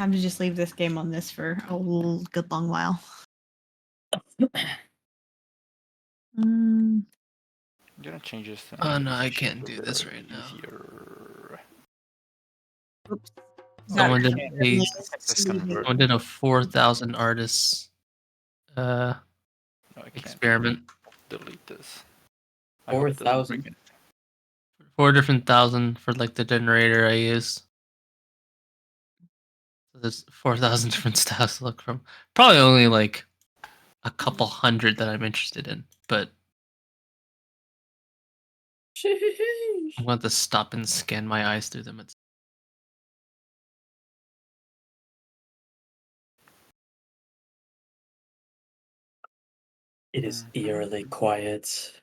Time to just leave this game on this for a good long while. I'm gonna change this. Oh no, I can't do this right now. Oops. Someone did a 4,000 artists No, I can't. experiment. Delete this. 4,000. 4 different thousand for like the generator I use. So there's 4,000 different styles to look from. Probably only like a couple hundred that I'm interested in, but I'm going to stop and scan my eyes through them. It is eerily quiet.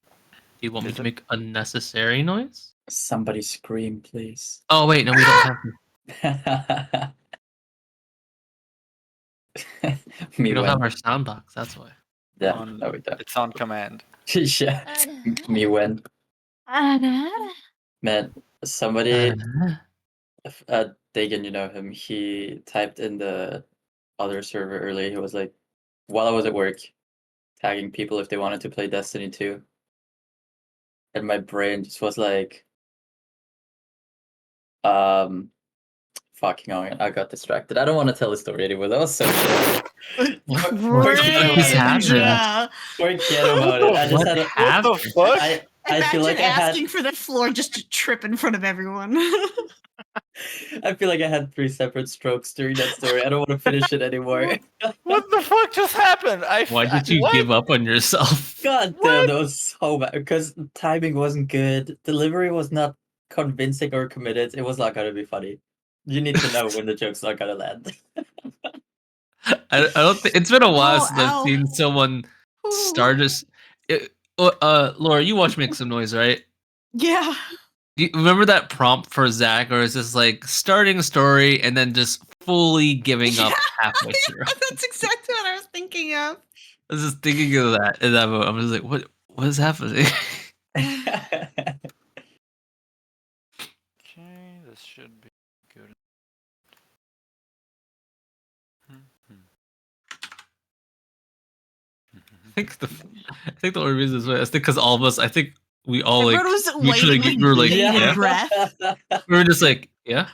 Do you want me to make unnecessary noise? Somebody scream, please. Oh wait, no, we don't have. We don't have our sound box. That's why. Yeah, no, we don't. It's on command. Yeah, me when. Man, somebody, Dagan, you know him. He typed in the other server earlier. He was like, while I was at work, tagging people if they wanted to play Destiny 2. And my brain just was like, fucking on. I got distracted. I don't want to tell the story anymore. That was so shit. Forget about it. I just had What the fuck? I feel like I had asking for the floor just to trip in front of everyone. I feel like I had 3 separate strokes during that story. I don't want to finish it anymore. What the fuck just happened? Why did you give up on yourself? God damn, that was so bad. Because timing wasn't good. Delivery was not convincing or committed. It was not gonna be funny. You need to know when the joke's not gonna land. I don't think it's been a while since I've seen someone start Laura, you watch Make Some Noise, right? Yeah. You remember that prompt for Zach, or is this like starting a story and then just fully giving up halfway through? That's exactly what I was thinking of. I was just thinking of that in that moment. I was like, what is happening? Okay, this should be good. I think the only reason is because all of us, I think we all Everyone like was mutually waiting, we were like, bated yeah. breath. We were just like, yeah.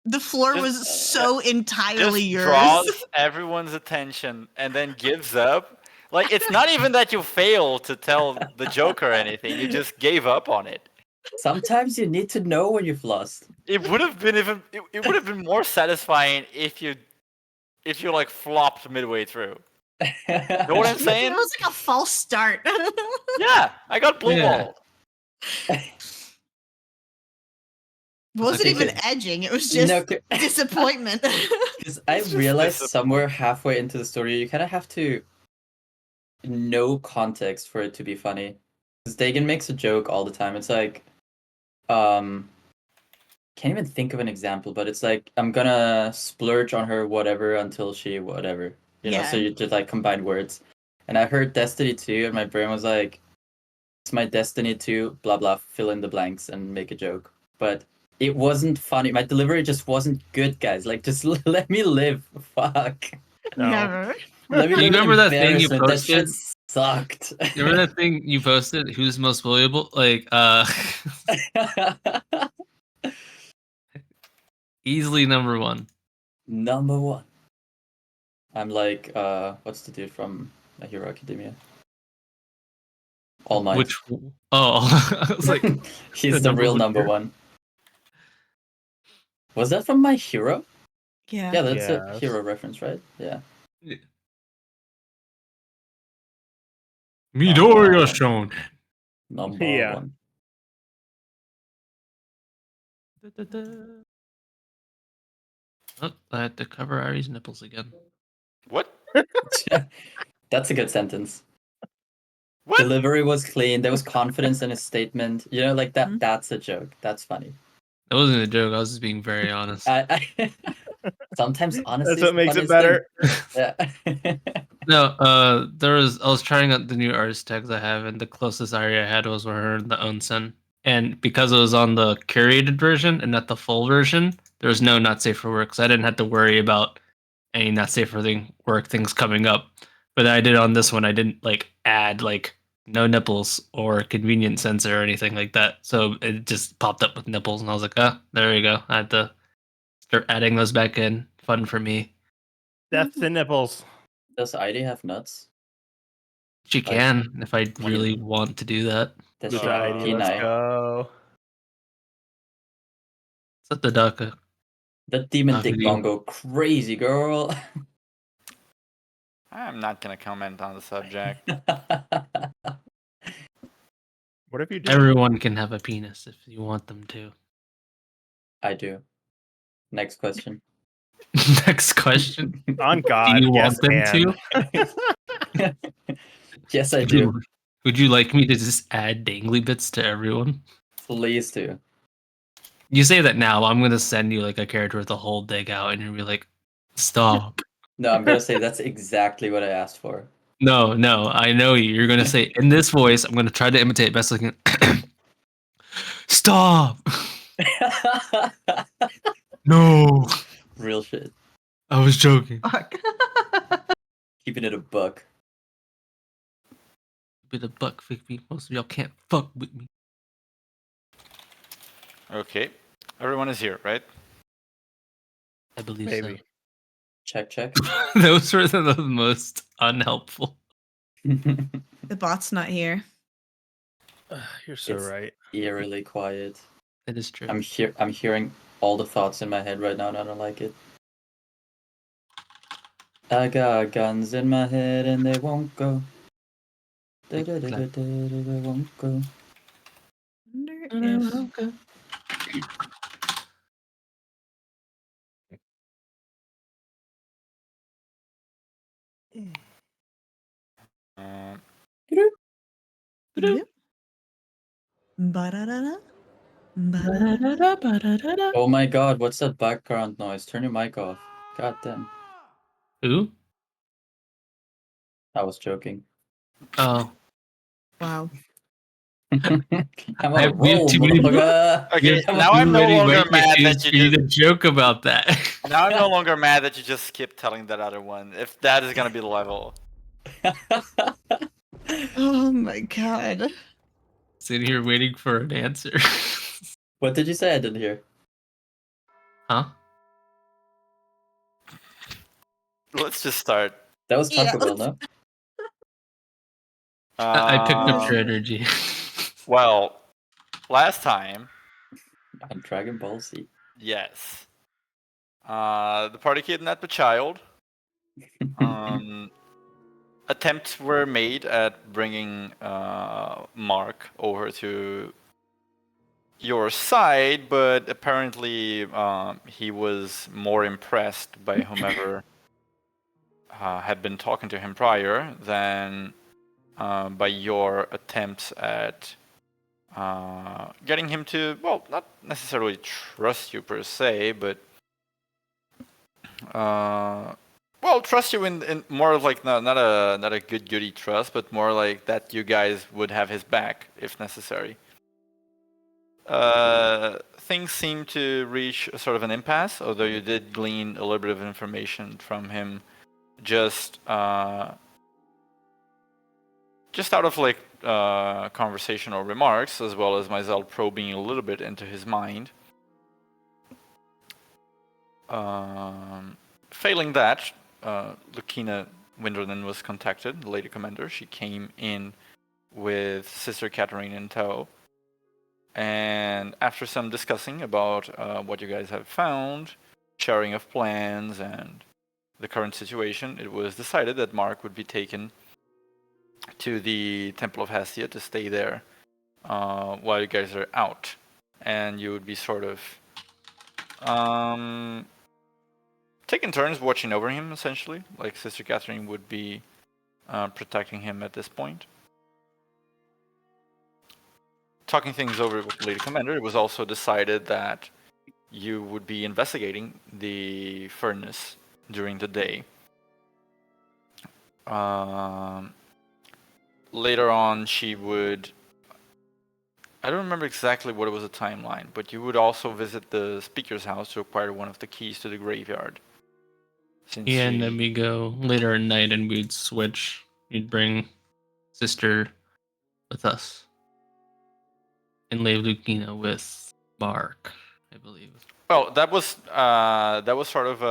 The floor was so entirely just yours. draws everyone's attention and then gives up. Like, it's not even that you failed to tell the joke or anything. You just gave up on it. Sometimes you need to know when you've lost. It would have been it would have been more satisfying if you like flopped midway through. Know what I'm saying? It was like a false start. Yeah, I got blue ball. It wasn't even edging. It was just disappointment. Because I realized somewhere halfway into the story, you kind of have to know context for it to be funny. Because Dagan makes a joke all the time. It's like, can't even think of an example, but it's like, I'm gonna splurge on her whatever until she whatever. You know, so you just like combine words. And I heard Destiny 2 and my brain was like, it's my Destiny 2, blah blah, fill in the blanks and make a joke. But it wasn't funny. My delivery just wasn't good, guys. Like, just let me live. Fuck. No. Never. Let me You remember that thing you posted? That shit sucked. You remember that thing you posted? Who's most valuable? Like, easily number 1. Number 1. I'm like, what's the dude from My Hero Academia? All Might. Which? Oh, I was like, he's the real number 1. Was that from My Hero? Yeah. Yeah, that's a hero reference, right? Yeah. Midoriya shown. Number 1. Oh, I had to cover Ari's nipples again. What? That's a good sentence. What? Delivery was clean. There was confidence in his statement. You know, like that. Mm-hmm. That's a joke. That's funny. That wasn't a joke. I was just being very honest. Sometimes honesty. That's what makes it better. Yeah. No, I was trying out the new artist tags I have, and the closest Ari I had was her in the Onsen. And because it was on the curated version and not the full version, there was no not safe for work, so I didn't have to worry about any not safe for work things coming up. But I did on this one. I didn't like add like no nipples or convenience sensor or anything like that. So it just popped up with nipples, and I was like, oh, there you go. I had to start adding those back in. Fun for me. Death to nipples. Does ID have nuts? She can if I really want to do that. Does Look she at have ID. a Let's penile? go. Set the duck. That demon Not dick video. bongo crazy, girl. I'm not gonna comment on the subject. What if you do? Everyone can have a penis if you want them to. I do. Next question. Next question. On God, Do you yes, want them and. to? Yes, I do. Would you like me to just add dangly bits to everyone? Please do. You say that now, I'm gonna send you like a character with a whole dig out, and you'll be like, "Stop." No, I'm gonna say that's exactly what I asked for. No, I know you. You're gonna say in this voice. I'm gonna try to imitate best I can. Stop. No, Real shit. I was joking. Fuck. Keeping it a buck. Be the buck fake me. Most of y'all can't fuck with me. Okay, everyone is here, right? I believe Maybe. Check, check. so. Those were the most unhelpful. The bot's not here. You're so It's right. eerily quiet. It is true. I'm hearing all the thoughts in my head right now, and I don't like it. I got guns in my head and they won't go. They won't go. Wonder if Um, Ba-da-da-da. Ba-da-da-da. Oh my god, what's that background noise? Turn your mic off. God damn. Who? I was joking. Oh. Wow. I'm on We a have roll, too many- motherfucker. okay, I'm now on- I'm no Too many longer white mad issues that you for you just. to joke about that. Now I'm no longer mad that you just skipped telling that other one. If that is gonna be the level. Oh my god. Sitting here waiting for an answer. What did you say? I didn't hear. Huh? Let's just start. That was Taco Yeah, Bell, no? I picked up your Um, energy. Well, last time, On Dragon Ball Z. yes. The party kidnapped a child. Attempts were made at bringing Mark over to your side, but apparently he was more impressed by whomever had been talking to him prior than by your attempts at getting him to, well, not necessarily trust you per se, but well, trust you in more of like not a good goody trust, but more like that you guys would have his back if necessary. Things seem to reach a sort of an impasse, although you did glean a little bit of information from him, just out of like conversational remarks, as well as myself probing a little bit into his mind. Failing that, Lucina Winderden was contacted, the Lady Commander. She came in with Sister Catherine in tow. And after some discussing about what you guys have found, sharing of plans, and the current situation, it was decided that Mark would be taken to the Temple of Hestia to stay there while you guys are out. And you would be sort of taking turns watching over him, essentially. Like Sister Catherine would be protecting him at this point. Talking things over with the Lady Commander, it was also decided that you would be investigating the furnace during the day. Later on, she would I don't remember exactly what it was a timeline, but you would also visit the speaker's house to acquire one of the keys to the graveyard. Since Yeah, and then we go later at night and we'd switch. You'd bring sister with us. And leave Lucina with Mark, I believe. Well, that was sort of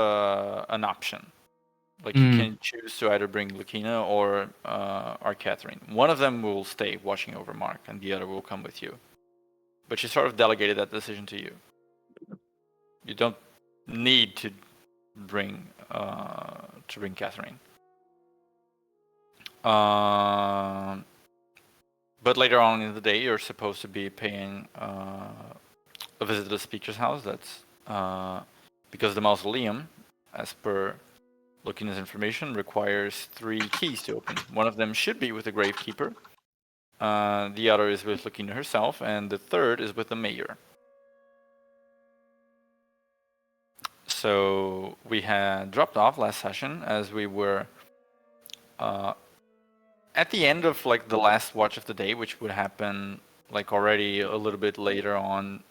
an option. Like you can choose to either bring Lucina or Catherine. One of them will stay watching over Mark, and the other will come with you. But she sort of delegated that decision to you. You don't need to bring Catherine. But later on in the day, you're supposed to be paying a visit to the speaker's house. That's because the mausoleum, as per Lucina's information, requires 3 keys to open. One of them should be with the gravekeeper. The other is with Lucina herself, and the third is with the mayor. So we had dropped off last session as we were at the end of like the last watch of the day, which would happen like already a little bit later on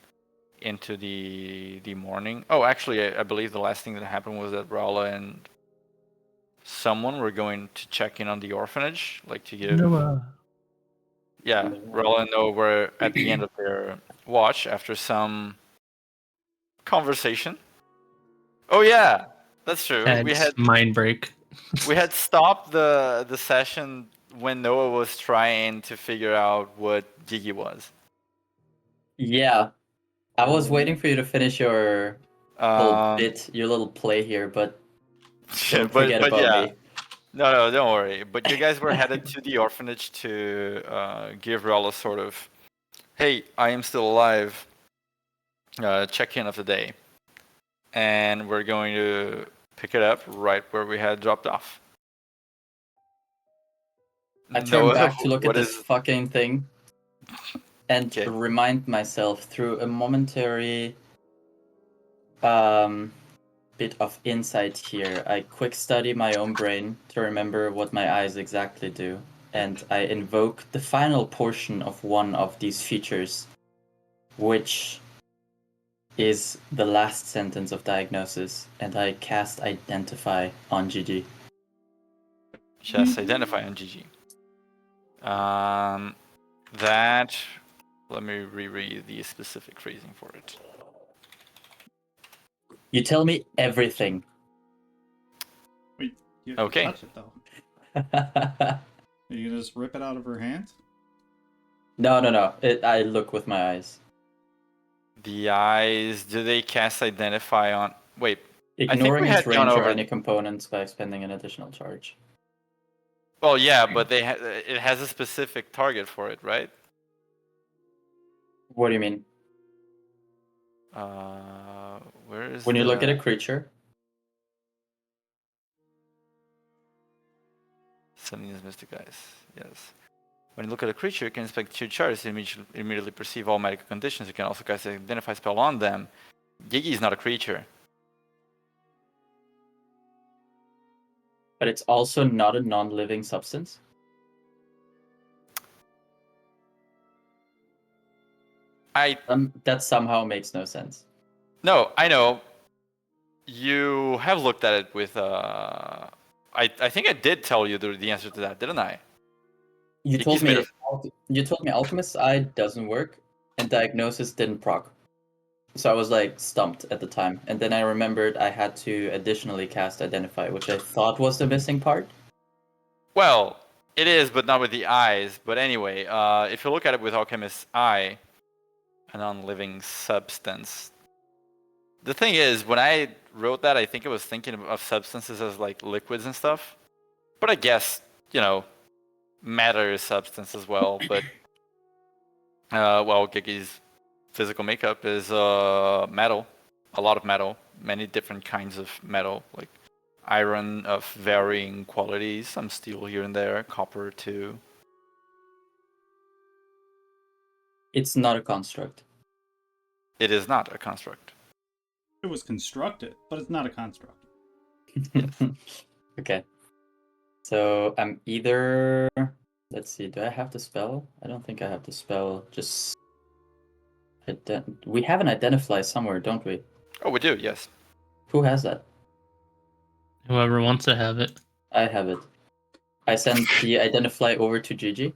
into the morning. Oh, actually, I believe the last thing that happened was that Rala and someone were going to check in on the orphanage, like to give. Yeah, Rala and Noah were at the end of their watch after some conversation. Oh yeah, that's true. We had mind break. We had stopped the session when Noah was trying to figure out what Gigi was. Yeah, I was waiting for you to finish your little bit, your little play here, but don't forget about me. No, don't worry. But you guys were headed to the orphanage to give Rala sort of, hey, I am still alive, check-in of the day. And we're going to pick it up right where we had dropped off. I turned back to look at this fucking thing and remind myself through a momentary bit of insight here. I quick study my own brain to remember what my eyes exactly do. And I invoke the final portion of one of these features, which is the last sentence of diagnosis, and I cast Identify on Gigi. Just Identify on Gigi. That, let me reread the specific phrasing for it. You tell me everything. Wait, you okay. Touch it though. Are you gonna just rip it out of her hand? No. I look with my eyes. The eyes, do they cast Identify on... Wait. Ignoring its range or any components by expending an additional charge. Well, yeah, but it has a specific target for it, right? What do you mean? Where is when you look at a creature? Something is Mystic Eyes, yes. When you look at a creature, you can inspect 2 charts and immediately perceive all magical conditions. You can also cast an Identify spell on them. Gigi is not a creature. But it's also not a non-living substance? That somehow makes no sense. No, I know. You have looked at it with... I think I did tell you the answer to that, didn't I? You told me Alchemist's Eye doesn't work, and Diagnosis didn't proc. So I was like stumped at the time, and then I remembered I had to additionally cast Identify, which I thought was the missing part. Well, it is, but not with the eyes. But anyway, if you look at it with Alchemist's Eye, a non-living substance. The thing is, when I wrote that, I think I was thinking of substances as like liquids and stuff. But I guess, matter is substance as well. But, Gigi's physical makeup is metal. A lot of metal. Many different kinds of metal. Like iron of varying qualities. Some steel here and there. Copper too. It's not a construct. It is not a construct. It was constructed, but it's not a construct. Okay. So I'm either... Let's see, do I have the spell? I don't think I have the spell. Just We have an identify somewhere, don't we? Oh, we do, yes. Who has that? Whoever wants to have it. I have it. I sent the identify over to Gigi.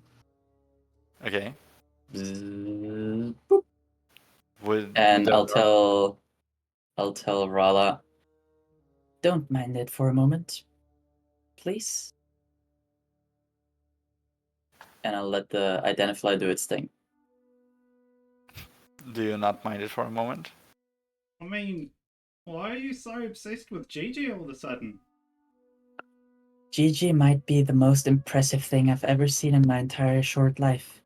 Okay. Bzzz, Would I'll tell Rala. Don't mind it for a moment, please. And I'll let the identify do its thing. Do you not mind it for a moment? I mean, why are you so obsessed with Gigi all of a sudden? Gigi might be the most impressive thing I've ever seen in my entire short life.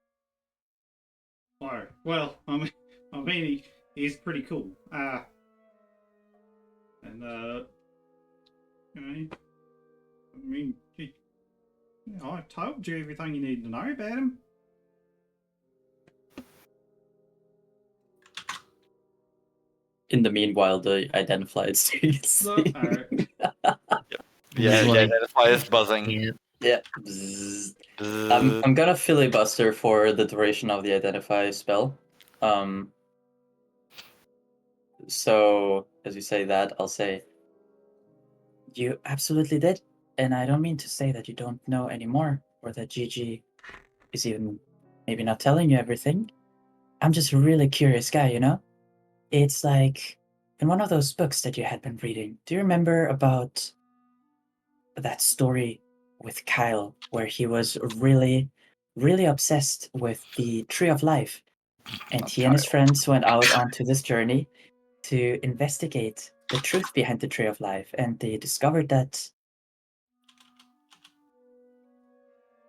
Oh, well, I mean, he's pretty cool. I told you everything you need to know about him. In the meanwhile, the identified stays. Alright. Yeah, Like- the identify is buzzing. Yeah. Yeah. Bzzz. Bzzz. I'm gonna filibuster for the duration of the identify spell. So as you say that, I'll say you absolutely did, and I don't mean to say that you don't know anymore, or that Gigi is even maybe not telling you everything. I'm just a really curious guy, you know? It's like in one of those books that you had been reading. Do you remember about that story with Kyle where he was really, really obsessed with the Tree of Life? And he and his friends went out onto this journey to investigate the truth behind the Tree of Life, and they discovered that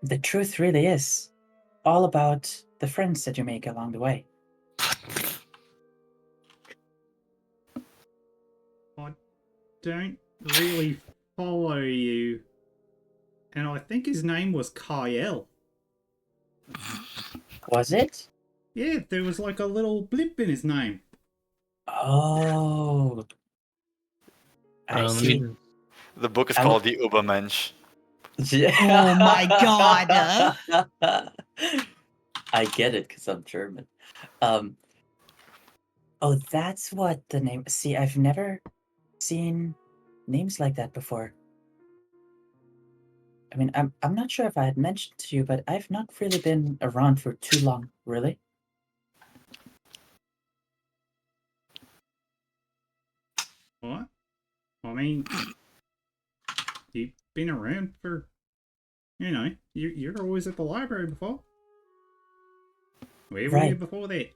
the truth really is all about the friends that you make along the way. I don't really follow you. And I think his name was Kyle. Was it? Yeah, there was like a little blip in his name. Oh. I see. The book is I called The Ubermensch. Oh my god. I get it because I'm German. Oh, that's what the name. See, I've never seen names like that before. I mean, I'm not sure if I had mentioned to you, but I've not really been around for too long, really. What? I mean, you've been around for, you're always at the library before. Where were you Right. before that?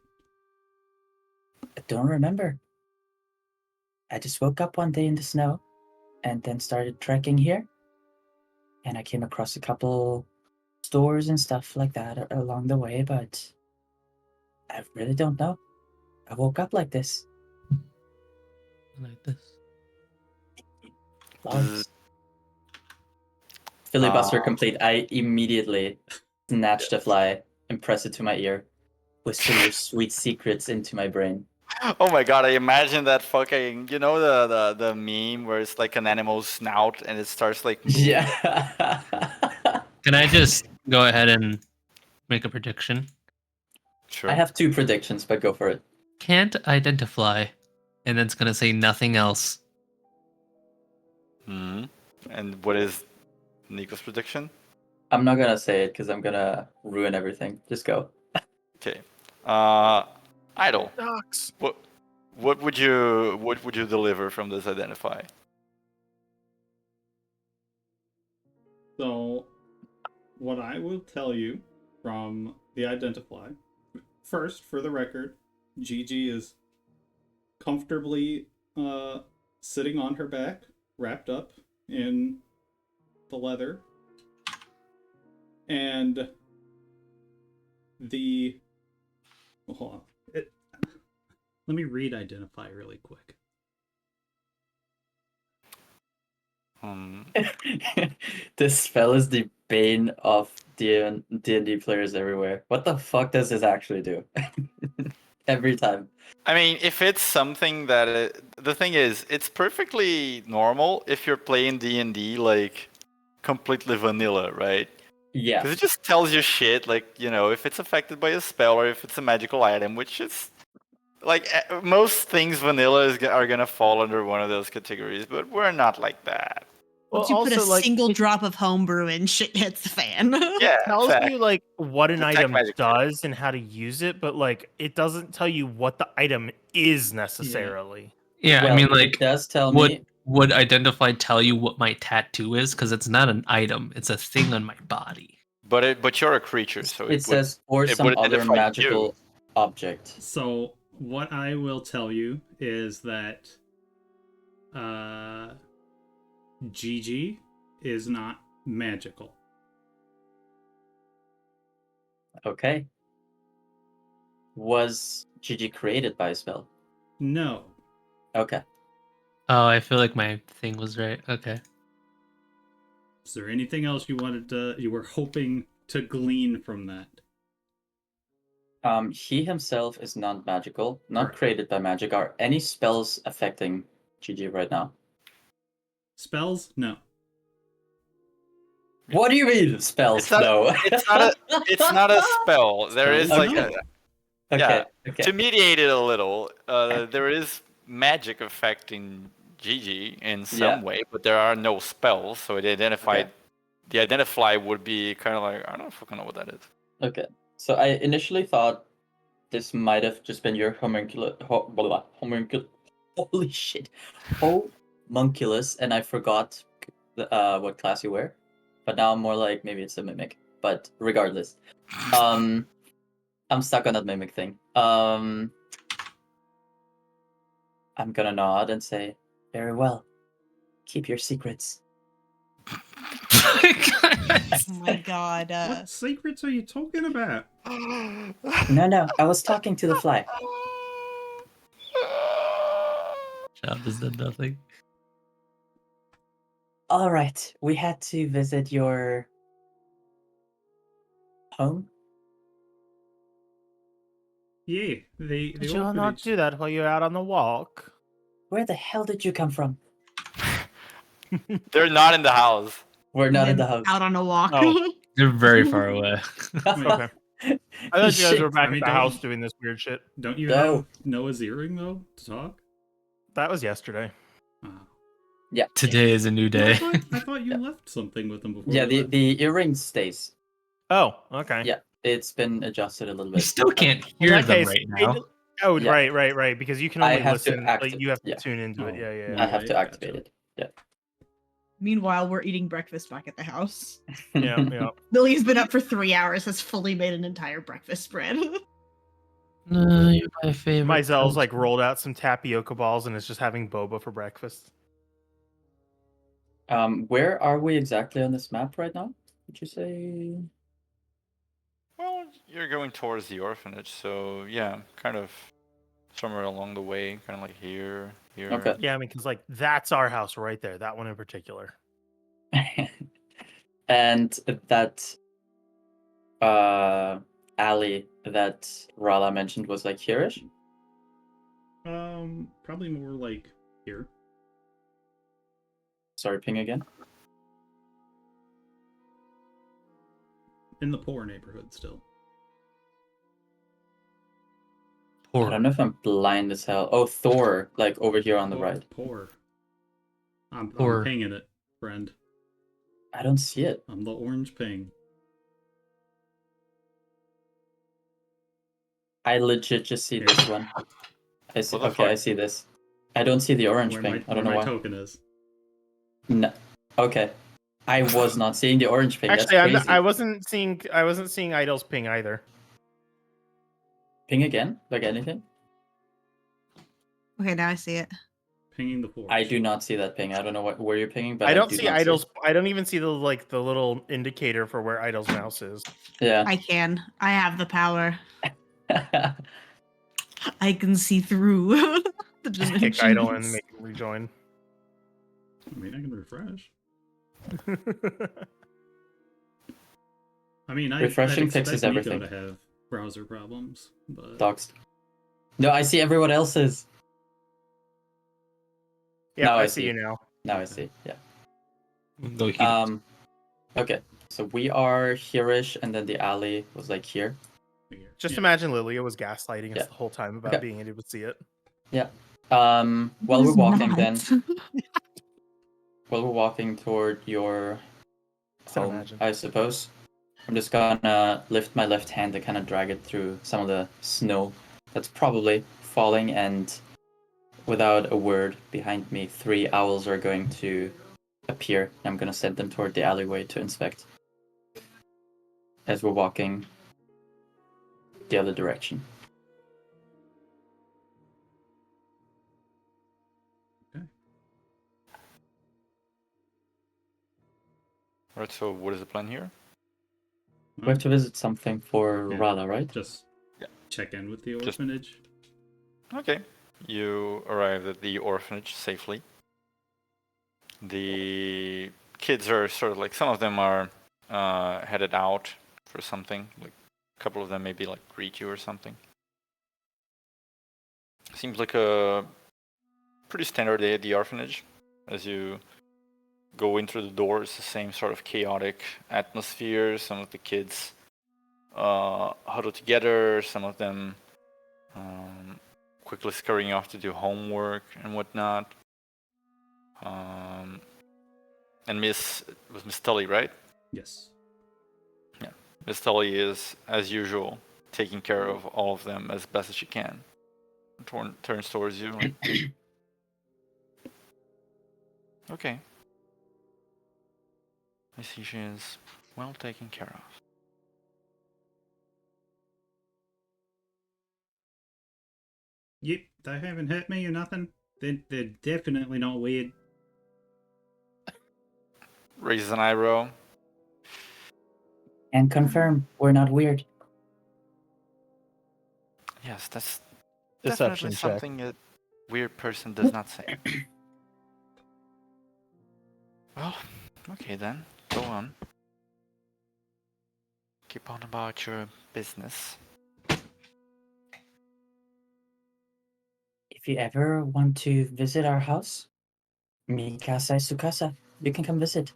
I don't remember. I just woke up one day in the snow and then started trekking here. And I came across a couple stores and stuff like that along the way, but I really don't know. I woke up like this. Like this. Flowers. Filibuster complete. I immediately snatched a fly and pressed it to my ear. Whisper your sweet secrets into my brain. Oh my god, I imagine that fucking, you know the meme where it's like an animal's snout and it starts like moving? Yeah. Can I just go ahead and make a prediction? Sure. I have 2 predictions, but go for it. Can't identify, and then it's gonna say nothing else. Hmm. And what is Nico's prediction? I'm not gonna say it because I'm gonna ruin everything. Just go. Okay. Idle. Docs. What would you deliver from this identify? So, what I will tell you from the identify, first, for the record, Gigi is comfortably sitting on her back, wrapped up in the leather. And the... Hold on. Let me read identify really quick. This spell is the bane of D&D players everywhere. What the fuck does this actually do? Every time. I mean, if it's something that the thing is, it's perfectly normal if you're playing D&D like completely vanilla, right? Yeah. Because it just tells you shit, like, you know, if it's affected by a spell or if it's a magical item, which is Like most things vanilla are gonna fall under one of those categories, but we're not like that. Once you put a single drop of homebrew in, shit hits the fan. Yeah, It tells fact. you like what an It's a item magic does and how to use it, but like it doesn't tell you what the item is necessarily. Yeah, Well, I mean, it like, does tell me. would identify tell you what my tattoo is? Because it's not an item; it's a thing on my body. But you're a creature, so It says or it some would other identify magical you. object. So what I will tell you is that Gigi is not magical. Okay. Was Gigi created by a spell? No. Okay. Oh, I feel like my thing was right. Okay. Is there anything else you were hoping to glean from that? He himself is non-magical, not Correct. created by magic. Are any spells affecting Gigi right now? Spells? No. What do you mean spells? It's not, No. it's not a spell. There is Spells? like No. Okay. to mediate it a little. There is magic affecting Gigi in some way, but there are no spells. So the identify would be kind of like, I don't fucking know what that is. Okay. So I initially thought this might have just been your homunculus. Holy shit. Homunculus, and I forgot what class you wear. But now I'm more like maybe it's a mimic. But regardless, I'm stuck on that mimic thing. I'm gonna nod and say, very well. Keep your secrets. Oh my god. What secrets are you talking about? No, I was talking to the fly. Job has done nothing. All right, we had to visit your home. Yeah, the Did you not orphanage. do that while you're out on the walk? Where the hell did you come from? They're not in the house. We're not in Him the house. Out on a walk. Oh. They're very far away. Okay. I thought you guys were back I mean, at the don't house you- doing this weird shit. Don't you No. have Noah's earring though to talk? That was yesterday. Oh. Yeah. Today is a new No, day. I thought you left something with them before. Yeah, you left. the earring stays. Oh, okay. Yeah, it's been adjusted a little You bit. still can't In hear that them case, right now. Oh, Yeah. right. Because you can I only have to listen. Like, activate- you have to yeah. tune into it. Oh, Yeah. I have to Right, activate gotcha. it. Yeah. Meanwhile, we're eating breakfast back at the house. Yeah. Lily's been up for 3 hours, has fully made an entire breakfast spread. No, you're my favorite. Myzel's like rolled out some tapioca balls and is just having boba for breakfast. Where are we exactly on this map right now? Would you say? Well, you're going towards the orphanage, so yeah, kind of somewhere along the way, kind of like here. Okay. Yeah, I mean, because like that's our house right there. That one in particular. And that alley that Rala mentioned was like here-ish? Probably more like here. Sorry, ping again. In the poor neighborhood still. I don't know if I'm blind as hell. Oh, Thor, like over here on the right. Poor. I'm Poor. pinging it, friend. I don't see it. I'm the orange ping. I legit just see this one. I see. What the Okay, I fuck? see this. I don't see the orange Where ping. I don't know my why. token is. No. Okay. I was not seeing the orange ping. Actually, That's crazy. I wasn't seeing Idol's ping either. Ping again? Like anything? Okay, now I see it. Pinging the porch. I do not see that ping. I don't know where you're pinging, but I don't do see not Idol's. I don't even see the little indicator for where Idol's mouse is. Yeah. I can. I have the power. I can see through the Just kick Idol and dimensions. make him rejoin. I mean, I can refresh. I mean, Refreshing I'd expect fixes Nico everything. to have browser problems, but Doxed. No, I see everyone else's. Yeah, Now I I see see. you now. Now I see. Yeah. Go heat. Okay. So we are here-ish, and then the alley was like here. Just Yeah. imagine Lilia was gaslighting us Yeah. the whole time about Okay. being able to see it. While we're Who's walking not? then, while we're walking toward your Just home, imagine. I suppose, I'm just gonna lift my left hand and kind of drag it through some of the snow that's probably falling, and without a word behind me, 3 owls are going to appear. I'm gonna send them toward the alleyway to inspect as we're walking the other direction. Right, so what is the plan here? We have to visit something for Yeah. Rala, right? Just Yeah. check in with the Just- orphanage. Okay. You arrived at the orphanage safely. The kids are sort of like, some of them are headed out for something. Like a couple of them maybe like greet you or something. Seems like a pretty standard day at the orphanage. As you go in through the door, it's the same sort of chaotic atmosphere. Some of the kids huddle together, some of them quickly scurrying off to do homework and whatnot. And Miss Tully, right? Yes. Miss Tully is, as usual, taking care of all of them as best as she can. Turns towards you. Like, okay. I see she is well taken care of. Yep, they haven't hurt me or nothing. They're definitely not weird. Raises an eyebrow. And confirm, we're not weird. Yes, that's Deception definitely check. something a weird person does not say. Well, okay then. Go on. Keep on about your business. If you ever want to visit our house, mi casa es su casa. You can come visit.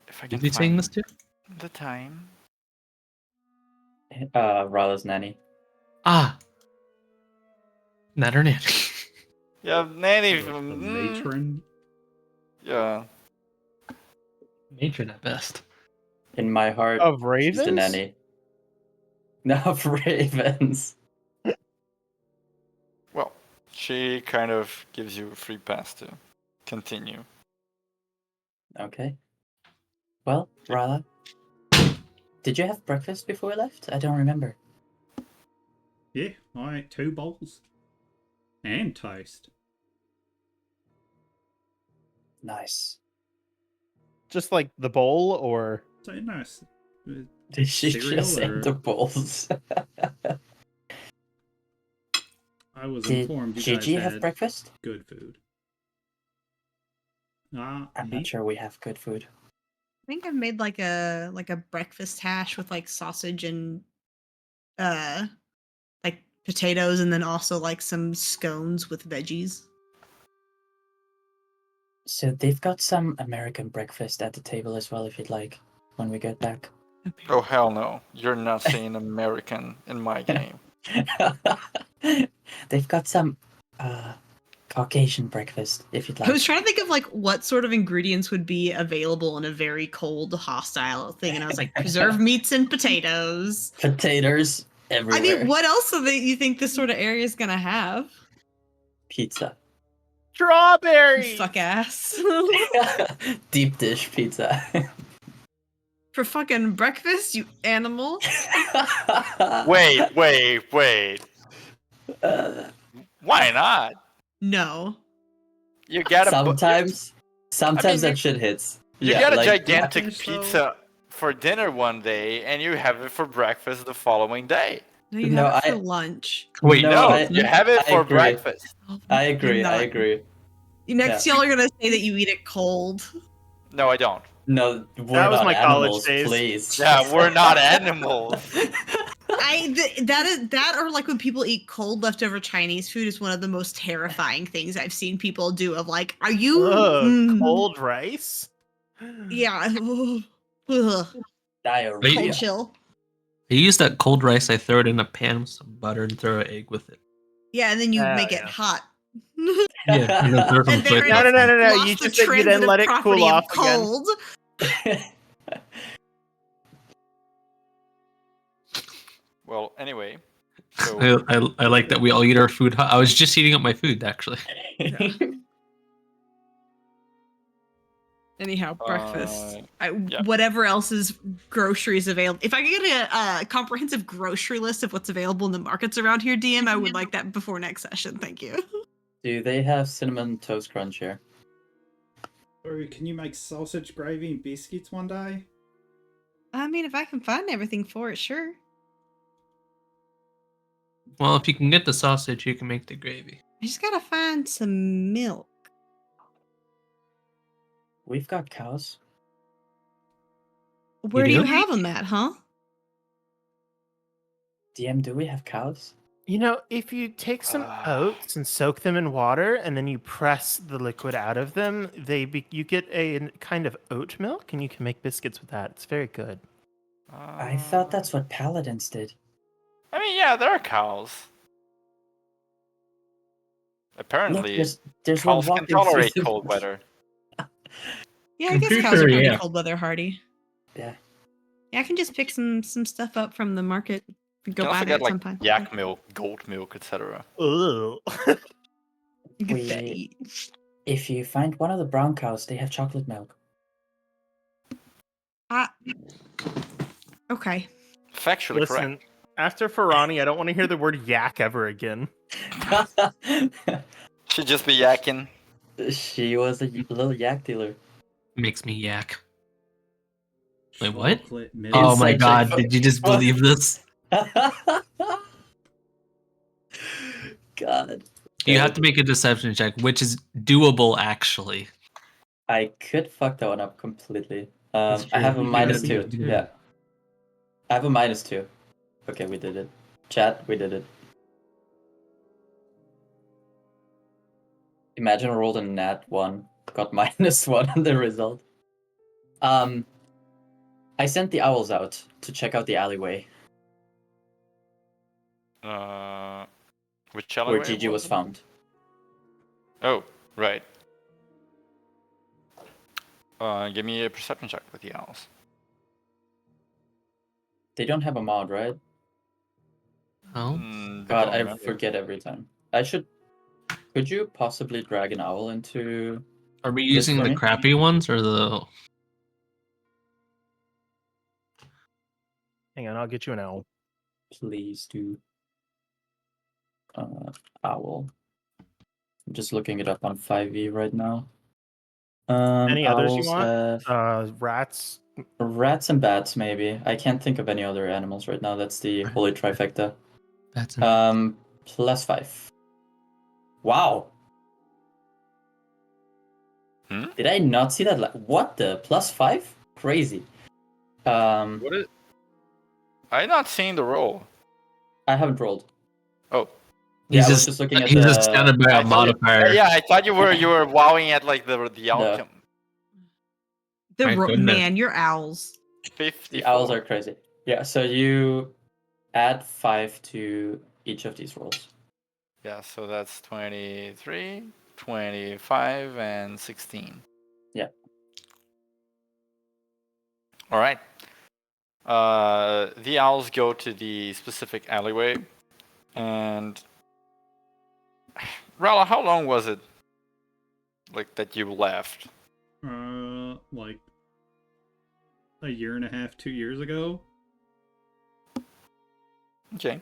If I can Is he saying this find too? the time. Rala's nanny. Ah. Not her nanny. Yeah, nanny. The matron. Yeah. Matron at best. In my heart, Of she's ravens? the nanny. No, of ravens. Well, she kind of gives you a free pass to continue. Okay. Well, Rala, did you have breakfast before we left? I don't remember. Yeah, I ate 2 bowls. And toast. Nice. Just like the bowl, or So nice. Did she Cereal just or- eat the bowls? I was Did informed you Gigi guys have had breakfast? good food. I'm Beef? not sure we have good food. I think I've made like a breakfast hash with like sausage and like potatoes, and then also like some scones with veggies. So they've got some American breakfast at the table as well, if you'd like, when we get back. Oh hell no! You're not saying American in my game. They've got some Caucasian breakfast, if you'd like. I was trying to think of like what sort of ingredients would be available in a very cold, hostile thing, and I was like, preserved meats and potatoes. Potatoes everywhere. I mean, what else do you think this sort of area is gonna have? Pizza. You strawberries. fuck ass. Deep dish pizza. For fucking breakfast, you animal. Wait. Why not? No. You got Sometimes you- that shit hits. You Yeah, got a like- gigantic Yeah. pizza for dinner one day, and you have it for breakfast the following day. No, you No, have it for I- lunch. Wait, No, I- you have it I for agree. breakfast. I agree. Not. I agree. Next, y'all are gonna say that you eat it cold. No, I don't. No, we're That was not my college animals, days. please. Yeah, we're not animals. That or like when people eat cold leftover Chinese food is one of the most terrifying things I've seen people do. Of like, are you Cold rice? Yeah. Ugh. Diarrhea. Cold chill. I use that cold rice. I throw it in a pan with some butter and throw an egg with it. Yeah, and then you make it yeah. hot. Yeah, and then throw some And there soy it No, sauce. no, no, no, no. Lost the You then transitive let it property cool of off again. cold. Well, anyway, so I like that we all eat our food hot. I was just heating up my food actually. Yeah. Anyhow, breakfast. yeah. Whatever else is groceries available. If I could get a comprehensive grocery list of what's available in the markets around here, DM, I would like that before next session. Thank you. Do they have cinnamon toast crunch here? Or can you make sausage gravy and biscuits one day? I mean, if I can find everything for it, sure. Well, if you can get the sausage, you can make the gravy. I just gotta find some milk. We've got cows. Where do you do? have them at, huh? DM, do we have cows? You know, if you take some oats and soak them in water, and then you press the liquid out of them, you get a kind of oat milk, and you can make biscuits with that. It's very good. I thought that's what paladins did. I mean, yeah, there are cows. Apparently, Look, there's one cows can walking tolerate through the cold bush. weather. Yeah, I I'm guess pretty cows are sure, pretty yeah. cold weather hardy. Yeah. Yeah, I can just pick some stuff up from the market and go You can buy also that get at like some point. yak milk, goat milk, etc. Ugh. Get that We- eat. If you find one of the brown cows, they have chocolate milk. Okay. Factually Listen, correct. after Ferrani, I don't want to hear the word yak ever again. Should just be yakking. She was a little yak dealer. Makes me yak. Wait, what? Chocolate milk. Oh my Inside god, joke. did you just What? believe this? God. You have to make a deception check, which is doable actually. I could fuck that one up completely. That's I true. have a You minus could. 2. You could. Yeah. I have a minus 2. Okay, we did it. Chat, we did it. Imagine I rolled a nat 1, got minus 1 on the result. I sent the owls out to check out the alleyway Which where alleyway Gigi was it? found. Oh, right. Give me a perception check with the owls. They don't have a mod, right? Oh, They God, don't I remember. forget every time. Could you possibly drag an owl into... are we This using for the me? crappy ones or the? Hang on, I'll get you an owl. Please do. Owl. I'm just looking it up on 5e right now. Any others you Owls want? have Rats. rats and bats, maybe. I can't think of any other animals right now. That's the holy trifecta. That's +5. Wow. Did I not see that? What the? +5? Crazy. What is? I'm not seeing the roll. I haven't rolled. Oh. Yeah, he's I was just looking at he's the... just standing by I a thought you- modifier. Yeah, I thought you were wowing at like the outcome. My goodness. Man, you're owls. 54. The owls are crazy. Yeah, so you add 5 to each of these rolls. Yeah, so that's 23, 25, and 16. Yeah. All right. The owls go to the specific alleyway, and Rala, how long was it, like, that you left? Like a year and a half, 2 years ago. Okay.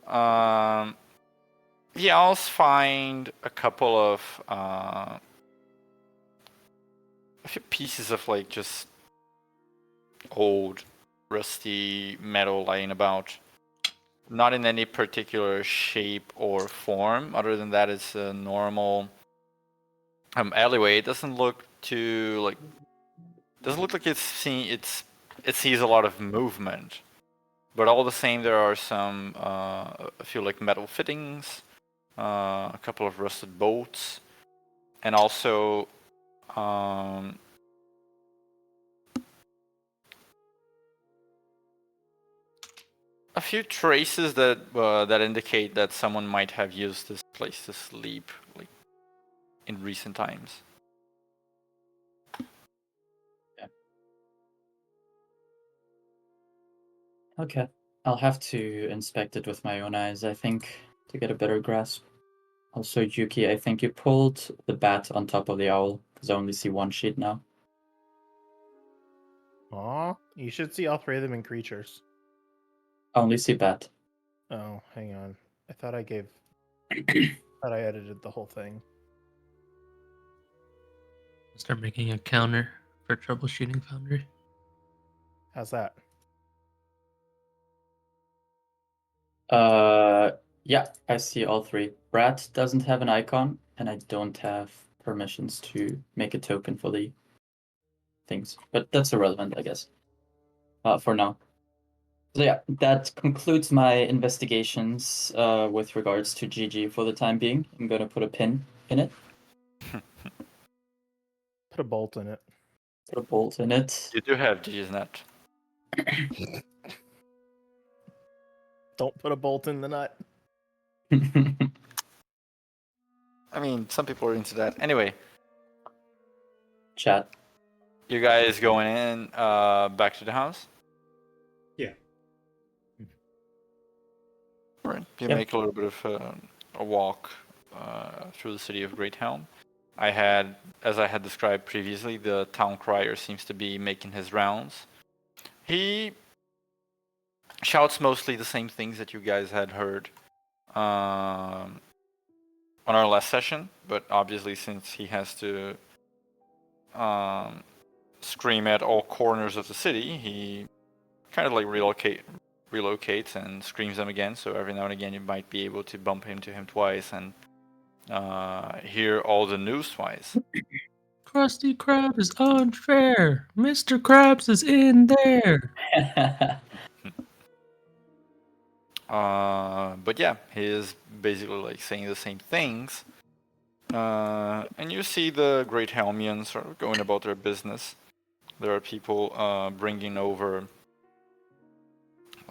The owls find a couple of a few pieces of like just old, rusty metal lying about. Not in any particular shape or form. Other than that, it's a normal alleyway. It doesn't look too like. Doesn't look like it sees a lot of movement. But all the same, there are some a few like metal fittings, a couple of rusted bolts, and also a few traces that that indicate that someone might have used this place to sleep, like in recent times. Okay. I'll have to inspect it with my own eyes, I think, to get a better grasp. Also, Yuki, I think you pulled the bat on top of the owl, because I only see one sheet now. Aw, you should see all three of them in creatures. I only see bat. Oh, hang on. I thought I edited the whole thing. Start making a counter for troubleshooting Foundry. How's that? Yeah, I see all three. Brat doesn't have an icon, and I don't have permissions to make a token for the things. But that's irrelevant, I guess. For now. So yeah, that concludes my investigations with regards to GG for the time being. I'm gonna put a pin in it, Put a bolt in it. put a bolt in it. You do have G's net. Don't put a bolt in the nut. I mean, some people are into that. Anyway, Chat. you guys going in back to the house? Yeah. Right. You Yep. make a little bit of a walk through the city of Great Helm. As I had described previously, the town crier seems to be making his rounds. He shouts mostly the same things that you guys had heard on our last session, but obviously since he has to scream at all corners of the city, he kind of like relocates and screams them again. So every now and again, you might be able to bump into him twice and hear all the news twice. Krusty Krab is unfair. Mr. Krabs is in there. But yeah, he is basically like saying the same things. And you see the Great Helmians sort of going about their business. There are people bringing over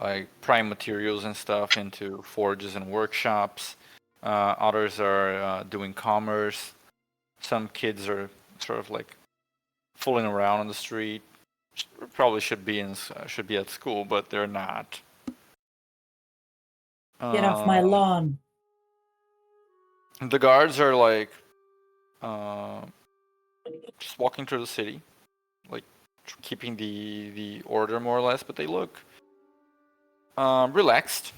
like prime materials and stuff into forges and workshops. Others are doing commerce. Some kids are sort of like fooling around on the street. Probably should be at school, but they're not. Get off my lawn. The guards are like just walking through the city, like keeping the order more or less, but they look relaxed.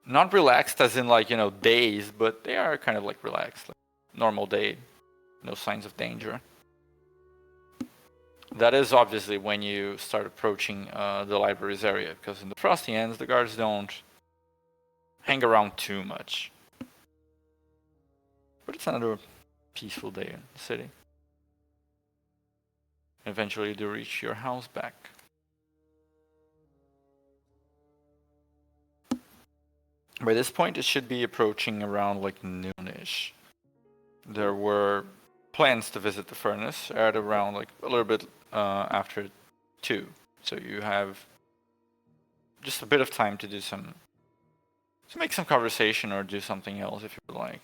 Not relaxed as in like, dazed, but they are kind of like relaxed. Like normal day, no signs of danger. That is obviously when you start approaching the library's area, because in the Frosty Ends, the guards don't hang around too much. But it's another peaceful day in the city. Eventually, you do reach your house back. By this point, it should be approaching around like noonish. There were plans to visit the furnace at around like a little bit after 2. So you have just a bit of time to make some conversation or do something else if you would like.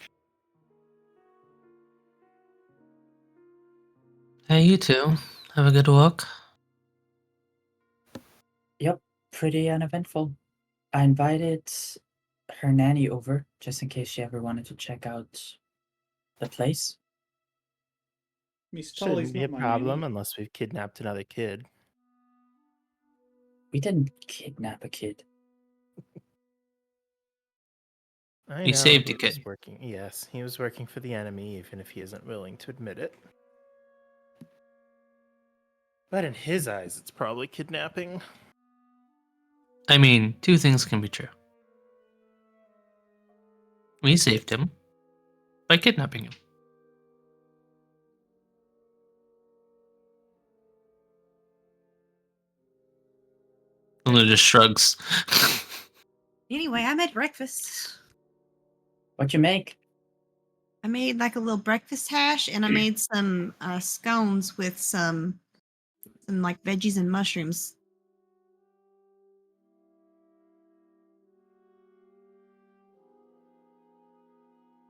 Hey, you two. Have a good walk. Yep, pretty uneventful. I invited her nanny over just in case she ever wanted to check out the place. Miss Tully's Shouldn't be a not my problem nanny. unless we've kidnapped another kid. We didn't kidnap a kid. I You know saved he a was kid. working. Yes, he was working for the enemy, even if he isn't willing to admit it. But in his eyes, it's probably kidnapping. I mean, 2 things can be true. We saved him by kidnapping him. Luna just shrugs. Anyway, I made breakfast. What'd you make? I made like a little breakfast hash, and I made some scones with some like veggies and mushrooms.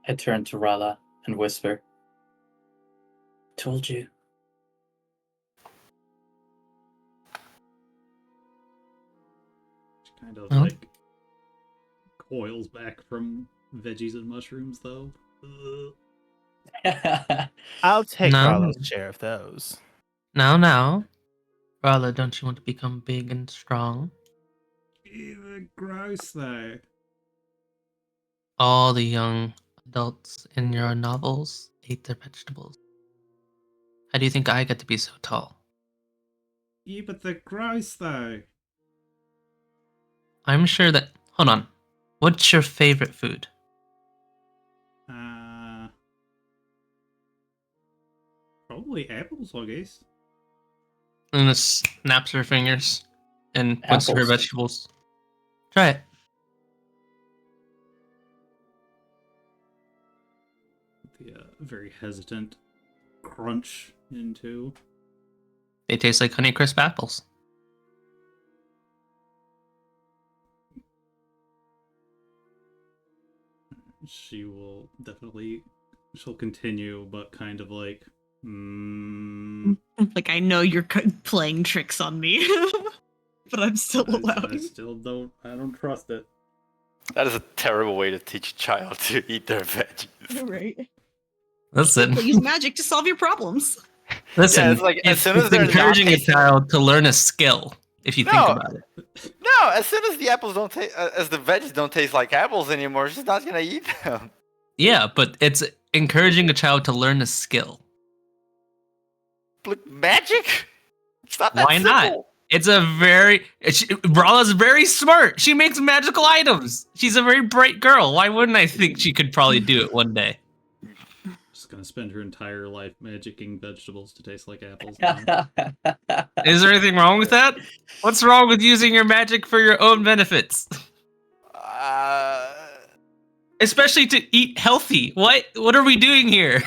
I turn to Rala and whisper, "Told you." She kind of Huh? like coils back from veggies and mushrooms, though. I'll take No. Rala's share of those. Now. Rala, don't you want to become big and strong? Ew, gross, though. All the young adults in your novels ate their vegetables. How do you think I get to be so tall? Yeah, but they're gross, though. I'm sure that. Hold on. What's your favorite food? Probably apples, I guess. And it snaps her fingers and puts her Apples. vegetables. Try it. The very hesitant crunch into. They taste like Honeycrisp apples. She will definitely. She'll continue, but kind of like. Like, I know you're playing tricks on me, but I'm still I allowing. still don't. I don't trust it. That is a terrible way to teach a child to eat their veggies. Right. Listen, Use magic to solve your problems. listen. Yeah, it's like, as soon as it's they're not encouraging a tasting- child to learn a skill. If you think No. about it. No, as soon as the apples don't taste, as the veggies don't taste like apples anymore, she's not gonna eat them. Yeah, but it's encouraging a child to learn a skill. Like magic? It's not that Why not? simple. It's a very. Rala's very smart. She makes magical items. She's a very bright girl. Why wouldn't I think she could probably do it one day? Just gonna spend her entire life magicking vegetables to taste like apples. Is there anything wrong with that? What's wrong with using your magic for your own benefits? Especially to eat healthy. What are we doing here?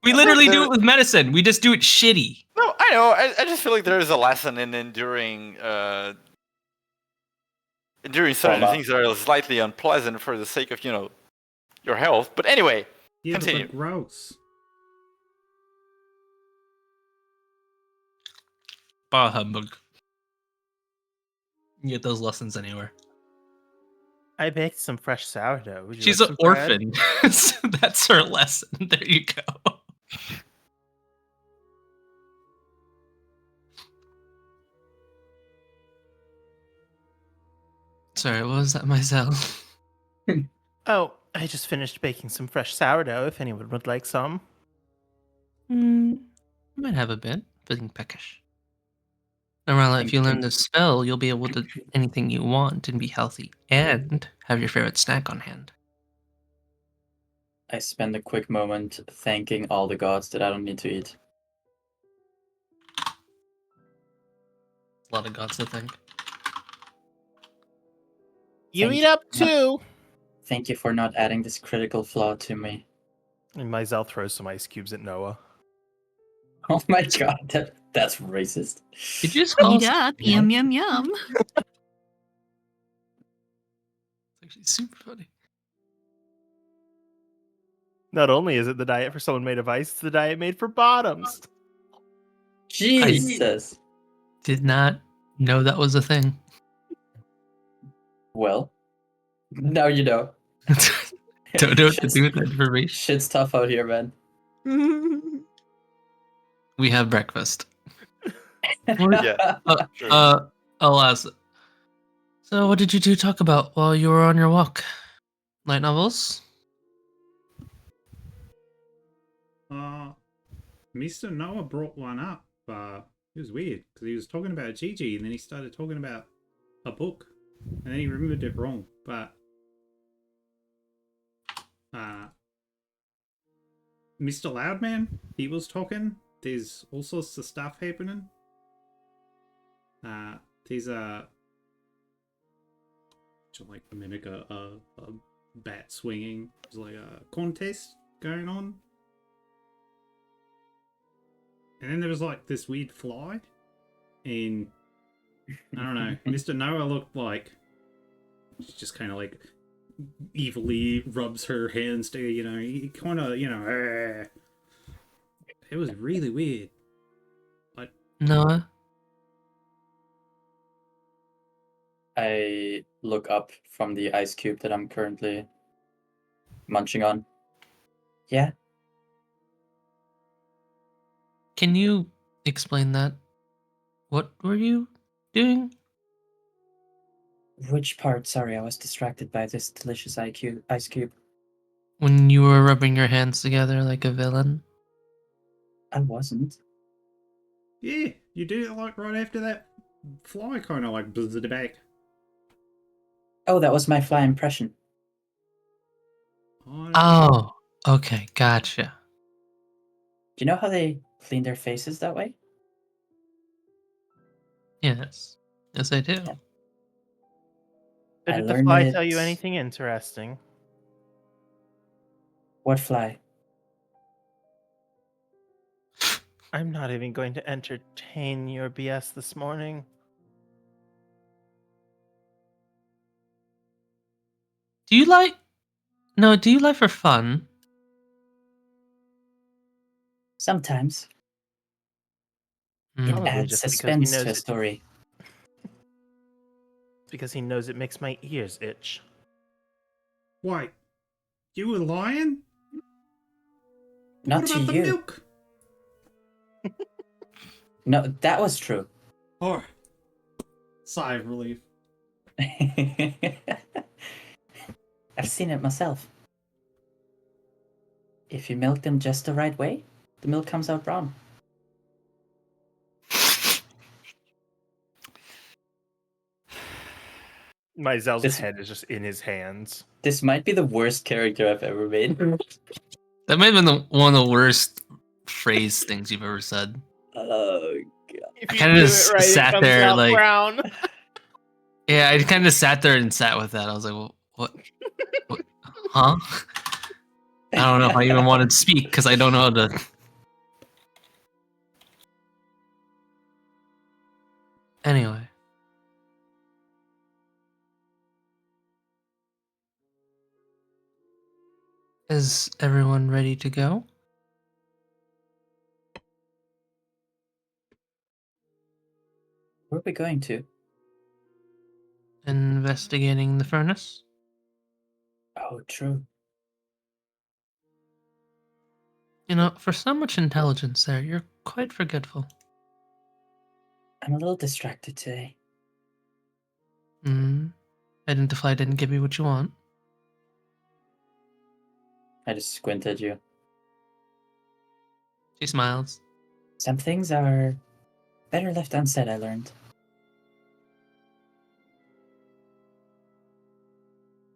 We literally do it with medicine. We just do it shitty. No, I know. I just feel like there is a lesson in enduring certain Trauma. things that are slightly unpleasant for the sake of, your health. But anyway, Yeah, but continue. they're gross. Bah humbug. You can get those lessons anywhere. I baked some fresh sourdough. Would you She's like an some bread? orphan. So that's her lesson. There you go. Sorry, what was that myself? Oh, I just finished baking some fresh sourdough. If anyone would like some. Might have a bit. Feeling peckish. Narella, if you learn this spell, you'll be able to do anything you want and be healthy and have your favorite snack on hand. I spend a quick moment thanking all the gods that I don't need to eat. A lot of gods to thank. You Thank eat up you. too. Thank you for not adding this critical flaw to me. And Myzel throws some ice cubes at Noah. Oh my god, that's racist. Did you just call Eat us? up, yum yum yum. It's actually super funny. Not only is it the diet for someone made of ice, it's the diet made for bottoms. Jesus. Did not know that was a thing. Well, now you know. Don't know what to do with that information. Shit's tough out here, man. We have breakfast. Yeah, sure. I'll ask. So, what did you two talk about while you were on your walk? Light novels? Mr. Noah brought one up. It was weird because he was talking about Gigi and then he started talking about a book and then he remembered it wrong. But Mr. Loudman, he was talking. There's all sorts of stuff happening. There's like mimic a bat swinging. There's like a contest going on. And then there was like this weird fly. And I don't know, Mr. Noah looked like just kind of like evilly rubs her hands to, he kind of, it was really weird. Noah? I look up from the ice cube that I'm currently munching on. Yeah, Can you explain that? What were you doing? which part? Sorry, I was distracted by this delicious ice cube. When you were rubbing your hands together like a villain? I wasn't. Yeah, you did it like right after that fly kind of like blizzarded back. Oh, that was my fly impression. Oh, okay, gotcha. Do you know how they clean their faces that way? Yes. Yes, I do. Yeah. So I did the learned fly it. tell you anything interesting? What fly? I'm not even going to entertain your BS this morning. Do you like... No, do you like for fun? Sometimes. Mm. It Probably adds just because he suspense knows to a it. story. Because he knows it makes my ears itch. Wait, you were lying? Not What to about the you. milk? No, that was true. Oh, sigh of relief. I've seen it myself. If you milk them just the right way, the milk comes out brown. Myzel's This- head is just in his hands. This might be the worst character I've ever made. That might have been one of the worst phrase things you've ever said. Oh, If I you kinda do just it right, sat it comes there, out like- brown. Yeah, I kind of sat there and sat with that. I was like, well, what? Huh? I don't know if I even wanted to speak because I don't know how to. Anyway. Is everyone ready to go? Where are we going to? Investigating the furnace? Oh, true. You know, for so much intelligence there, you're quite forgetful. I'm a little distracted today. Hmm. Identify didn't give you what you want. I just squint at you. She smiles. Some things are better left unsaid, I learned.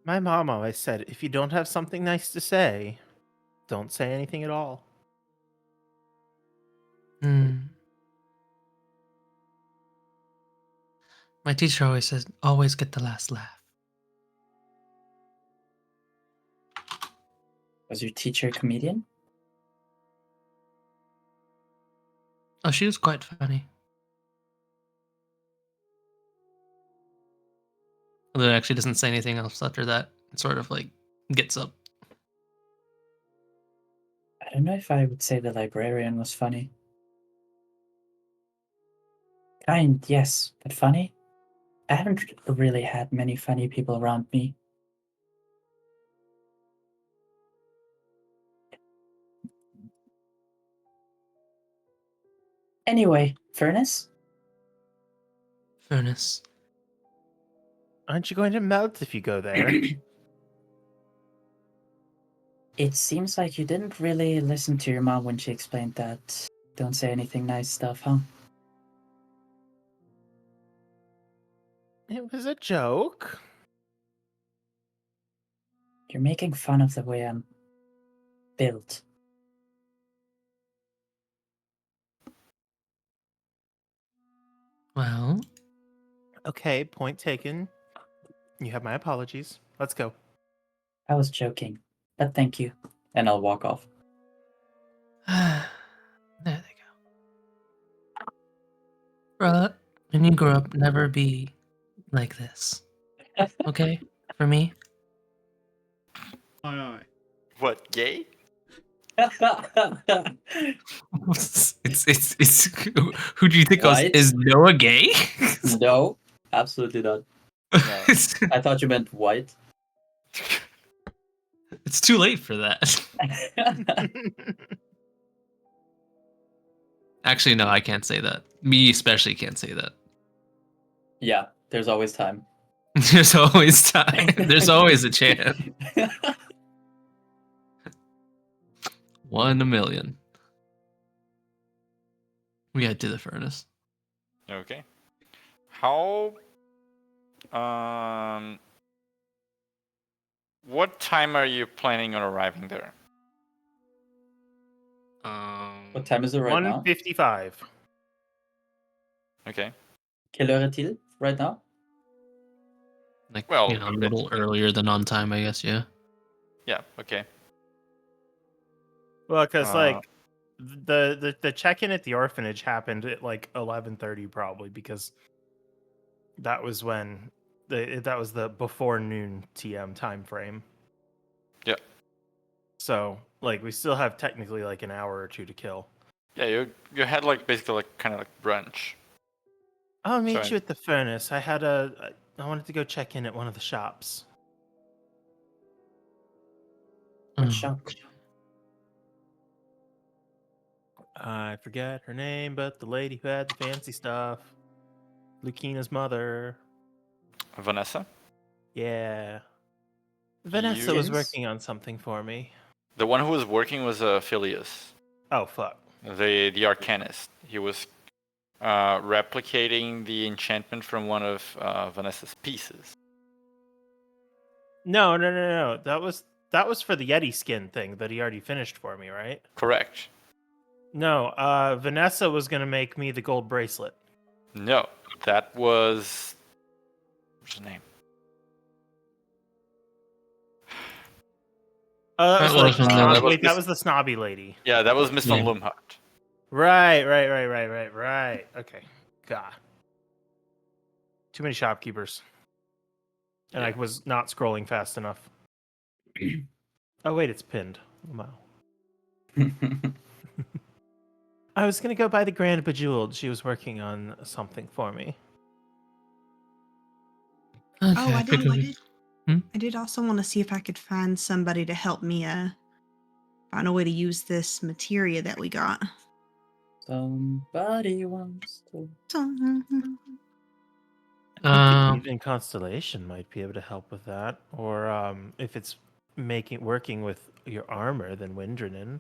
My mom always said, if you don't have something nice to say, don't say anything at all. Hmm. My teacher always says, always get the last laugh. Was your teacher a comedian? Oh, she was quite funny. Although it actually doesn't say anything else after that. It sort of like gets up. I don't know if I would say the librarian was funny. Kind, yes, but funny? I haven't really had many funny people around me. Anyway, furnace? Furnace. Aren't you going to melt if you go there? It seems like you didn't really listen to your mom when she explained that don't say anything nice stuff, huh? It was a joke. You're making fun of the way I'm built. Well, Okay, point taken. You have my apologies. Let's go. I was joking, but thank you. And I'll walk off. there they go. Bruh, when you grow up, never be like this. Okay? For me? Aye, aye. What, gay? It's who do you think White? is Noah gay? No, absolutely not. No. I thought you meant white. It's too late for that. Actually, no, I can't say that. Me especially can't say that. Yeah, there's always time. There's always time. There's always a chance. 1 in a million. We head to the furnace. Okay. How what time are you planning on arriving there? What time is it right now? 1:55. Okay. Quelle heure est-il right now? Like, Well, a little earlier than on time, I guess. Yeah. Yeah, okay. Well, because Uh, like the check-in at the orphanage happened at like 11:30 probably because that was when that was the before noon TM time frame. Yeah. So like we still have technically like an hour or two to kill. Yeah, you had like basically like kind of like brunch. I'll meet Sorry. you at the furnace. I wanted to go check in at one of the shops. What shop? I forget her name, but the lady who had the fancy stuff. Lucina's mother. Vanessa? Yeah. Vanessa was Yes. working on something for me. The one who was working was Phileas, Oh, fuck. the arcanist. He was replicating the enchantment from one of Vanessa's pieces. No. That was for the Yeti skin thing that he already finished for me, right? Correct. No, Vanessa was gonna make me the gold bracelet. No, that was what's his name? That So, like, wasn't the- that was wait, that Miss- was the snobby lady. Yeah, that was Miss Yeah. von Lumhart. Right. Okay. God. Too many shopkeepers. And I Yeah. was not scrolling fast enough. Oh wait, it's pinned. Wow. I was gonna go buy the Grand Bejeweled. She was working on something for me. Okay, Oh, I pick did. Hmm? I did also want to see if I could find somebody to help me find a way to use this materia that we got. Somebody wants to. Um, Even Constellation might be able to help with that, or if it's working with your armor, then Windrinin.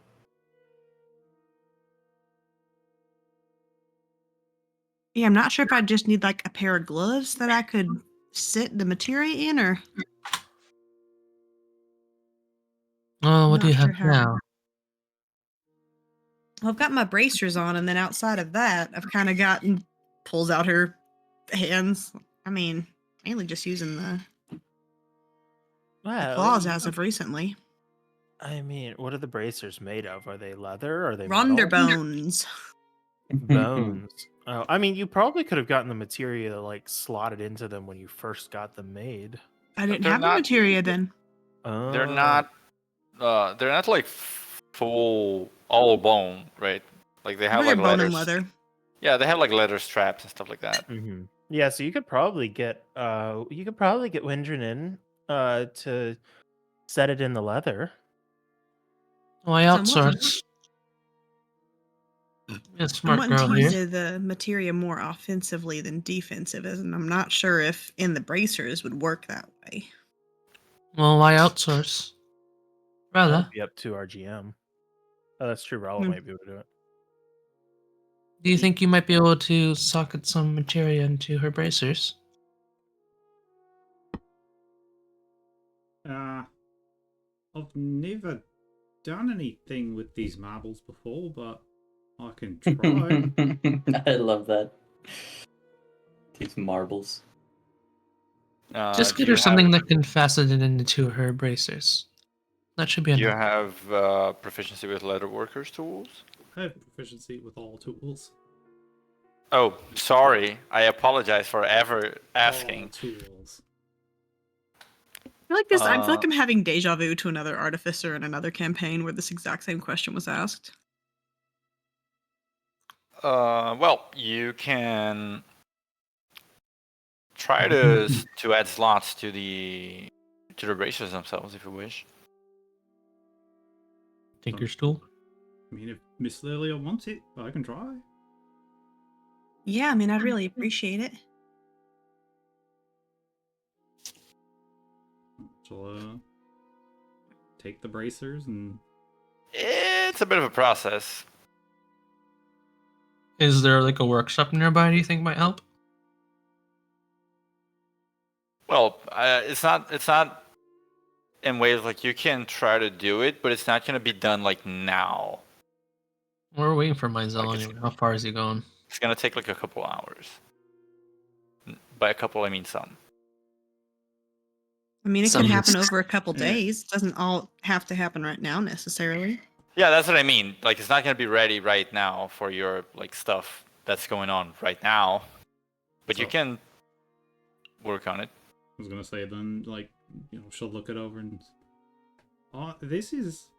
Yeah, I'm not sure if I just need like a pair of gloves that I could sit the materia in, or oh, what I'm do you not have sure how. now? Well, I've got my bracers on, and then outside of that, I've kind of gotten pulls out her hands. I mean, mainly just using the claws as of recently. I mean, what are the bracers made of? Are they leather? Are they Ronder metal? bones. Bones. Oh, I mean, you probably could have gotten the materia like slotted into them when you first got them made. I didn't They're have the not- materia then. Oh. They're not like full all bone, right? Like they have They're like bone and leathers. leather. Yeah, they have like leather straps and stuff like that. Mhm. Yeah, so you could probably get Windrinin to set it in the leather. Oh, I Somewhat. outsource. Yeah, I'm smart wanting girl to here. use the materia more offensively than defensive, and I'm not sure if in the bracers would work that way. Well, why outsource? Rather. That'd be up to our GM. Oh, that's true. Rala Hmm. might be able to do it. Do you think you might be able to socket some materia into her bracers? I've never done anything with these marbles before, but I can try. I love that. These marbles. Just Do get her you something have, that can fasten it into her bracers. That should be Do you enough. have proficiency with leatherworkers tools? I have proficiency with all tools. Oh, sorry. I apologize for ever asking. All tools. I feel like I'm having deja vu to another artificer in another campaign where this exact same question was asked. Well, you can try to add slots to the racers themselves if you wish. Tinker's tool. I mean, if Miss Lilia wants it, I can try. Yeah, I mean, I'd really appreciate it. She'll take the bracers and It's a bit of a process. Is there like a workshop nearby? Do you think might help? Well, it's not in ways like you can try to do it, but it's not going to be done like now. We're waiting for Mizell Like anyway. How far is he going? It's going to take like a couple hours. By a couple, I mean some. I mean, it Some could happen risks. over a couple Yeah. days. Doesn't all have to happen right now necessarily. Yeah, that's what I mean. Like, it's not going to be ready right now for your like stuff that's going on right now, but you So- can work on it. I was gonna say then, like, you know, she'll look it over and, this is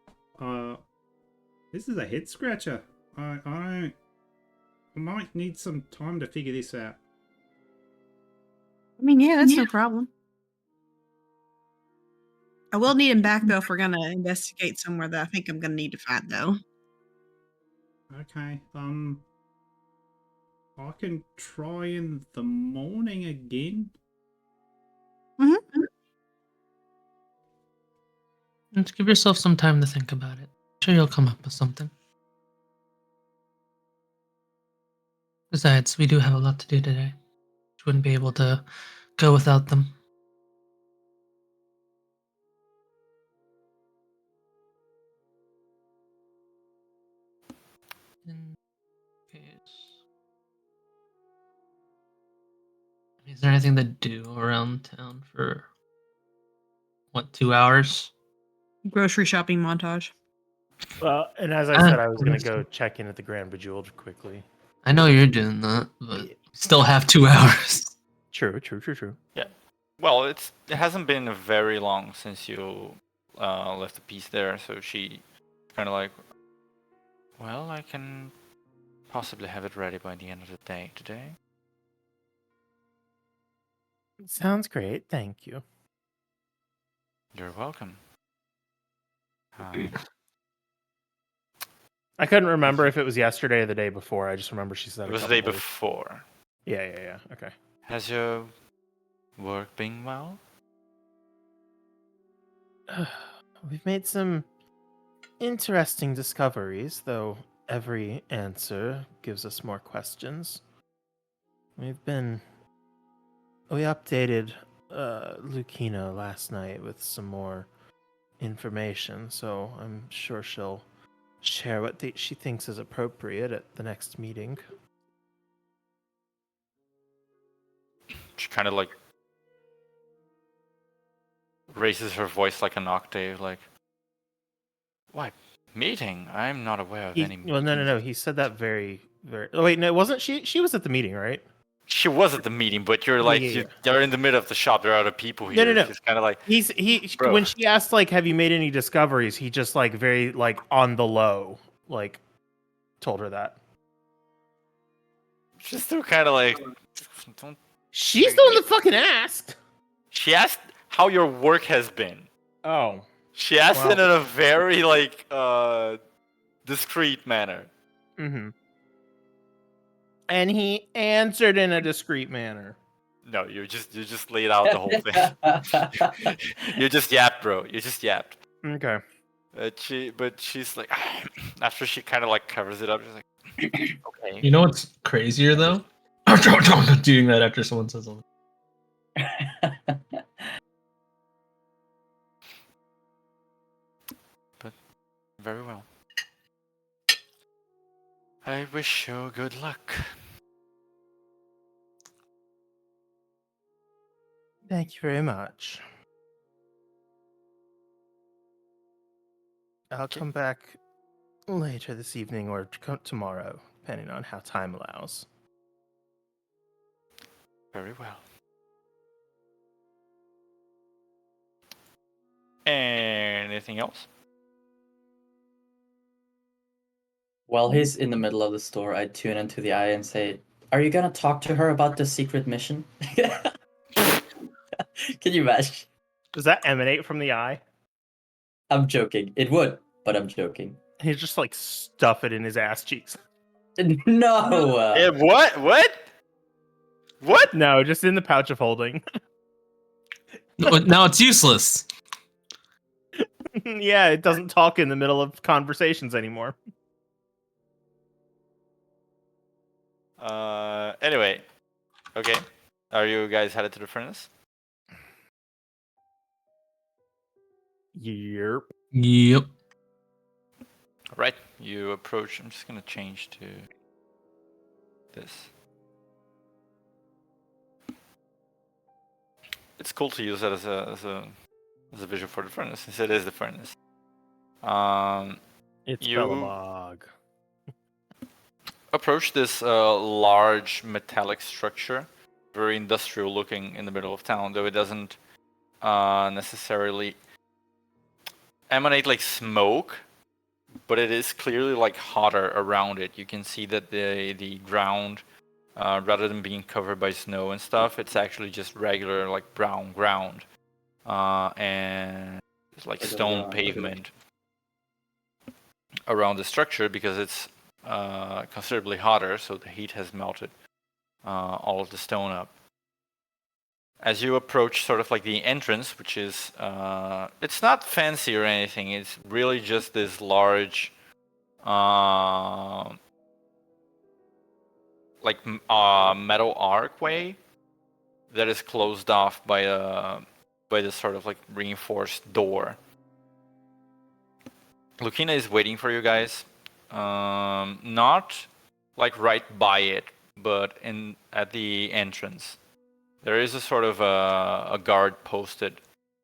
a head scratcher. I might need some time to figure this out. I mean, yeah, that's no problem. I will need him back though if we're gonna investigate somewhere that I think I'm gonna need to find though. Okay, I can try in the morning again. Just give yourself some time to think about it. I'm sure you'll come up with something. Besides, we do have a lot to do today. We wouldn't be able to go without them. In case... Is there anything to do around town for, what, 2 hours? Grocery shopping montage. And as I said, I was going to go check in at the Grand Bejeweled quickly. I know you're doing that, but Yeah. we still have 2 hours. True. Well, it hasn't been very long since you left the piece there, so she kind of like, well, I can possibly have it ready by the end of the day today. Sounds great. Thank you. You're welcome. I couldn't remember if it was yesterday or the day before. I just remember she said It a was the couple day days. before. Yeah. Okay. Has your work been well? We've made some interesting discoveries, though every answer gives us more questions. We updated Lucina last night with some more information, so I'm sure she'll share what she thinks is appropriate at the next meeting. She kind of like raises her voice like an octave, like, "What meeting? I'm not aware of any." Well, no. He said that very. Oh wait, no, it wasn't she? She was at the meeting, right? She was at the meeting, but you're like, yeah. You're in the middle of the shop. There are other people here. No. It's kind of like, Bro. When she asked like, "Have you made any discoveries?" He just like very like on the low, like told her that. she's still kind of like, don't. She's the one that fucking asked. She asked how your work has been. Oh. She asked it Well. in a very like discreet manner. Mm-hmm. And he answered in a discreet manner. No, you just laid out the whole thing. You just yapped, bro. You just yapped. Okay. But she's like, after she kind of like covers it up, she's like, okay. You know what's crazier though? Doing that after someone says something. Very well. I wish you good luck. Thank you very much. I'll come back later this evening or tomorrow, depending on how time allows. Very well. Anything else? While he's in the middle of the store, I tune into the eye and say, "Are you gonna talk to her about the secret mission?" Can you imagine? Does that emanate from the eye? I'm joking. It would, but I'm joking. And he's just like stuff it in his ass cheeks. No! What? What? What? No, just in the pouch of holding. Now it's useless. Yeah, it doesn't talk in the middle of conversations anymore. Anyway. Okay. Are you guys headed to the furnace? Yep. Yep. Right. You approach. I'm just gonna change to this. It's cool to use that as a visual for the furnace, since it is the furnace. It's You- Bellamog. Approach this large metallic structure, very industrial looking in the middle of town, though it doesn't necessarily emanate like smoke, but it is clearly like hotter around it. You can see that the ground, rather than being covered by snow and stuff, it's actually just regular like brown ground, and it's like Like a stone brown- pavement around the structure because it's considerably hotter, so the heat has melted all of the stone up. As you approach sort of like the entrance, which is, it's not fancy or anything, it's really just this large, metal archway that is closed off by this sort of like reinforced door. Lucina is waiting for you guys, not like right by it, but at the entrance. There is a sort of a guard posted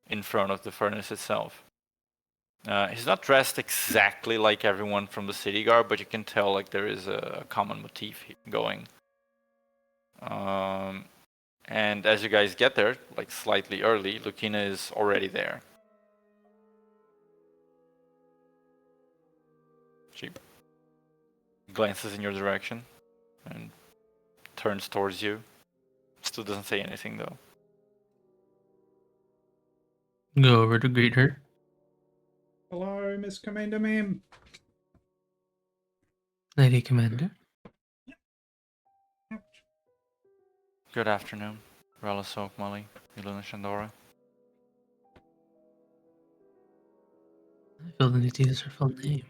in front of the furnace itself. He's not dressed exactly like everyone from the city guard, but you can tell like there is a common motif going. And as you guys get there, like slightly early, Lucina is already there. She glances in your direction and turns towards you. Still doesn't say anything though. Go over to greet her. Hello, Miss Commander Ma'am. Lady Commander. Good afternoon, Rella Soak Molly, Iluna Shandora. I feel the need to use her full name.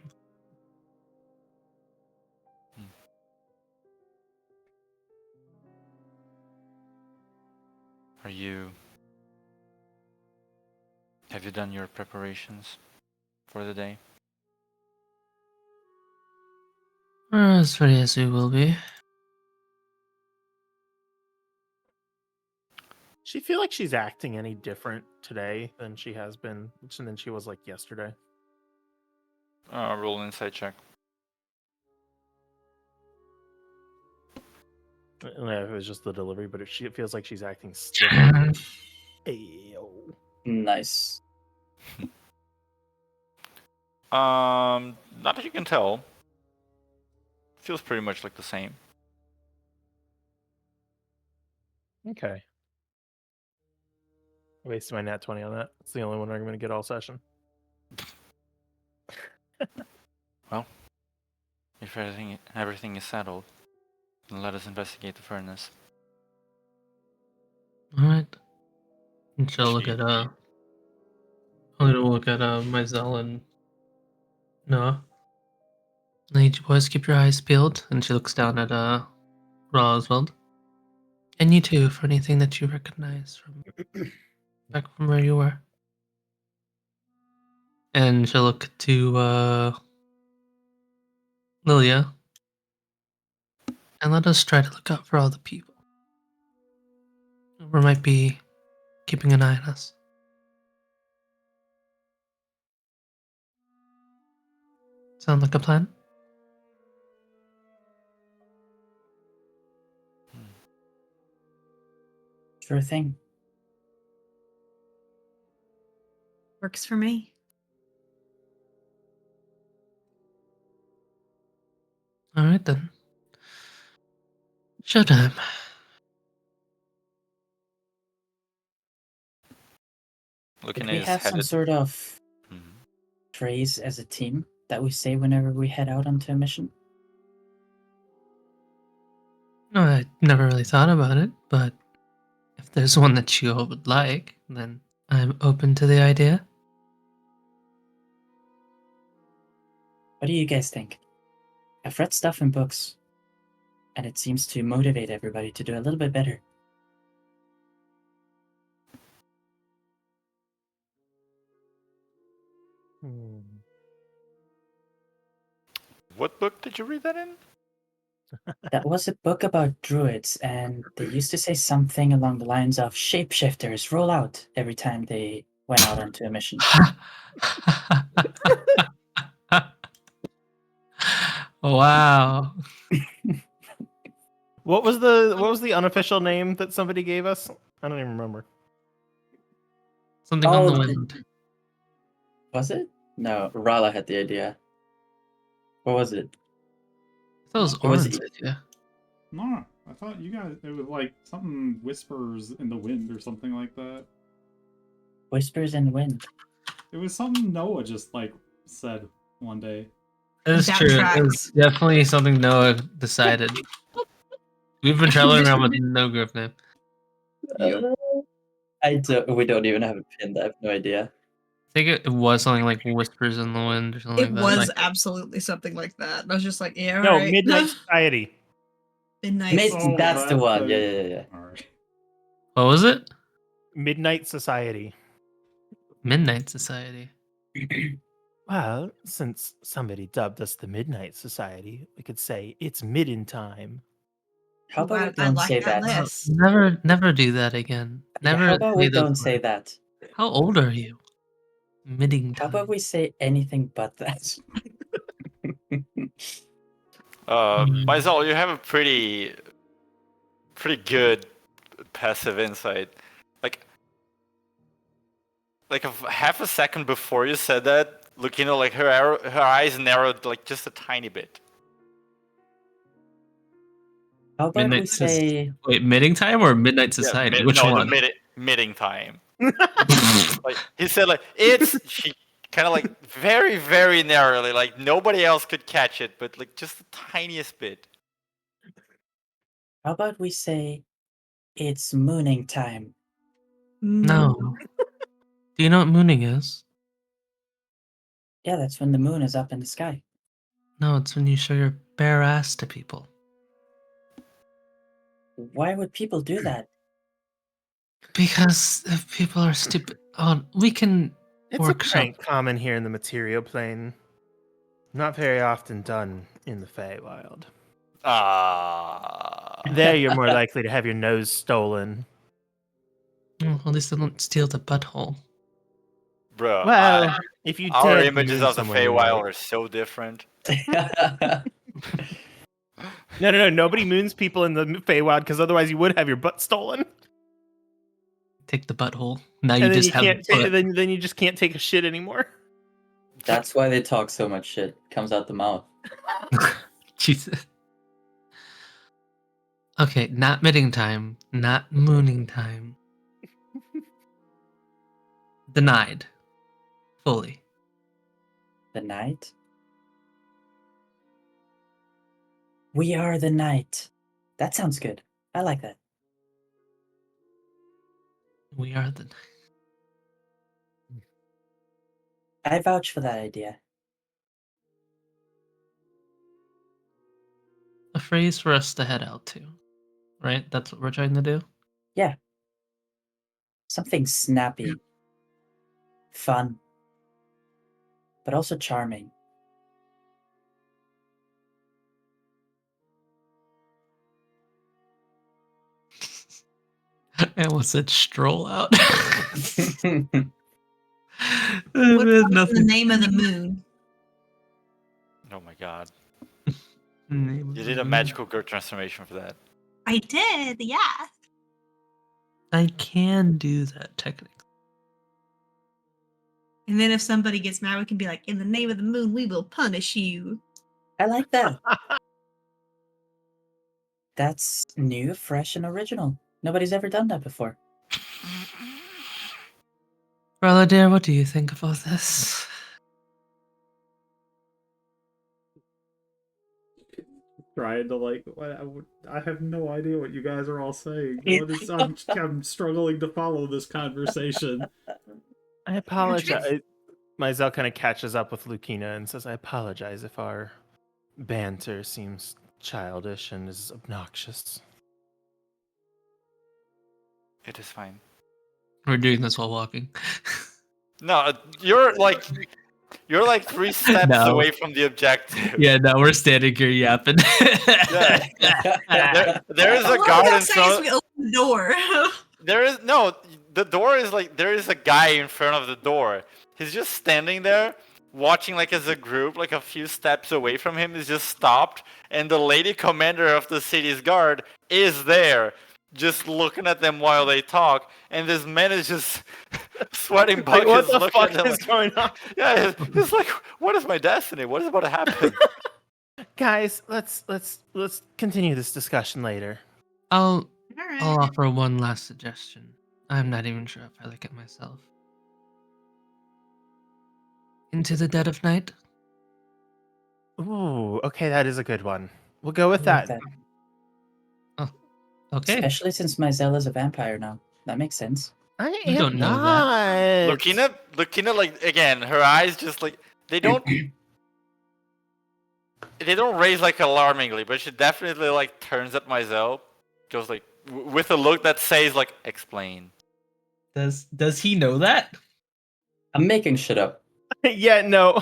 Have you done your preparations for the day? As ready as we will be. She feel like she's acting any different today than she has been, than she was like yesterday. Roll an insight check. Yeah, it was just the delivery, but it feels like she's acting stiff. Ayo. Nice. Not that you can tell. Feels pretty much like the same. Okay. I wasted my nat 20 on that. It's the only one I'm going to get all session. If everything is settled, then let us investigate the furnace. Alright. And she'll look She- at I'm gonna look at Myzel and Noah. Need you boys keep your eyes peeled, and she looks down at Roswell. And you too, for anything that you recognize from back from where you were. And she'll look to Lilia. And let us try to look out for all the people who might be keeping an eye on us. Sound like a plan? Sure thing. Works for me. All right then. Showtime. Looking Did we is have some headed. sort of Mhm. phrase as a team that we say whenever we head out onto a mission? No, I never really thought about it, but if there's one that you all would like, then I'm open to the idea. What do you guys think? I've read stuff in books, and it seems to motivate everybody to do a little bit better. Hmm. What book did you read that in? That was a book about druids, and they used to say something along the lines of shapeshifters roll out every time they went out onto a mission. Wow. What was the unofficial name that somebody gave us? I don't even remember. Something on the Oh, wind. was it? No, Rala had the idea. What was it? That was It was Oren's idea. No, I thought you guys, it was like something whispers in the wind or something like that. Whispers in the Wind. It was something Noah just like said one day. It is That true. It tracks. was definitely something Noah decided. We've been traveling around with no group name. We don't even have a pin. I have no idea. I think it was something like Whispers in the Wind or something It like that. was Like, absolutely something like that. And I was just like, yeah, all No, right. Midnight Society. Midnight. Oh, That's the that's one. the- Yeah. All right. what was it? Midnight Society. Midnight Society. Well, since somebody dubbed us the Midnight Society, we could say it's midden time. How about we I don't like say that that? list. Never do that again. Yeah, Never how about we say those don't say words. that? How old are you? Midding How time. about we say anything but that? Maisel, you have a pretty good passive insight. Like half a second before you said that, Lucina, like her eyes narrowed like just a tiny bit. How about we Midnight say Wait, Midding time or Midnight Society? Which one? The midding time. Like he said, like she kind of like very narrowly, like nobody else could catch it, but like just the tiniest bit. how about we say it's mooning time? No. Do you know what mooning is? Yeah, that's when the moon is up in the sky. No, it's when you show your bare ass to people. Why would people do that? Because if people are stupid. Oh, we can It's a workshop. prank common here in the material plane. Not very often done in the Feywild. There, you're more likely to have your nose stolen. Well, at least they don't steal the butthole. Bro, Well, if you our did images moon of the someone you Feywild like- are so different. No. Nobody moons people in the Feywild because otherwise you would have your butt stolen. Take the butthole. Now you And then just you have can't. butt. Then you just can't take a shit anymore. That's why they talk so much shit. Comes out the mouth. Jesus. Okay, not midding time, not mooning time. Denied. Fully. The night? We are the night. That sounds good. I like that. We are the. I vouch for that idea. A phrase for us to head out to. Right? That's what we're trying to do? Yeah. Something snappy, fun, but also charming. I almost said stroll out. What There's was the name of the moon? Oh my god. Name You of did the a moon. magical girl transformation for that. I did, yeah. I can do that technically. And then if somebody gets mad, we can be like, in the name of the moon, we will punish you. I like that. That's new, fresh, and original. Nobody's ever done that before. Brother dear, what do you think about this? Trying to like, I have no idea what you guys are all saying. Yeah. What is, I'm struggling to follow this conversation. I apologize. Mizell kind of catches up with Lucina and says, I apologize if our banter seems childish and is obnoxious. It is fine. We're doing this while walking. No, you're like 3 steps No. away from the objective. Yeah, no, we're standing here yapping. Yeah. There is a All guard we in gotta say is front. we open the door. There is no. The door is like there is a guy in front of the door. He's just standing there, watching like as a group, like a few steps away from him, is just stopped, and the lady commander of the city's guard is there, just looking at them while they talk, and this man is just sweating Like, buckets. what the looking at fuck them is going on? Yeah, it's like, what is my destiny? What is about to happen? Guys, let's continue this discussion later. I'll Alright. offer one last suggestion. I'm not even sure if I like it myself. Into the dead of night? Ooh, okay, that is a good one. We'll go with I like that. Okay. Especially since Mizell is a vampire now. That makes sense. I You am don't know not. Lucina, like again, her eyes just like they don't raise like alarmingly, but she definitely like turns at Mizell, goes like with a look that says like explain. Does he know that? I'm making shit up. Yeah, no.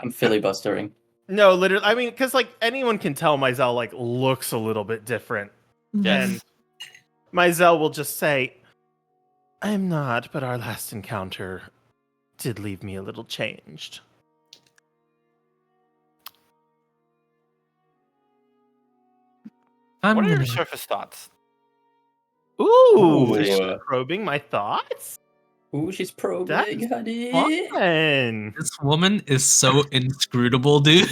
I'm filibustering. No, literally. I mean, because like anyone can tell Mizell like looks a little bit different. Yes. And Mizell will just say, I'm not, but our last encounter did leave me a little changed. I'm What are your gonna- surface thoughts? Ooh, is she Ooh. probing my thoughts? Ooh, she's probing, That's honey. Fun. This woman is so inscrutable, dude.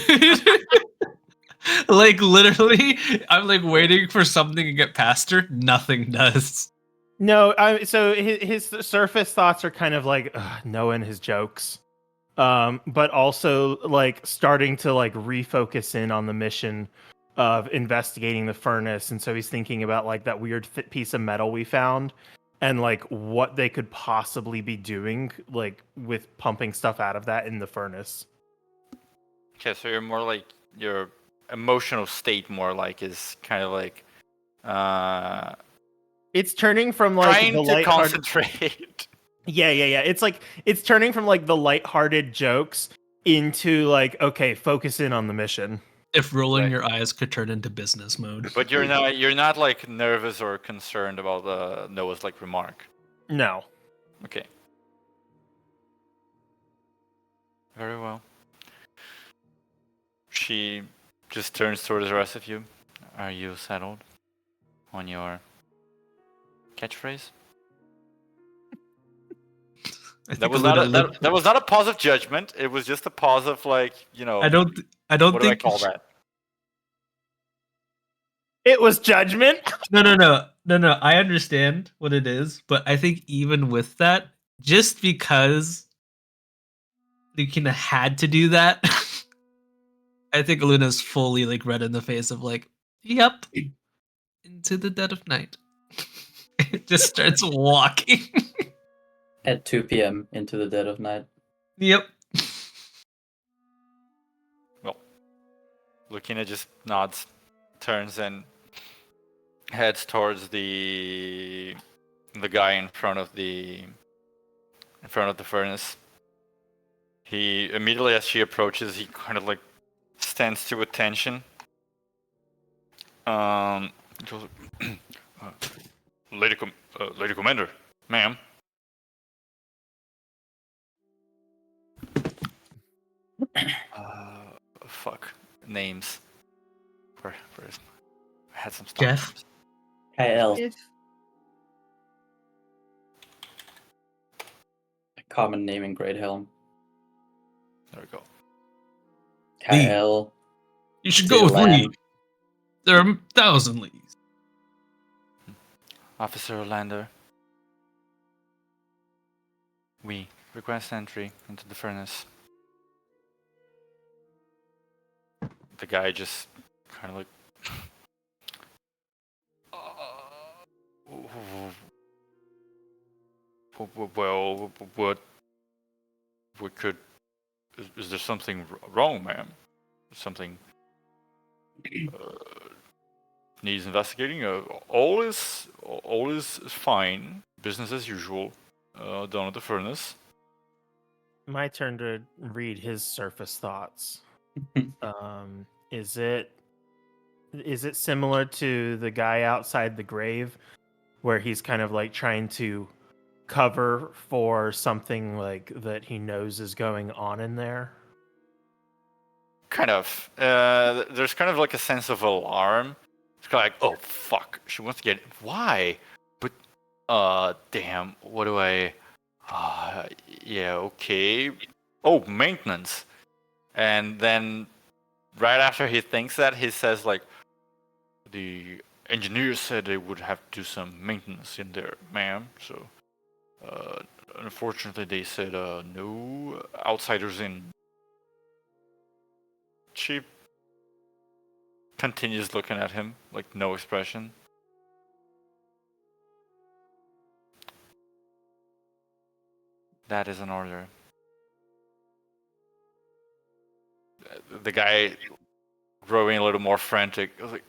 Like literally, I'm like waiting for something to get past her. Nothing does. No, so his surface thoughts are kind of like knowing his jokes, but also like starting to like refocus in on the mission of investigating the furnace, and so he's thinking about like that weird piece of metal we found, and like what they could possibly be doing, like with pumping stuff out of that in the furnace. Okay, so you're more like your emotional state more like is kind of like It's turning from like trying the to lighthearted. concentrate. Yeah. It's like it's turning from like the lighthearted jokes into like, okay, focus in on the mission. If rolling Right. your eyes could turn into business mode. But you're not like nervous or concerned about Noah's like remark. No. Okay. Very well. She just turns towards the rest of you. Are you settled on your catchphrase? That was not a pause of judgment. It was just a pause of like, I don't what do I think call that? It was judgment. No. I understand what it is, but I think even with that, just because Lucina had to do that, I think Luna's fully like red in the face of like, yep, into the dead of night. It just starts walking. At 2 p.m. into the dead of night. Yep. Well, Lucina just nods, turns and heads towards the guy in front of the furnace. He immediately, as she approaches, he kind of like stands to attention. He goes, Lady Commander, ma'am. Fuck names. Where is? I had some stuff. Jeff? Kyle. If common name in Great Helm. There we go. Kyle. You should go with Dylan. Lee. There are 1,000 Lees. Officer Lander, we request entry into the furnace. The guy just kind of like, well, what could, is there something wrong, ma'am? Something needs investigating? All is fine, business as usual, down at the furnace. My turn to read his surface thoughts. Is it similar to the guy outside the grave, where he's kind of like trying to cover for something like that he knows is going on in there? Kind of. There's kind of like a sense of alarm. It's kind of like, oh fuck, she wants to get. Why? But, damn. What do I? Yeah, okay. Oh, maintenance. And then, right after he thinks that, he says like, the engineers said they would have to do some maintenance in there, ma'am. So, unfortunately, they said no outsiders in. She continues looking at him, like no expression. That is an order. The guy growing a little more frantic. I was like,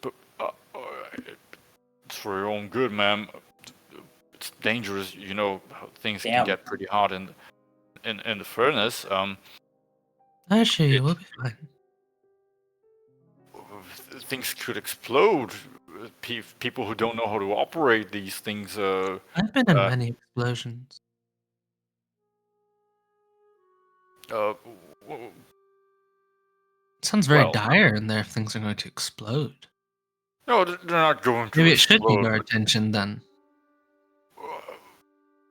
but it's for your own good, ma'am. It's dangerous, you know how things can Damn. get pretty hot in the furnace. I assure you, we'll be fine. Things could explode. People who don't know how to operate these things. I've been in many explosions. W- Sounds very well, dire in there if things are going to explode. no, they're not going to Maybe it should explode. need our attention then.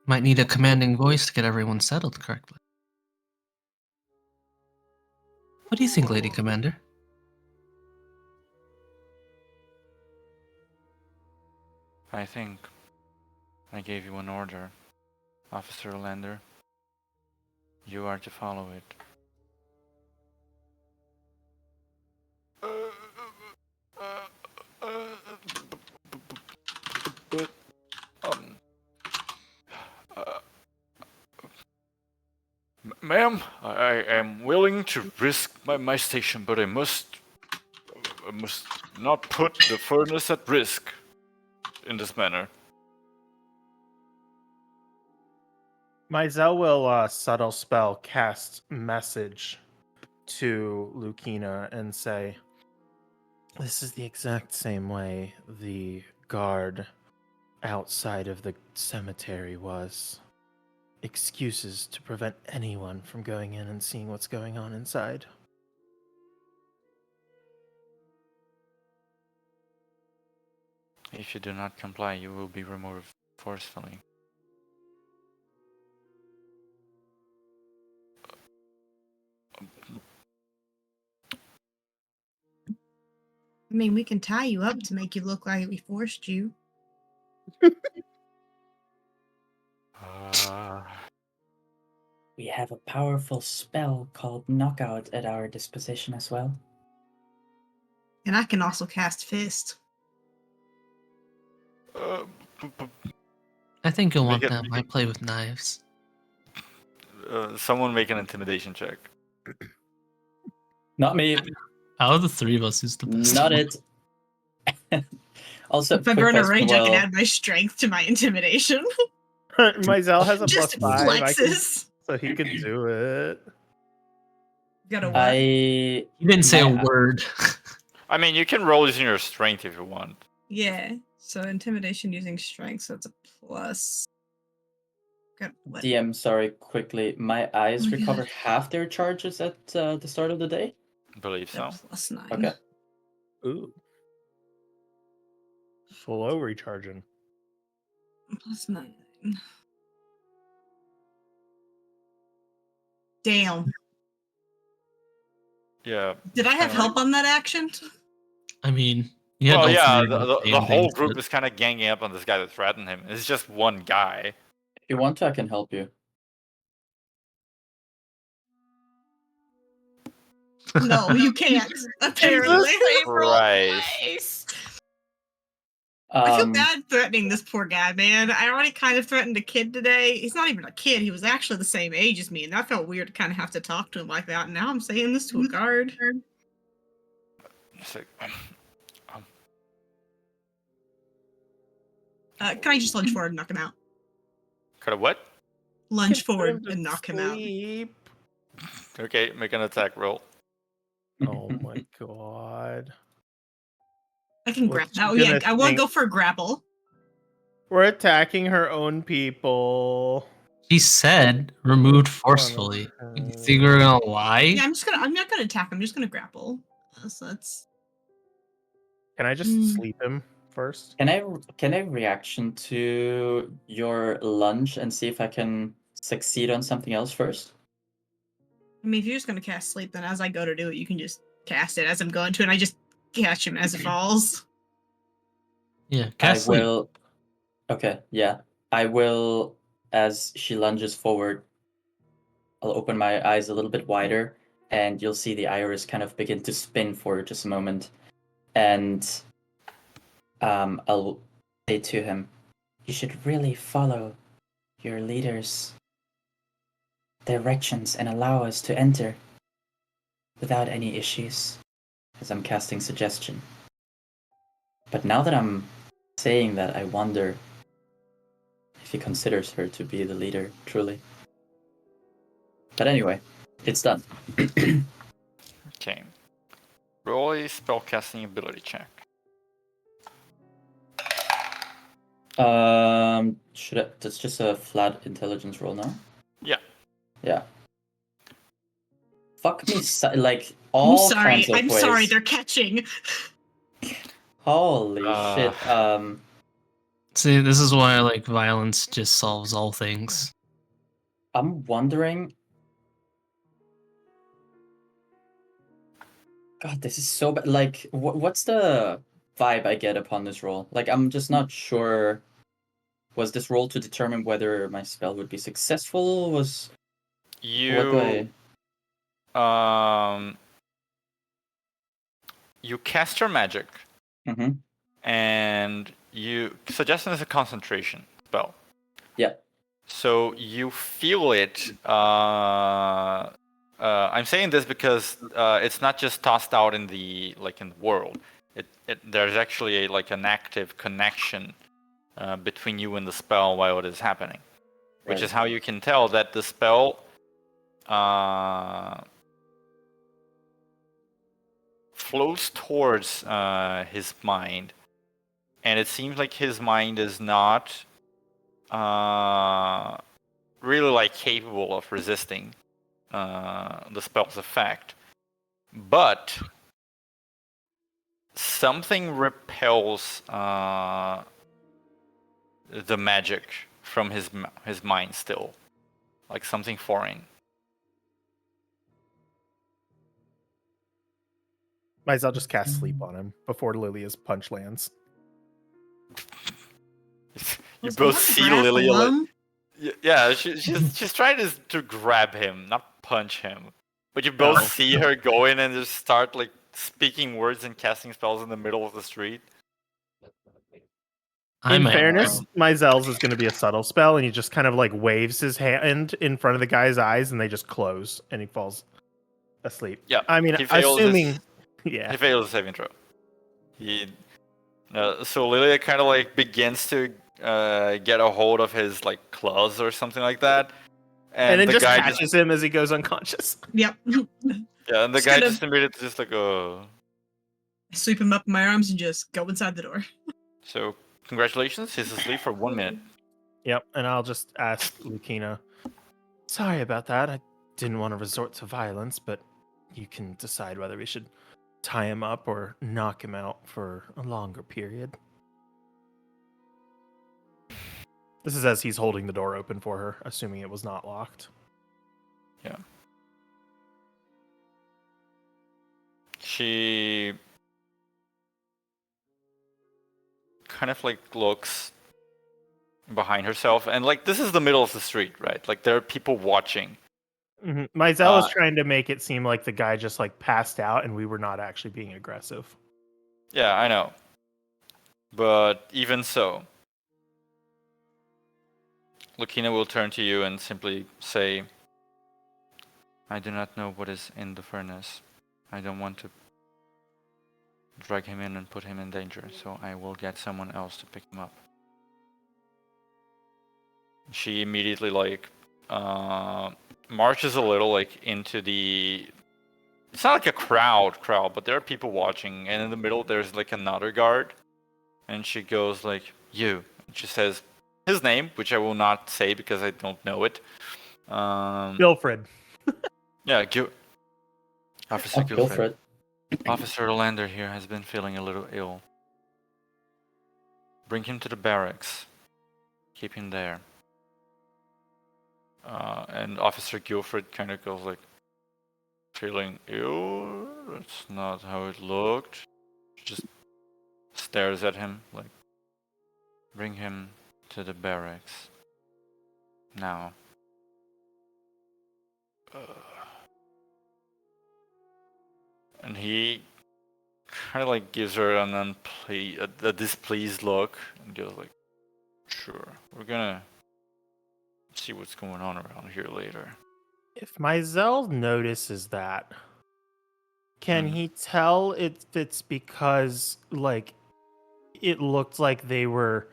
Might need a commanding voice to get everyone settled correctly. What do you think, Lady Commander? I think I gave you an order, Officer Lander. You are to follow it. But, ma'am, I am willing to risk my station, but I must not put the furnace at risk in this manner. Mizell will subtle spell cast message to Lucina and say, this is the exact same way the guard outside of the cemetery was. Excuses to prevent anyone from going in and seeing what's going on inside. If you do not comply, you will be removed forcefully. I mean, we can tie you up to make you look like we forced you. We have a powerful spell called Knockout at our disposition as well. And I can also cast Fist. I think you'll want Make it- them. I play with knives. Someone make an intimidation check. Not me. Out of the three of us, who's the best? Not it. Also, If I'm quick in a question, range, I can well, add my strength to my intimidation. Mizell has a Just +5, flexes. so he can do it. Got a what? You didn't say a my- word. I mean, you can roll using your strength if you want. Yeah. So intimidation using strength, so it's a plus. Got what? DM, sorry, quickly. My eyes Oh my recover God. half their charges at the start of the day. I believe so. Plus 9. Okay. Ooh. Slow recharging. Plus 9. Damn. Yeah. Did I have kinda help on that action? I mean, you had Well, all yeah, three of them the saying whole things, group but- is kind of ganging up on this guy that threatened him. It's just one guy. If you want to, I can help you. No, you can't. Apparently. Christ. I feel Um, bad threatening this poor guy, man. I already kind of threatened a kid today. He's not even a kid. He was actually the same age as me, and that felt weird to kind of have to talk to him like that. And now I'm saying this to a guard. It's like, Can I just lunge forward and knock him out? kind of what? Lunge forward and knock him out. Sleep. Okay, make an attack roll. Oh my god. I can What's grapple. she Oh, yeah, gonna I want to think? go for a grapple. We're attacking her own people. She said removed forcefully. You think we're gonna lie? Yeah, I'm not gonna attack him. I'm just gonna grapple. So that's. Can I just Mm. sleep him first? can I reaction to your lunge and see if I can succeed on something else first? I mean, if you're just gonna cast sleep, then as I go to do it, you can just cast it as I'm going to, and I just catch him as it falls. Yeah, I cast sleep. will. Okay, yeah. I will, as she lunges forward, I'll open my eyes a little bit wider, and you'll see the iris kind of begin to spin for just a moment. And I'll say to him, "You should really follow your leader's directions and allow us to enter without any issues," as I'm casting suggestion. But now that I'm saying that, I wonder if he considers her to be the leader, truly. But anyway, it's done. Okay. Roll a spellcasting ability check. Should I? That's just a flat intelligence roll now. Yeah. Yeah. Fuck me, like all kinds of I'm ways. sorry, they're catching. Holy shit. See, this is why like violence just solves all things. I'm wondering. God, this is so bad. Like, what's the vibe I get upon this roll? Like, I'm just not sure. Was this roll to determine whether my spell would be successful? What do You you cast your magic, Mm-hmm. and suggestion is a concentration spell. Yeah. So you feel it. I'm saying this because it's not just tossed out in the world. There's actually an active connection between you and the spell while it is happening, which Right. is how you can tell that the spell flows towards his mind, and it seems like his mind is not really capable of resisting the spell's effect, but something repels the magic from his mind still, like something foreign. Might as well just cast sleep on him before Lilia's punch lands. You So both what, see grapple Lilia him? yeah, she's trying to grab him, not punch him. But you both see her go in and just start speaking words and casting spells in the middle of the street. In might fairness, know. Mizell's is going to be a subtle spell, and he just kind of waves his hand in front of the guy's eyes, and they just close, and he falls asleep. Yeah, I mean, he fails assuming, yeah, he fails the saving throw. So Lilia kind of begins to get a hold of his claws or something like that, and then the just guy catches him as he goes unconscious. Yep. yeah, and the Just guy gonna- just immediately just oh. Sweep him up in my arms and just go inside the door. So congratulations, he's asleep for 1 minute. Yep, and I'll just ask Lucina. Sorry about that. I didn't want to resort to violence, but you can decide whether we should tie him up or knock him out for a longer period. This is as he's holding the door open for her, assuming it was not locked. she kind of like looks behind herself, and like this is the middle of the street, right? Like there are people watching. Mizell is trying to make it seem like the guy just like passed out and we were not actually being aggressive. Yeah, I know. But even so, Lucina will turn to you and simply say, I do not know what is in the furnace. I don't want to drag him in and put him in danger, so I will get someone else to pick him up. She immediately like marches a little like into the... It's not like a crowd, but there are people watching, and in the middle there's like another guard, and she goes like, you. And she says his name, which I will not say because I don't know it. Wilfred. Yeah, Officer Gilfred. Wilfred. Officer Lander here has been feeling a little ill. Bring him to the barracks. Keep him there. And Officer Gilfred kind of goes like, feeling ill? That's not how it looked. Just stares at him like, bring him to the barracks. Now. And he kind of like gives her a displeased look and goes like, sure, we're gonna see what's going on around here later. If Mizell notices that, can he tell if it's because like it looked like they were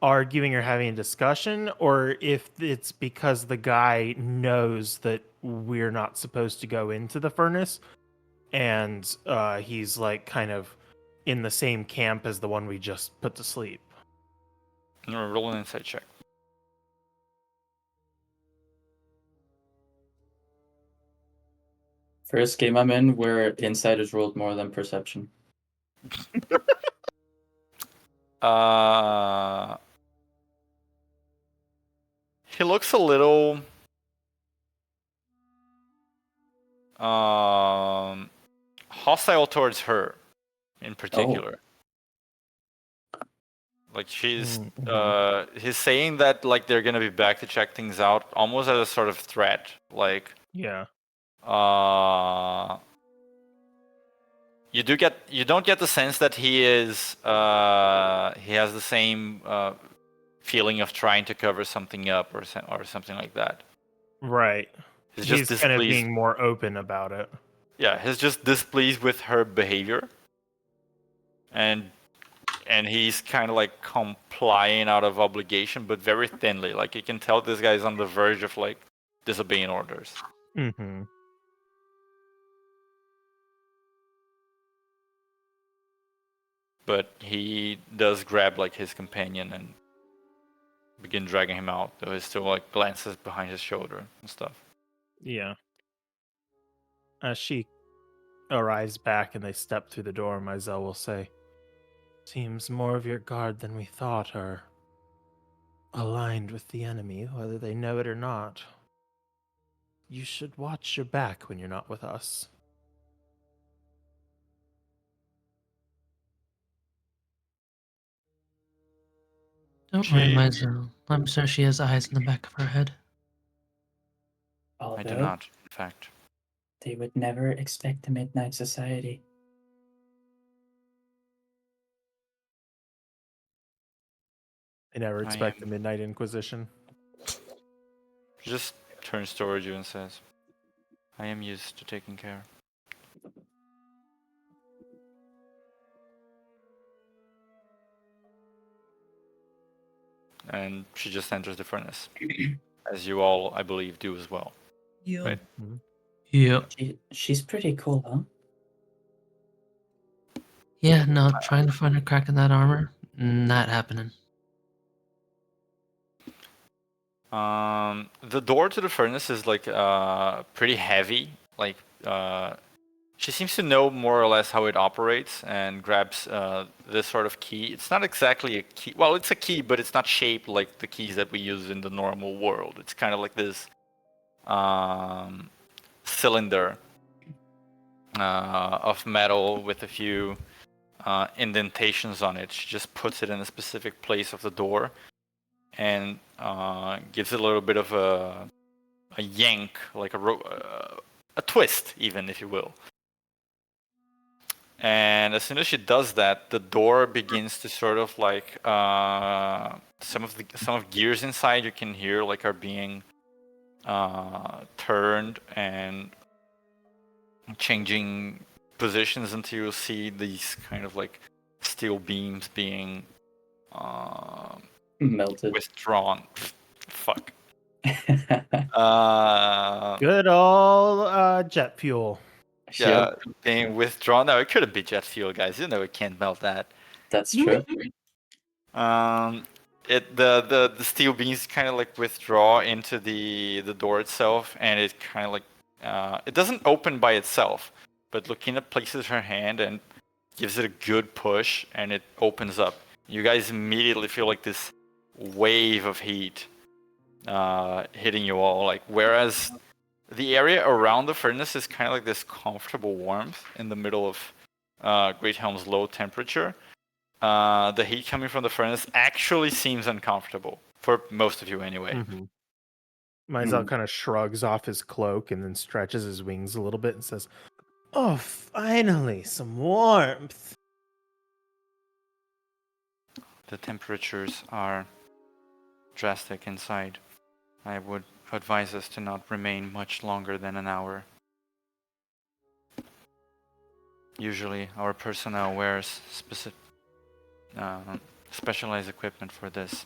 arguing or having a discussion, or if it's because the guy knows that we're not supposed to go into the furnace and he's like kind of in the same camp as the one we just put to sleep? Roll an insight check. First game I'm in where insight is rolled more than perception. He looks a little hostile towards her in particular. Like he's saying that like they're gonna be back to check things out almost as a sort of threat. Like Yeah. you don't get the sense that he is he has the same feeling of trying to cover something up or something like that. Right. He's just He's kind of displeased. being more open about it. Yeah, he's just displeased with her behavior, and he's kind of like complying out of obligation, but very thinly. Like you can tell this guy's on the verge of like disobeying orders. Mm-hmm. But he does grab like his companion and begin dragging him out, though he still like glances behind his shoulder and stuff. Yeah. As she arrives back and they step through the door, Mizell will say, seems more of your guard than we thought are aligned with the enemy, whether they know it or not. You should watch your back when you're not with us. Don't worry, Mizell. I'm sure she has eyes in the back of her head. I do Although not, in fact. they would never expect a Midnight Society. They never expect the Midnight Inquisition. She just turns towards you and says, I am used to taking care. And she just enters the furnace. As you all, I believe, do as well. Yeah. Right. Yeah. She's pretty cool, huh? Yeah, no, trying to find a crack in that armor, not happening. The door to the furnace is like pretty heavy. Like she seems to know more or less how it operates and grabs this sort of key. It's not exactly a key. Well, it's a key, but it's not shaped like the keys that we use in the normal world. It's kind of like this cylinder of metal with a few indentations on it. She just puts it in a specific place of the door and gives it a little bit of a yank, like a twist, even, if you will. And as soon as she does that, the door begins to sort of like some of gears inside you can hear like are being turned and changing positions until you see these kind of like steel beams being Melted. withdrawn. Fuck. Good old jet fuel. Yeah, being withdrawn. No, it couldn't be jet fuel, guys. You know it can't melt that. That's true. The steel beams kind of like withdraw into the door itself, and it kind of like it doesn't open by itself, but Lucina places her hand and gives it a good push, and it opens up. You guys immediately feel like this wave of heat hitting you all. Like whereas the area around the furnace is kind of like this comfortable warmth in the middle of Great Helm's low temperature. The heat coming from the furnace actually seems uncomfortable for most of you anyway. Mm-hmm. Mizell kind of shrugs off his cloak and then stretches his wings a little bit and says, "Oh, finally, some warmth." The temperatures are drastic inside. I would advise us to not remain much longer than an hour. Usually our personnel wears specialized equipment for this,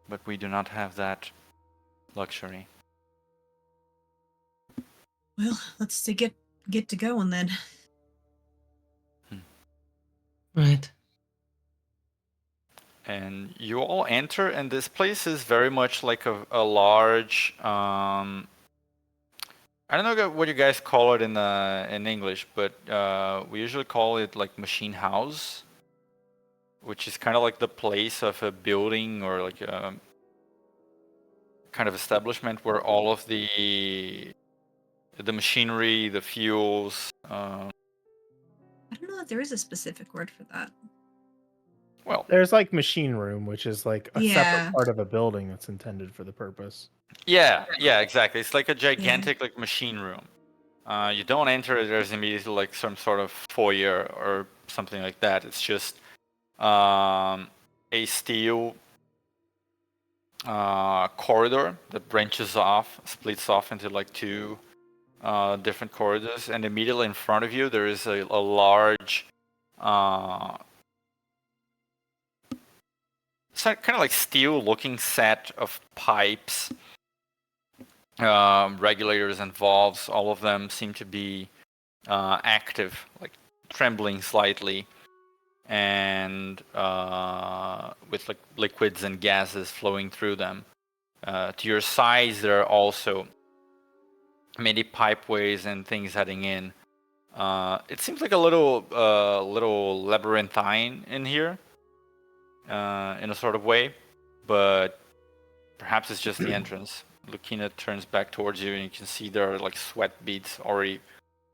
but we do not have that luxury. Well, let's get to going then. Right. And you all enter, and this place is very much like a large. I don't know what you guys call it in English, but we usually call it like machine house, which is kind of like the place of a building or like a kind of establishment where all of the machinery, the fuels. I don't know if there is a specific word for that. Well, There's like machine room, which is like a Yeah. separate part of a building that's intended for the purpose. yeah, exactly. It's like a gigantic like machine room. You don't enter it, there's immediately like some sort of foyer or something like that. It's just a steel corridor that branches off, splits off into like two different corridors, and immediately in front of you there is a large kind of like steel looking set of pipes, regulators and valves. All of them seem to be active, like trembling slightly, and with like liquids and gases flowing through them. To your sides there are also many pipeways and things heading in. It seems like a little labyrinthine in here, in a sort of way, but perhaps it's just the entrance. Lucina turns back towards you, and you can see there are like sweat beads already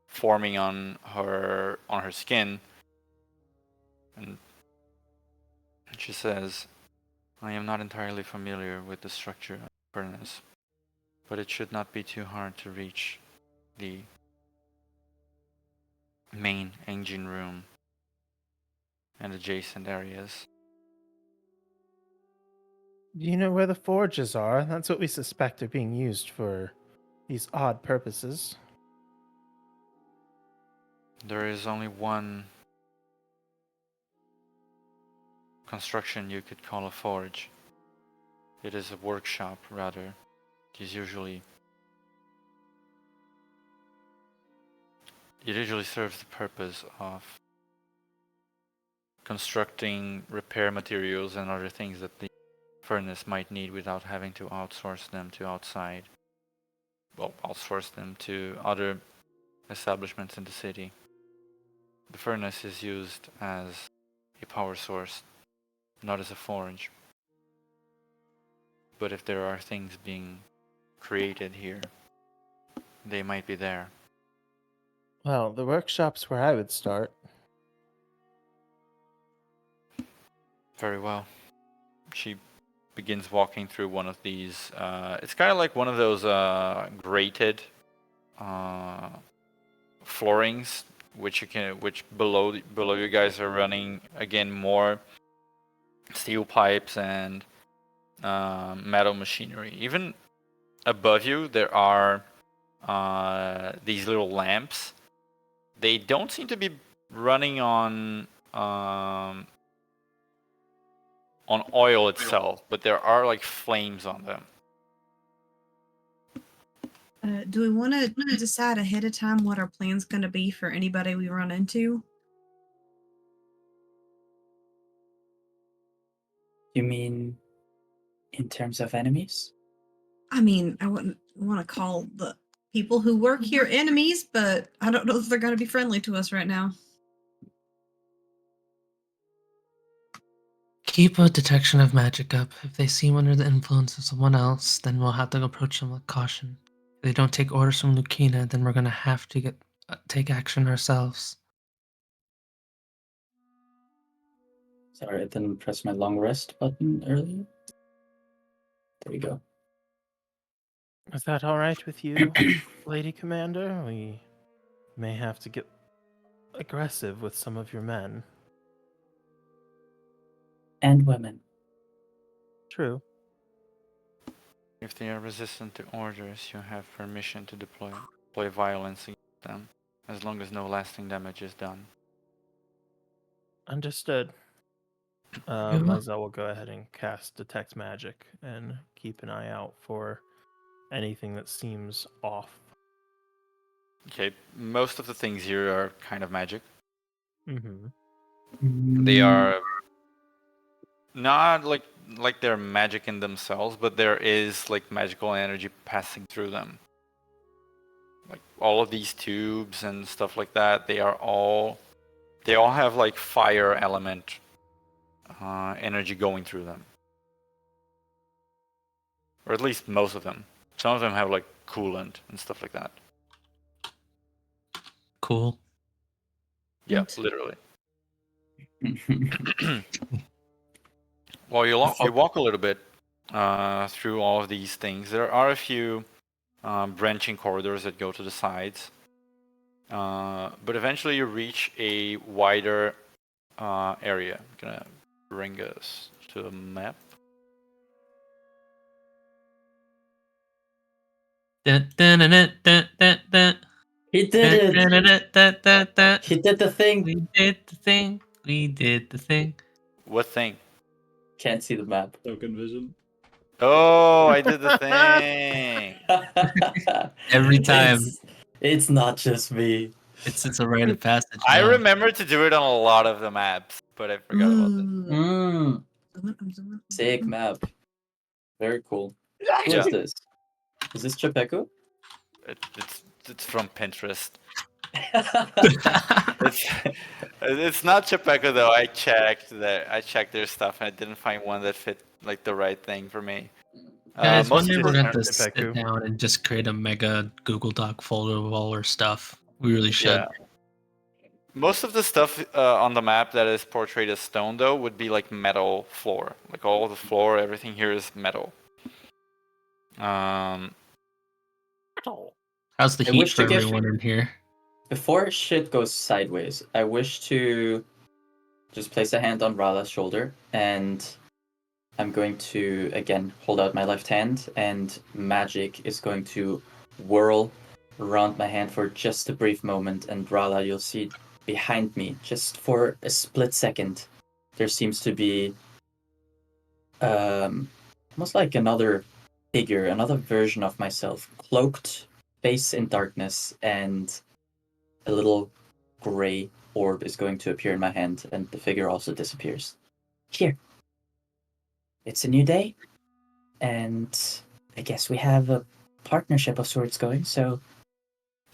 forming on her skin. And she says, "I am not entirely familiar with the structure of the furnace, but it should not be too hard to reach the main engine room and adjacent areas." Do you know where the forges are? That's what we suspect are being used for these odd purposes. There is only one construction you could call a forge. It is a workshop, rather. It usually serves the purpose of constructing repair materials and other things that the furnace might need without having to outsource them to outside. Well, outsource them to other establishments in the city. The furnace is used as a power source, not as a forge. But if there are things being created here, they might be there. Well, the workshop's where I would start. Very well. She begins walking through one of these. It's kind of like one of those grated floorings, which below you guys are running again more steel pipes and metal machinery. Even above you, there are these little lamps. They don't seem to be running on oil itself, but there are like flames on them. Do we want to decide ahead of time what our plan's going to be for anybody we run into? You mean in terms of enemies? I mean, I wouldn't want to call the people who work here enemies, but I don't know if they're going to be friendly to us right now. Keep a detection of magic up. If they seem under the influence of someone else, then we'll have to approach them with caution. If they don't take orders from Lucina, then we're gonna have to take action ourselves. Sorry, I didn't press my long rest button earlier. There we go. Is that all right with you, Lady Commander? We may have to get aggressive with some of your men. And women. True. If they are resistant to orders, you have permission to deploy violence against them, as long as no lasting damage is done. Understood. will. Mazel will go ahead and cast Detect Magic and keep an eye out for anything that seems off. Okay, most of the things here are kind of magic. Mm-hmm. They are not like they're magic in themselves, but there is like magical energy passing through them. Like all of these tubes and stuff like that, they all have like fire element energy going through them, or at least most of them. Some of them have like coolant and stuff like that. Cool. Yeah, literally. Well, you walk a little bit through all of these things. There are a few branching corridors that go to the sides, but eventually you reach a wider area. I'm gonna bring us to the map. Dun, dun, dun, dun, dun, dun, dun. He did Dun, it! dun, dun, dun, dun. He did the thing! We did the thing. We did the thing. What thing? Can't see the map. Token vision. Oh, I did the thing. Every time. It's not just me. It's a rite of passage. I now. remember to do it on a lot of the maps, but I forgot about it. Mm, I'm zooming. sick map. Very cool. Who is this? Is this Chapeco? It's from Pinterest. It's not Chapeka though. I checked their stuff and I didn't find one that fit like the right thing for me. Guys, one most day of we're it- going to Tepeku. sit down and just create a mega Google Doc folder of all our stuff. We really should. Yeah. Most of the stuff on the map that is portrayed as stone though would be like metal floor. Like all the floor, everything here is metal. How's the I heat wish for to give- everyone in here? Before shit goes sideways, I wish to just place a hand on Rala's shoulder, and I'm going to, again, hold out my left hand, and magic is going to whirl around my hand for just a brief moment, and Rala, you'll see behind me, just for a split second, there seems to be almost like another figure, another version of myself, cloaked, face in darkness, and a little gray orb is going to appear in my hand, and the figure also disappears. Here. It's a new day, and I guess we have a partnership of sorts going, so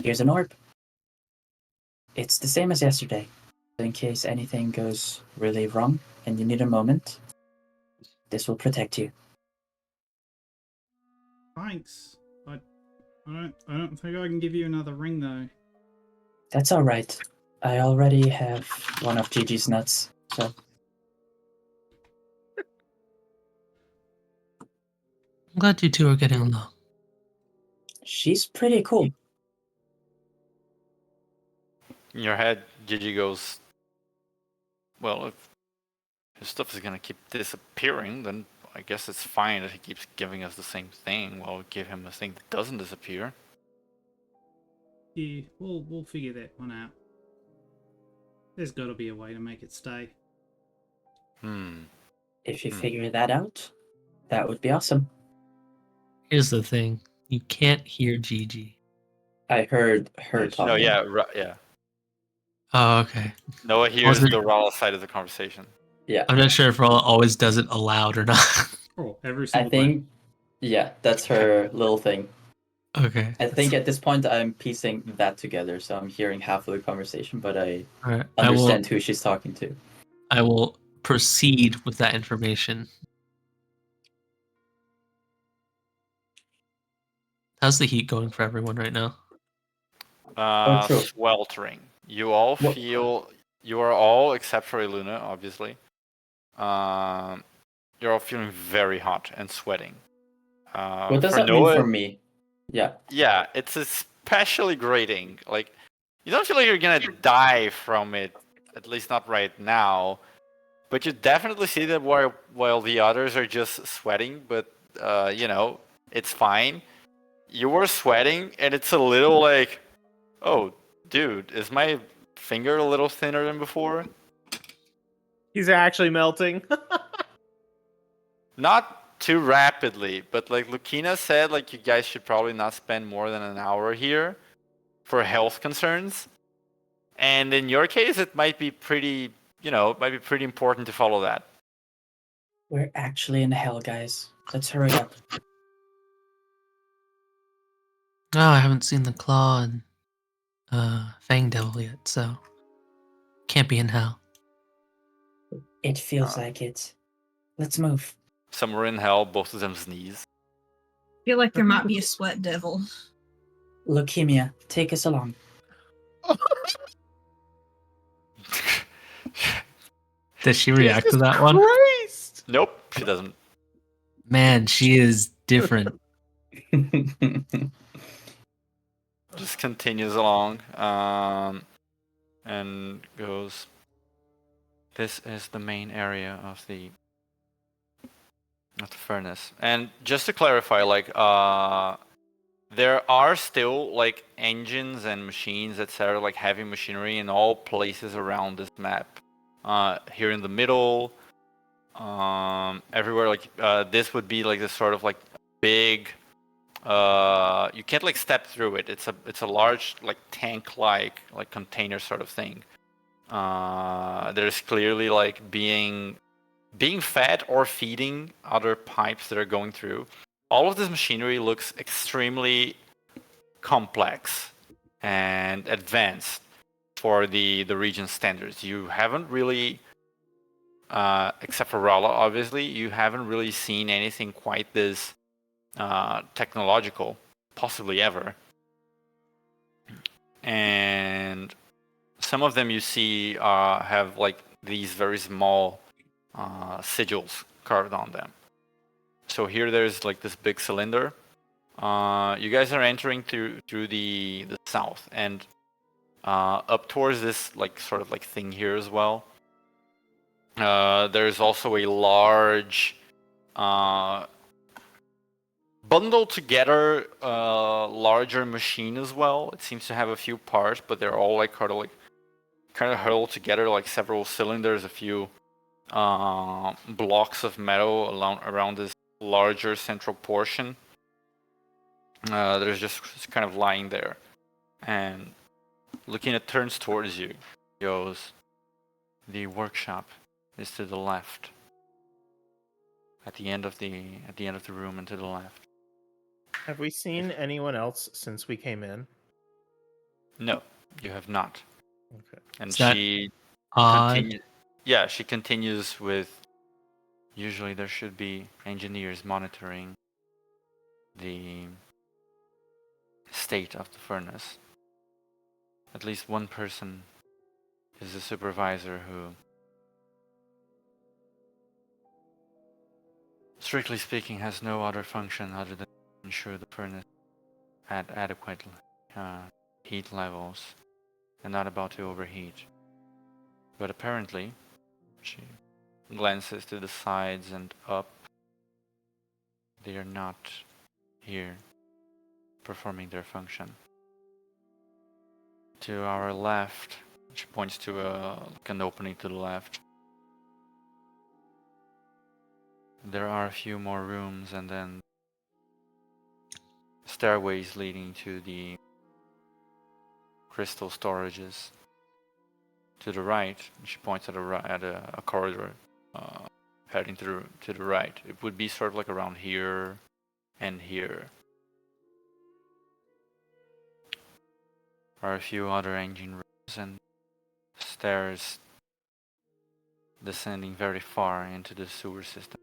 here's an orb. It's the same as yesterday. In case anything goes really wrong and you need a moment, this will protect you. Thanks. I don't think I can give you another ring though. That's all right. I already have one of Gigi's nuts, so I'm glad you two are getting along. she's pretty cool. In your head, Gigi goes, well, if his stuff is gonna keep disappearing, then I guess it's fine that he keeps giving us the same thing. Well, give him a thing that doesn't disappear. Yeah, we'll figure that one out. There's got to be a way to make it stay. If you figure that out, that would be awesome. Here's the thing. You can't hear Gigi. I heard her Yes. talking. No, yeah. Oh, okay. Noah hears Wasn't- the Rala side of the conversation. Yeah, I'm not sure if Rolla always does it aloud or not. Oh, every I single think, yeah, that's her little thing. Okay. I think at this point I'm piecing that together, so I'm hearing half of the conversation, but I All right. understand who she's talking to. I will proceed with that information. How's the heat going for everyone right now? true. Sweltering. You all What- feel, you are all, except for Iluna, obviously, you're all feeling very hot and sweating. What does for that Noah, mean for me? Yeah. Yeah, it's especially grating. Like, you don't feel like you're gonna die from it, at least not right now. But you definitely see that while the others are just sweating, but it's fine. You were sweating, and it's a little like, oh, dude, is my finger a little thinner than before? He's actually melting. Not too rapidly, but like Lucina said, like you guys should probably not spend more than an hour here for health concerns. And in your case, it might be pretty, important to follow that. We're actually in hell, guys. Let's hurry up. No, I haven't seen the claw and Fang Devil yet, so can't be in hell. It feels like it. Let's move. Somewhere in hell, both of them sneeze. I feel like there might be a sweat devil. Leukemia, take us along. Does she react to that one? Christ! Nope, she doesn't. Man, she is different. Just continues along, and goes, this is the main area of the furnace. And just to clarify, like, there are still like engines and machines, etc., like heavy machinery in all places around this map. Here in the middle, everywhere, like this would be like this sort of like big, you can't like step through it. It's a large like tank like container sort of thing. There's clearly like being fed or feeding other pipes that are going through. All of this machinery looks extremely complex and advanced for the region standards. You haven't really, except for Rala, obviously, you haven't really seen anything quite this technological, possibly ever. And some of them you see have like these very small sigils carved on them. So here there's like this big cylinder. You guys are entering through the south and up towards this like sort of like thing here as well. There's also a large bundled together larger machine as well. It seems to have a few parts, but they're all like kind of huddled together, like several cylinders, a few blocks of metal around this larger central portion. There's just kind of lying there, and Lucina turns towards you, goes, the workshop is to the left, at the end of the room and to the left. Have we seen anyone else since we came in? No, you have not. Okay. And Is that she odd? continues. Yeah, she continues with. Usually, there should be engineers monitoring the state of the furnace. at least one person is a supervisor who, strictly speaking, has no other function other than to ensure the furnace at adequate heat levels and not about to overheat. But apparently, she glances to the sides and up. They are not here performing their function. To our left, she points to like an opening to the left. There are a few more rooms and then stairways leading to the crystal storages. To the right, she points at a corridor heading to the right. It would be sort of like around here and here. There are a few other engine rooms and stairs descending very far into the sewer system.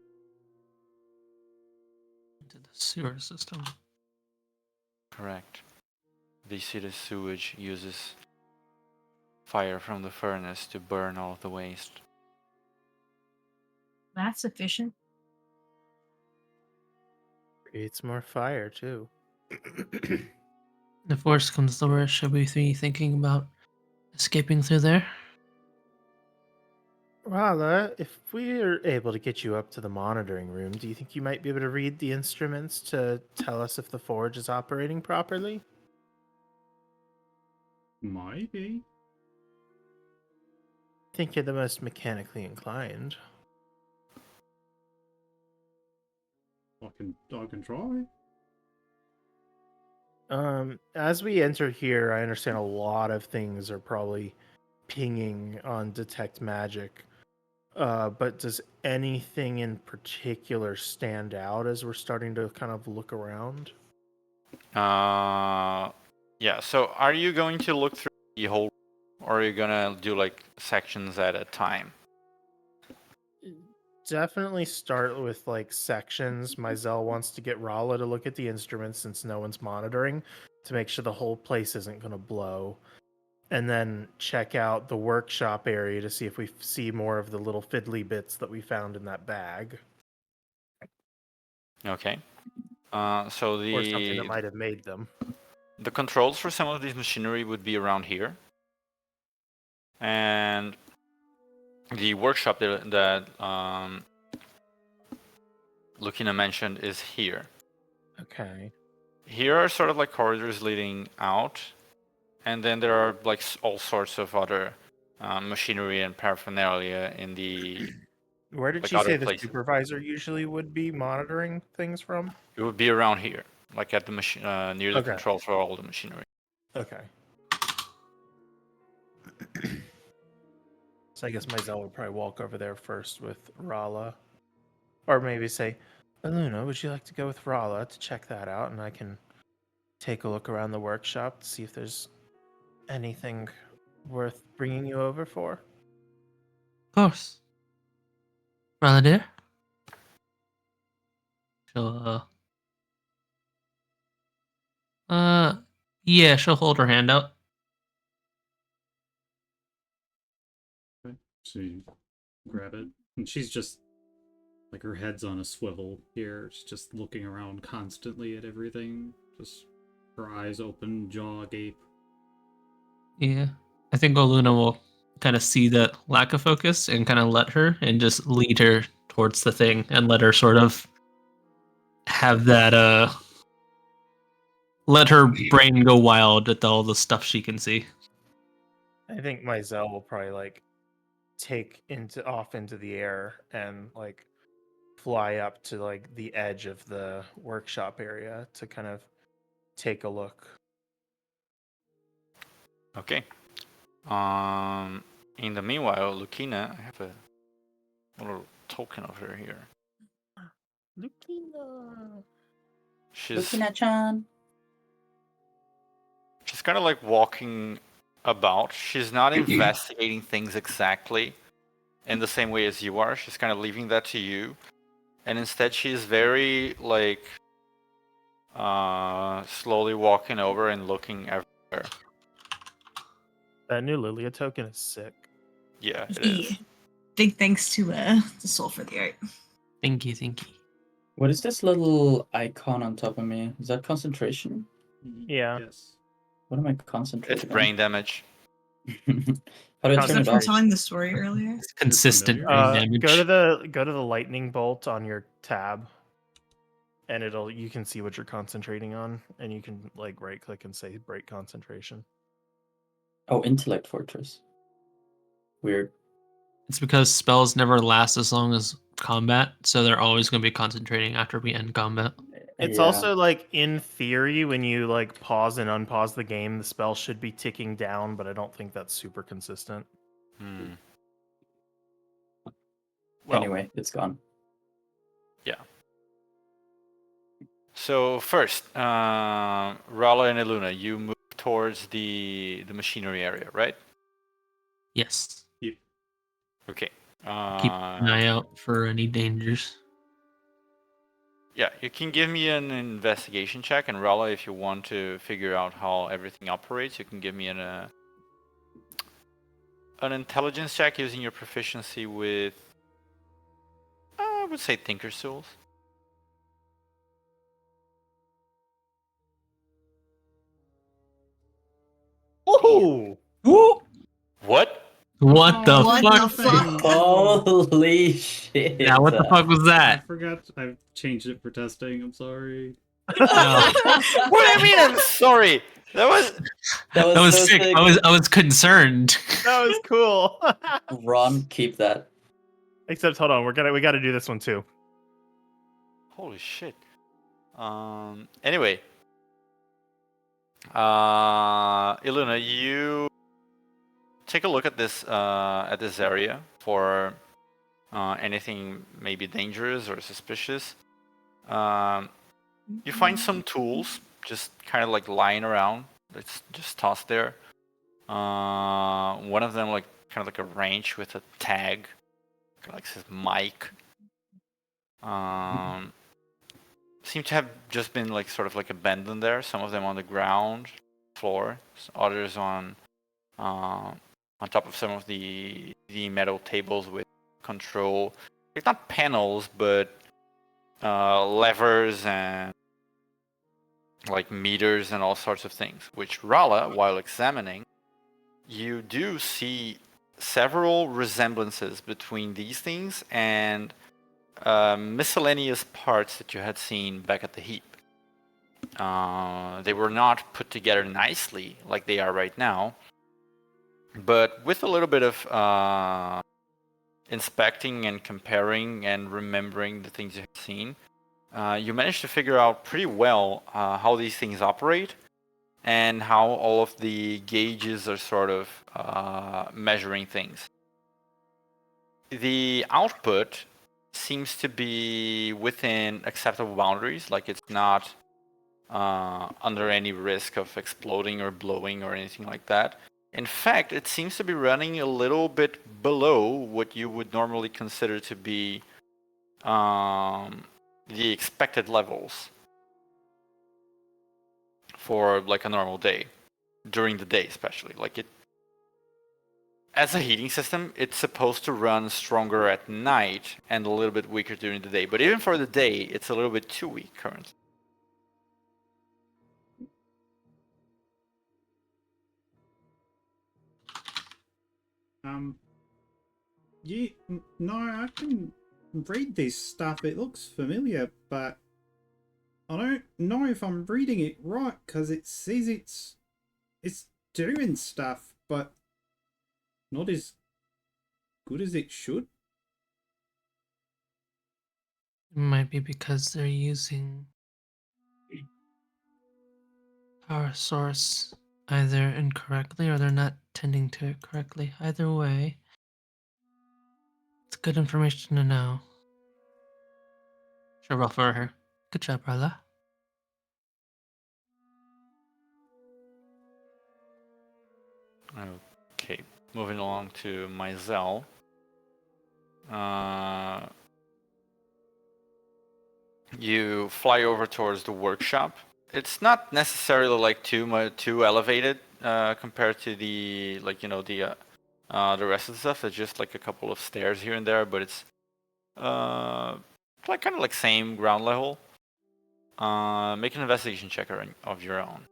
Into the sewer system. Correct. The city sewage uses fire from the furnace to burn all of the waste. That's efficient. Creates more fire too. If worse comes to worse, should we be thinking about escaping through there? Rala, if we're able to get you up to the monitoring room, do you think you might be able to read the instruments to tell us if the forge is operating properly? Might be. I think you're the most mechanically inclined. I can try. As we enter here, I understand a lot of things are probably pinging on detect magic. But does anything in particular stand out as we're starting to kind of look around? Yeah, so are you going to look through the whole, or are you gonna do like sections at a time? Definitely start with like sections. Myzel wants to get Rala to look at the instruments since no one's monitoring to make sure the whole place isn't going to blow. And then check out the workshop area to see if we see more of the little fiddly bits that we found in that bag. Okay. So Or something the that might have made them. the controls for some of these machinery would be around here, and the workshop that Lucina mentioned is here. Okay. Here are sort of like corridors leading out, and then there are like all sorts of other machinery and paraphernalia in the. Where did Like she other say the places. supervisor usually would be monitoring things from? It would be around here, like at the machine near the Okay. controls for all the machinery. Okay. So I guess Myzel would probably walk over there first with Rala. Or maybe say, Aluna, would you like to go with Rala to check that out? And I can take a look around the workshop to see if there's anything worth bringing you over for. Of course. Rather dear? She'll, yeah, she'll hold her hand out. So you grab it, and she's just like her head's on a swivel here. She's just looking around constantly at everything. Just her eyes open, jaw agape. Yeah. I think Oluna will kind of see that lack of focus and kind of let her and just lead her towards the thing and let her sort of have that, let her brain go wild at all the stuff she can see. I think Myzel will probably like take off into the air and like fly up to like the edge of the workshop area to kind of take a look. Okay. In the meanwhile, Lucina, I have a little token of her here. Lucina. Lucina-chan. She's kind of like walking about. She's not investigating things exactly in the same way as you are. She's kind of leaving that to you. And instead she's very like slowly walking over and looking everywhere. That new Lilia token is sick. Yeah, it Yeah. is. Big thanks to Soul for the art. Thank you, thank you. What is this little icon on top of me? Is that concentration? Yeah. Yes. What am I It's concentrating brain damage. on? How do I Was turn that it from off? telling the story earlier? It's consistent familiar? brain damage. Go to the lightning bolt on your tab, and you can see what you're concentrating on, and you can like right click and say break concentration. Oh, intellect fortress. Weird. It's because spells never last as long as combat, so they're always going to be concentrating after we end combat. It's Yeah. also like in theory when you like pause and unpause the game, the spell should be ticking down, but I don't think that's super consistent. Hmm. Well, Anyway, it's gone. yeah. So first, Rala and Iluna, you move towards the machinery area, right? Yes. Okay. Keep an eye out for any dangers. Yeah, you can give me an investigation check, and Rala, if you want to figure out how everything operates, you can give me an intelligence check using your proficiency with, I would say, Tinker's Tools. Oh, What? What the What fuck? the fuck? Holy shit! Yeah, what the fuck was I that? forgot. I've changed it for testing. I'm sorry. Oh, What do you mean? I'm sorry. That was That that was so sick. sick. I was concerned. that was cool. Ron, keep that. Except hold on, we gotta do this one too. holy shit. Anyway, Iluna, you take a look at this area for anything maybe dangerous or suspicious. You find some tools just kind of like lying around. It's just tossed there. One of them like kind of like a wrench with a tag, like says Mike. Seem to have just been like sort of like abandoned there. Some of them on the ground floor, others on top of some of the metal tables with control. It's not panels, but levers and like meters and all sorts of things. Which Rala, while examining, you do see several resemblances between these things and miscellaneous parts that you had seen back at the heap. They were not put together nicely like they are right now, but with a little bit of inspecting and comparing and remembering the things you have seen, you managed to figure out pretty well how these things operate and how all of the gauges are sort of measuring things. The output seems to be within acceptable boundaries, like it's not under any risk of exploding or blowing or anything like that. In fact, it seems to be running a little bit below what you would normally consider to be the expected levels for like a normal day, during the day especially. Like it, as a heating system, it's supposed to run stronger at night and a little bit weaker during the day. But even for the day, it's a little bit too weak currently. Yeah, no, I can read this stuff. It looks familiar, but I don't know if I'm reading it right because it says it's doing stuff, but not as good as it should. It might be because they're using power source either incorrectly or they're not tending to it correctly. Either way, it's good information to know. Sure, roll for her. Good job, Rala. Okay, moving along to Mizell. You fly over towards the workshop. It's not necessarily like too elevated compared to the the rest of the stuff. It's just like a couple of stairs here and there, but it's like kind of like same ground level. Make an investigation check of your own.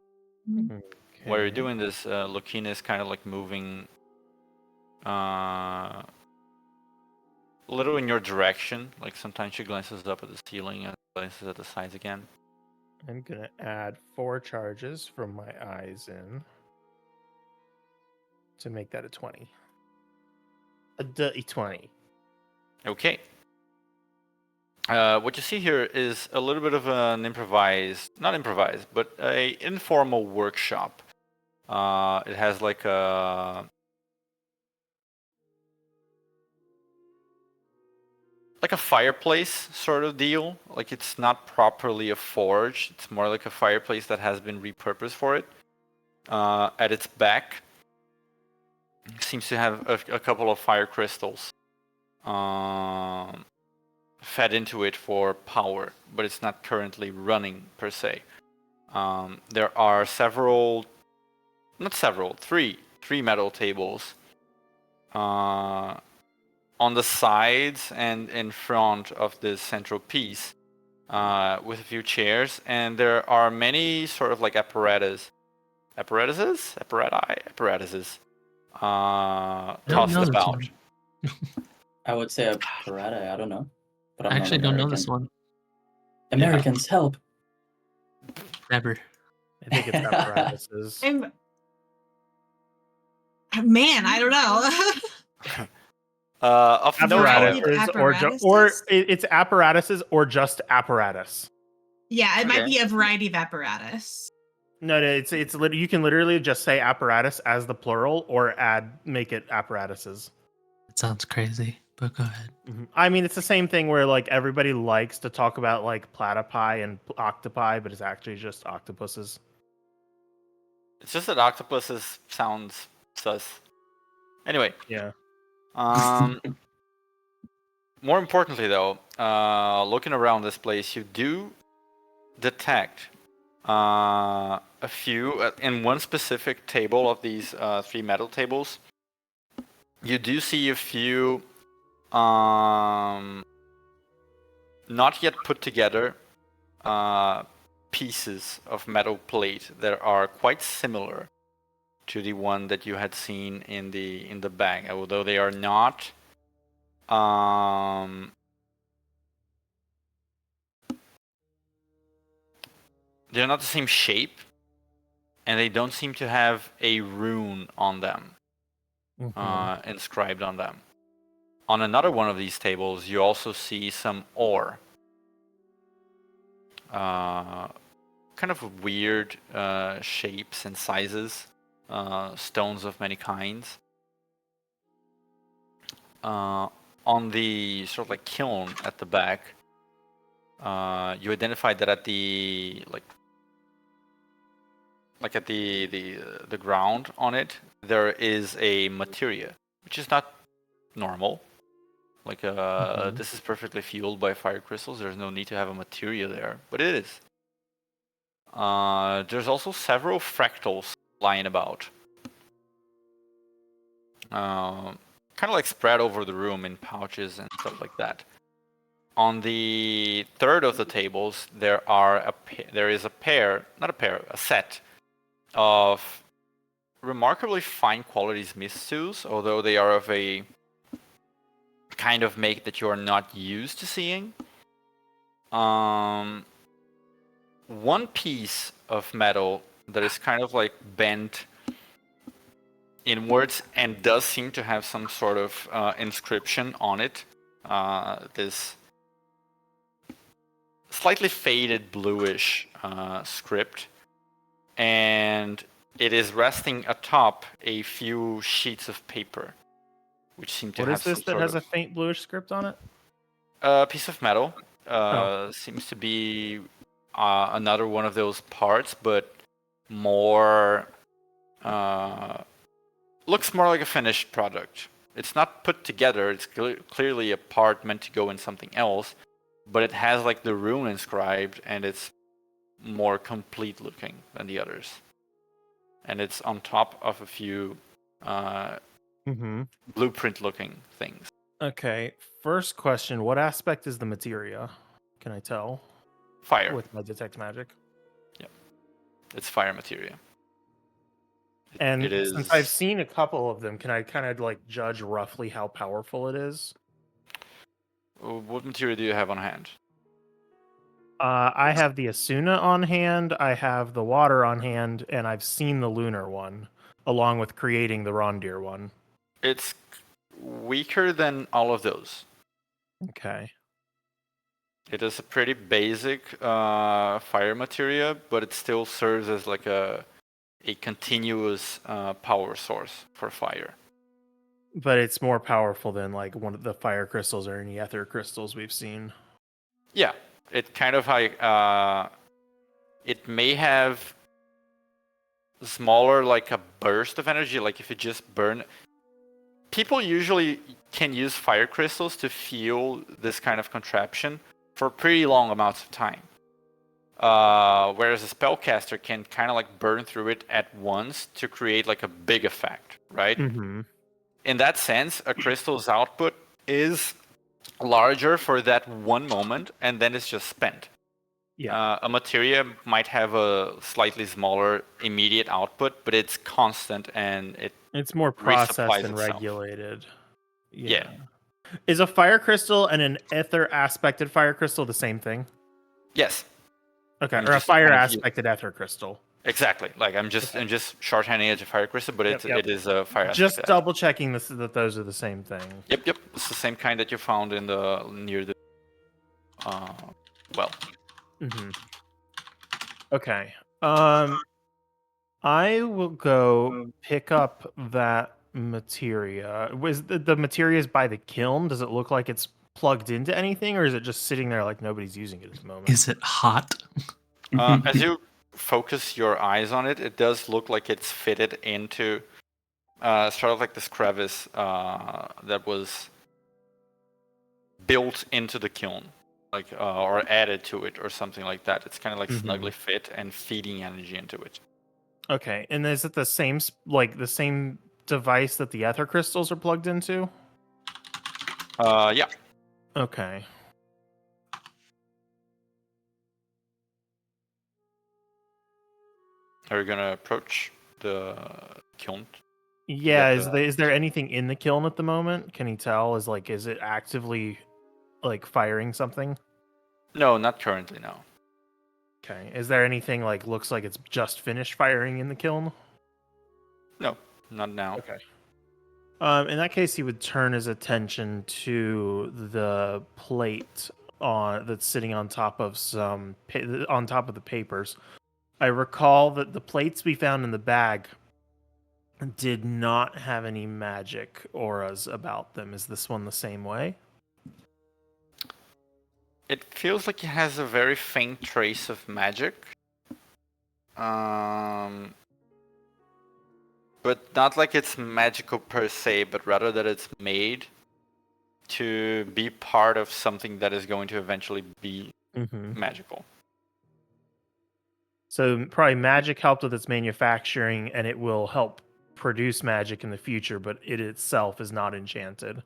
While you're doing this, Lucina is kind of like moving a little in your direction. Like sometimes she glances up at the ceiling and glances at the sides again. I'm gonna add 4 charges from my eyes in to make that a 20. A dirty 20. Okay. What you see here is a little bit of an not improvised, but a informal workshop. It has like a fireplace sort of deal. Like it's not properly a forge. It's more like a fireplace that has been repurposed for it. At its back, it seems to have a couple of fire crystals fed into it for power, but it's not currently running per se. There are three metal tables on the sides and in front of this central piece with a few chairs, and there are many sort of like apparatuses tossed about. I would say a parada. I don't know. But I'm I not actually don't know this American. one. Americans, help! Never. I think it's apparatuses. Man, I don't know. Apparatuses or it's apparatuses or just apparatus. Yeah, it might Okay. be a variety of apparatus. No, it's you can literally just say apparatus as the plural or make it apparatuses. It sounds crazy, but go ahead. I mean, it's the same thing where like everybody likes to talk about like platypi and octopi, but it's actually just octopuses. It's just that octopuses sounds sus. Anyway. Yeah. More importantly, though, looking around this place, you do detect a few in one specific table of these 3 metal tables. You do see a few not yet put together pieces of metal plate that are quite similar to the one that you had seen in the bag, although they are not they're not the same shape, and they don't seem to have a rune on them, inscribed on them. On another one of these tables, you also see some ore. Kind of weird shapes and sizes, stones of many kinds. On the sort of like kiln at the back, you identified that at the at the ground on it, there is a materia, which is not normal. Like this is perfectly fueled by fire crystals. There's no need to have a materia there, but it is. There's also several fractals lying about, kind of like spread over the room in pouches and stuff like that. On the third of the tables, there is a set of remarkably fine quality smith's tools, although they are of a kind of make that you are not used to seeing. One piece of metal that is kind of like bent inwards and does seem to have some sort of inscription on it. This slightly faded bluish script, and it is resting atop a few sheets of paper, which seem to What have is this some that sort has of a faint bluish script on it? a piece of metal. Seems to be another one of those parts, but more looks more like a finished product. It's not put together. It's clearly a part meant to go in something else, but it has like the rune inscribed, and it's more complete looking than the others. And it's on top of a few blueprint looking things. Okay. First question: what aspect is the materia? Can I tell Fire. with my detect magic? It's fire materia. And it is. Since I've seen a couple of them, can I kind of like judge roughly how powerful it is? What material do you have on hand? I have the Asuna on hand, I have the water on hand, and I've seen the lunar one, along with creating the Rondir one. It's weaker than all of those. Okay. It is a pretty basic fire materia, but it still serves as like a continuous power source for fire. But it's more powerful than like one of the fire crystals or any ether crystals we've seen. Yeah, it kind of like it may have smaller like a burst of energy, like if you just burn. People usually can use fire crystals to fuel this kind of contraption for pretty long amounts of time. Whereas a spellcaster can kind of like burn through it at once to create like a big effect, right? Mm-hmm. In that sense, a crystal's output is larger for that one moment, and then it's just spent. Yeah. A materia might have a slightly smaller immediate output, but it's constant and It's more processed resupplies and itself. regulated. Yeah. Is a fire crystal and an ether aspected fire crystal the same thing? Yes. Okay, I'm or a just fire kind of aspected ether crystal. Exactly. Like I'm just shorthanding it to fire crystal, but Yep. it is a fire. Just aspect. double checking this that those are the same thing. Yep. It's the same kind that you found in the near the well. Mm-hmm. Okay. I will go pick up that materia. Was the materia is by the kiln? Does it look like it's plugged into anything, or is it just sitting there like nobody's using it at the moment? Is it hot? As you focus your eyes on it, it does look like it's fitted into sort of like this crevice that was built into the kiln, like or added to it or something like that. It's kind of like snugly fit and feeding energy into it. Okay, and is it the same the same device that the ether crystals are plugged into? Yeah. Okay. Are you gonna approach the kiln? Yeah, Yeah, is there anything in the kiln at the moment? Can you tell? Is it actively like firing something? No, not currently. No. Okay. Is there anything like looks like it's just finished firing in the kiln? No, not now. Okay. In that case, he would turn his attention to the plate that's sitting on top of on top of the papers. I recall that the plates we found in the bag did not have any magic auras about them. Is this one the same way? It feels like it has a very faint trace of magic. But not like it's magical per se, but rather that it's made to be part of something that is going to eventually be magical. So probably magic helped with its manufacturing, and it will help produce magic in the future, but it itself is not enchanted.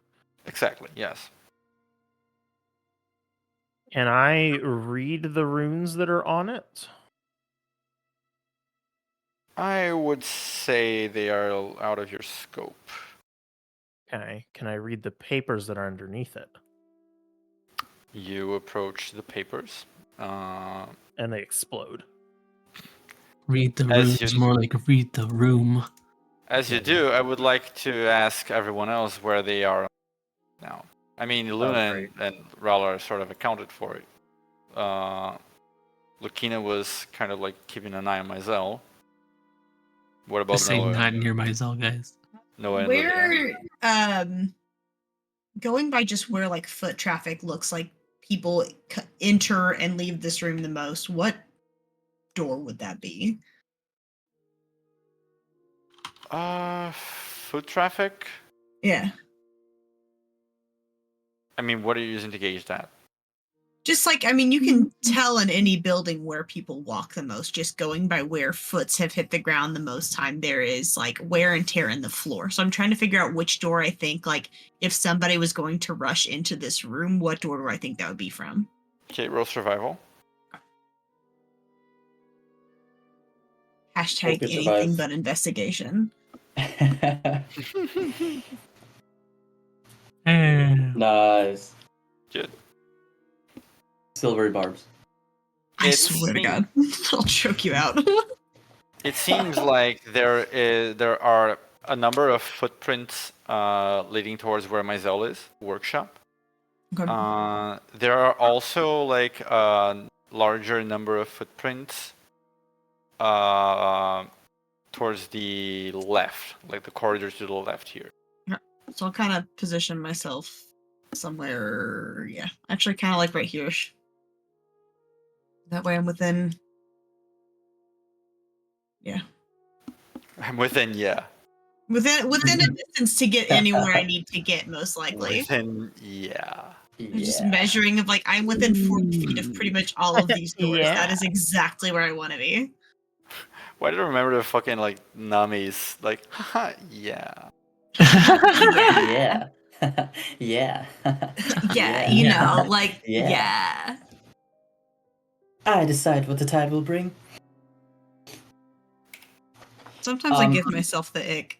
Exactly, yes. Can I read the runes that are on it? I would say they are out of your scope. Okay. Can I read the papers that are underneath it? You approach the papers. And they explode. Read the room is more like read the room. As you do, I would like to ask everyone else where they are now. I mean, Luna and Rala are sort of accounted for it. Lucina was kind of like keeping an eye on Myzel. What about Just saying Noah? not near Myzel, guys. Noah and Where, Livia? going by just where like foot traffic looks like people enter and leave this room the most, what door would that be? Foot traffic? Yeah. I mean, what are you using to gauge that? Just like, I mean, you can tell in any building where people walk the most, just going by where foots have hit the ground the most time. There is like wear and tear in the floor. So I'm trying to figure out which door I think, like, if somebody was going to rush into this room, what door do I think that would be from? Okay, roll survival. Hashtag Hope you anything survive. but investigation. Nice. Good. Silvery barbs. I It swear to seems- God, I'll choke you out. It seems like there are a number of footprints leading towards where Mizell is, workshop. Okay. There are also like a larger number of footprints towards the left, like the corridors to the left here. So I'll kind of position myself somewhere, yeah, actually kind of like right here-ish. That way I'm within, yeah, I'm within, yeah. within a distance to get anywhere I need to get, most likely. Within, yeah. I'm just measuring of like, I'm within 40 feet of pretty much all of these doors. Yeah. That is exactly where I want to be. Why do I remember the fucking like Nami's like, haha, yeah. Yeah. Yeah. Yeah, you know, like, Yeah. yeah. I decide what the tide will bring. Sometimes I Um, give myself the ick.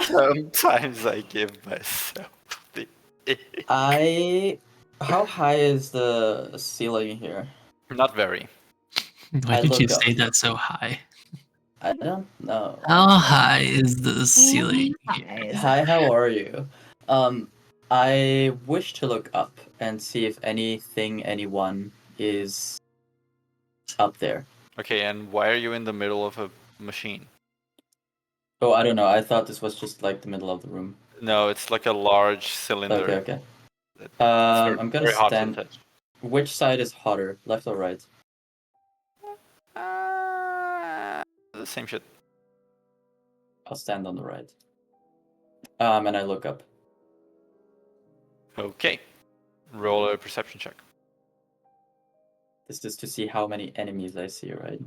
Sometimes I give myself the How high is the ceiling here? not very. Why I did you look up. say that so high? I don't know. How high is the ceiling here? Hi, how are you? I wish to look up and see if anyone is up there. Okay, and why are you in the middle of a machine? Oh, I don't know. I thought this was just like the middle of the room. No, it's like a large cylinder. Okay. It's I'm gonna very hot to stand. touch. Which side is hotter, left or right? The same shit. I'll stand on the right. And I look up. Okay. Roll a perception check. This is to see how many enemies I see, right?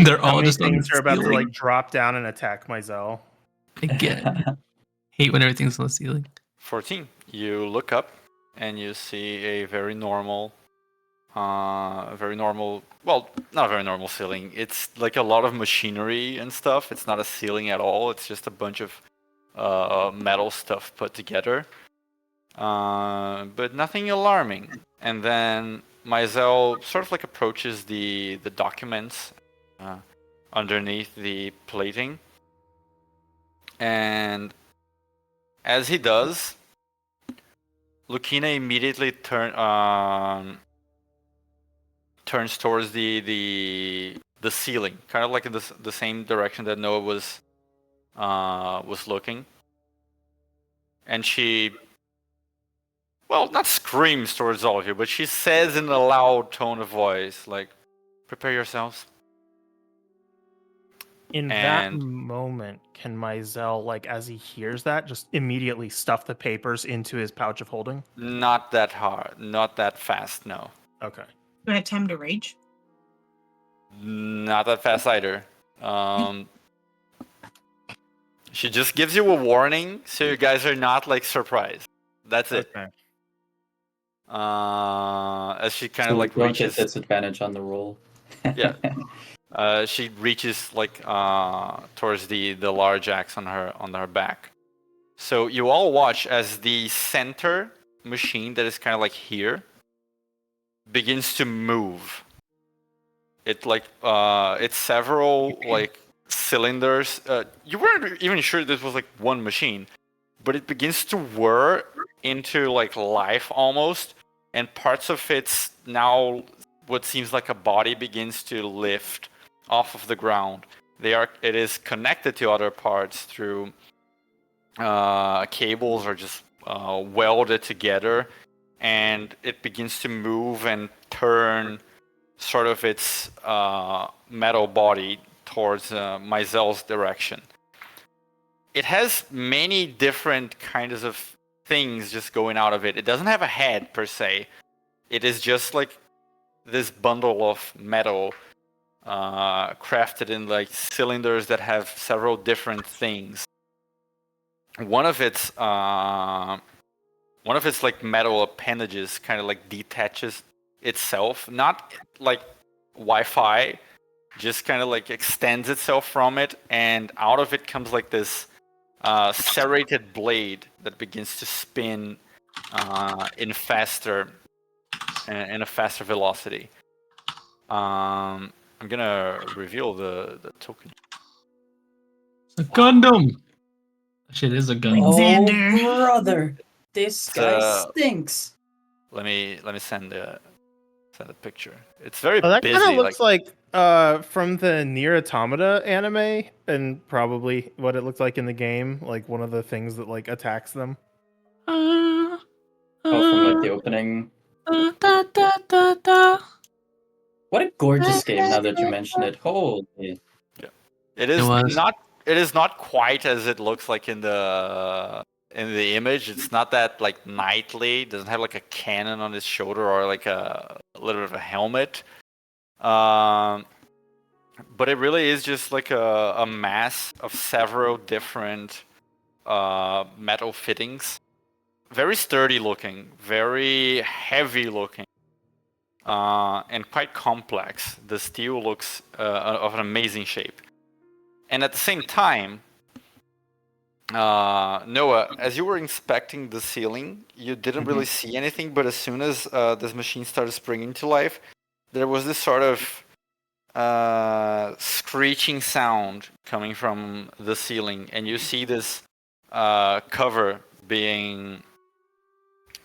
They're How all many just on things the are about to ceiling like drop down and attack Mizell? again. Hate when everything's on the ceiling. 14. You look up and you see a very normal, well, not a very normal ceiling. It's like a lot of machinery and stuff. It's not a ceiling at all. It's just a bunch of metal stuff put together. But nothing alarming. And then Mizell sort of like approaches the documents underneath the plating. And as he does, Lucina immediately turns towards the ceiling, kind of like in the same direction that Noah was looking. And she, well, not screams towards all of you, but she says in a loud tone of voice, like, "Prepare yourselves." In that And- moment, can Mizell, like as he hears that, just immediately stuff the papers into his pouch of holding? Not that hard, not that fast, no. Okay. Do I have time to rage? Not that fast either. She just gives you a warning, so you guys are not like surprised. That's it. Okay. As she kind So of like we don't get reaches, disadvantage on the roll. Yeah. She reaches like towards the large axe on her back. So you all watch as the center machine that is kind of like here begins to move. It like it's several like cylinders. You weren't even sure this was like one machine, but it begins to whir into like life almost, and parts of its now what seems like a body begins to lift off of the ground. It is connected to other parts through cables or just welded together, and it begins to move and turn sort of its metal body towards Mizell's direction. It has many different kinds of things just going out of it. It doesn't have a head per se. It is just like this bundle of metal crafted in like cylinders that have several different things. One of its like metal appendages kind of like detaches itself, not like Wi-Fi, just kind of like extends itself from it, and out of it comes like this serrated blade that begins to spin in a faster velocity. I'm gonna reveal the token. It's a Gundam. Shit is a Gundam. Alexander. Oh, brother, this guy stinks. Let me send a picture. It's very Oh, that busy. kind of looks like from the Nier Automata anime, and probably what it looks like in the game, like one of the things that like attacks them. Oh, from like the opening. What a gorgeous game! Now that you mention it, holy. It is was. not. It is not quite as it looks like in the image. It's not that like knightly. It doesn't have like a cannon on his shoulder or like a little bit of a helmet. But it really is just like a mass of several different metal fittings. Very sturdy looking, very heavy looking, and quite complex. The steel looks of an amazing shape. And at the same time, Noah, as you were inspecting the ceiling, you didn't really see anything, but as soon as this machine started springing to life, there was this sort of screeching sound coming from the ceiling, and you see this cover being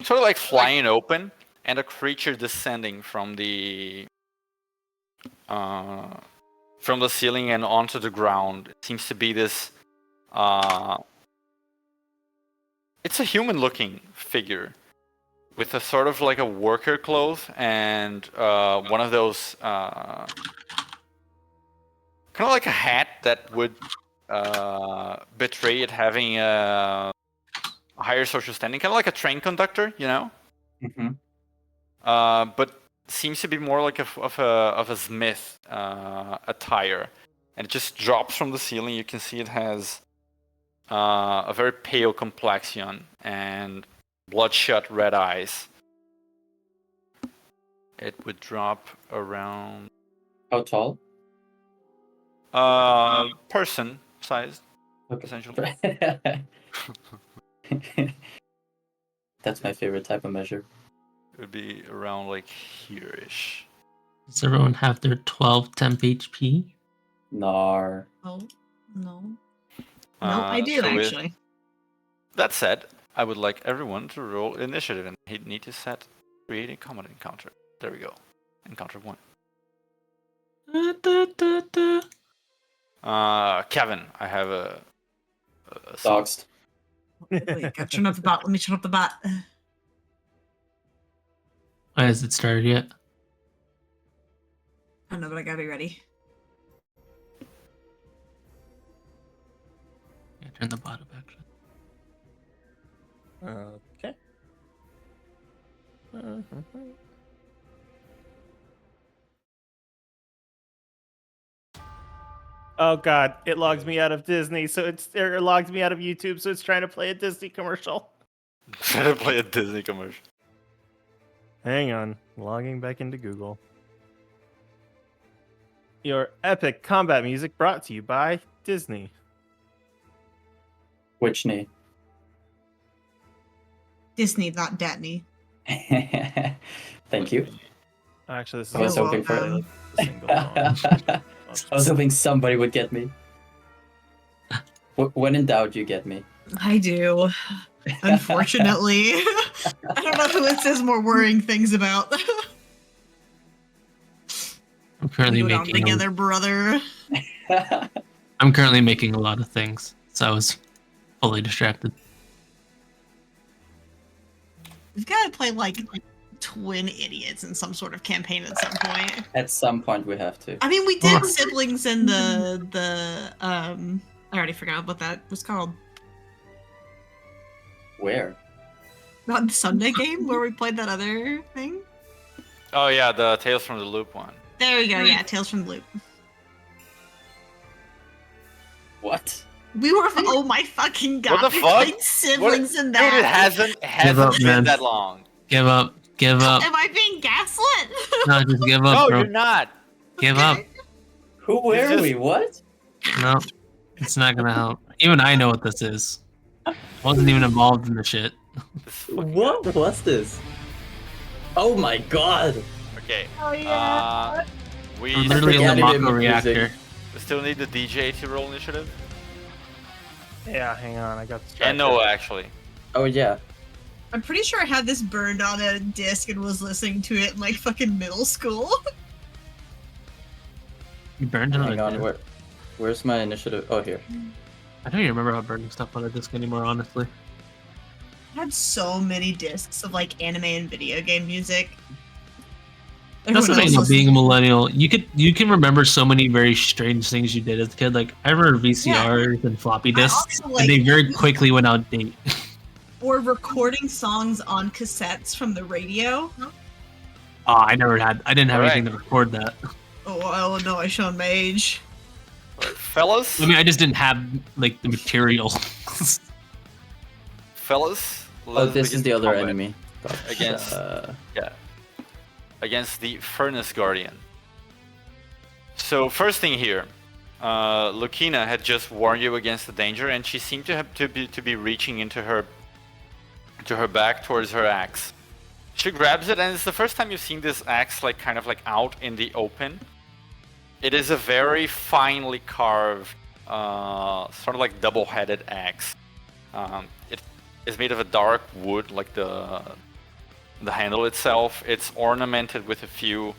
sort of like flying open, and a creature descending from the ceiling and onto the ground. It seems to be this. It's a human-looking figure with a sort of like a worker clothes and one of those kind of like a hat that would betray it having a higher social standing, kind of like a train conductor, you know. But seems to be more like of a smith attire, and it just drops from the ceiling. You can see it has a very pale complexion and bloodshot red eyes. It would drop around. How tall? Person sized, Okay. essentially. That's my favorite type of measure. It would be around like here-ish. Does everyone have their 12 temp HP? Nar. Oh, no. No, I do so with actually. that said, I would like everyone to roll initiative, and he'd need to create a combat encounter. There we go. Encounter 1. Kevin, I have a Doxed. Wait, gotta turn up the bot. Let me turn up the bot. Why has it started yet? I don't know, but I gotta be ready. Yeah, turn the bot up actually. Okay. Oh god, it logs me out of Disney, so it logs me out of YouTube, so it's trying to play a Disney commercial. try to play a Disney commercial. Hang on, logging back into Google. Your epic combat music brought to you by Disney. Which knee? Disney, not Datney. Thank you. Actually, this is I was You're hoping for welcome. a single song. I was hoping somebody would get me. When in doubt, you get me. I do. Unfortunately. I don't know who it says more worrying things about. I'm currently We go down making. together, brother. I'm currently making a lot of things, so I was fully distracted. We've got to play like twin idiots in some sort of campaign at some point. At some point, we have to. I mean, we did siblings in the I already forgot what that was called. Where? Not the Sunday game where we played that other thing? Oh yeah, the Tales from the Loop one. There we go, yeah, Tales from the Loop. What? We were, oh my fucking god, What the we fuck? played siblings in Dude, that. it hasn't Give up, been man. that long. Give up. Give up. Am I being gaslit? No, just give up, No, bro. you're not. Give up. Where It's are we? What? No, it's not gonna help. Even I know what this is. Wasn't even involved in the shit. This fucking What was this? Oh my god! guy. Okay. Oh, yeah. We I'm literally in the forget it in Mako the reactor. music. still need the DJ to roll initiative. Yeah, hang on, I got distracted. And Noah, actually. Oh yeah. I'm pretty sure I had this burned on a disc and was listening to it in like fucking middle school. You burned it on Hang a on, disc. where's my initiative? Oh, here. I don't even remember about burning stuff on a disc anymore, honestly. I had so many discs of like anime and video game music. That's the Everyone thing else about was- being a millennial. You can remember so many very strange things you did as a kid. Like I remember VCRs and floppy I disks, also, and they like- very quickly went out of date. or recording songs on cassettes from the radio. I didn't have Alright. anything to record that. Oh no, I showed my age. Alright, fellas, I mean, I just didn't have like the material. fellas. Oh, let's this begin is the other combat enemy. Against- Yeah. Against the Furnace Guardian. So first thing here, Lucina had just warned you against the danger, and she seemed to have to be reaching into her back towards her axe. She grabs it, and it's the first time you've seen this axe like kind of like out in the open. It is a very finely carved, sort of like double-headed axe. It is made of a dark wood, like the handle itself. It's ornamented with a few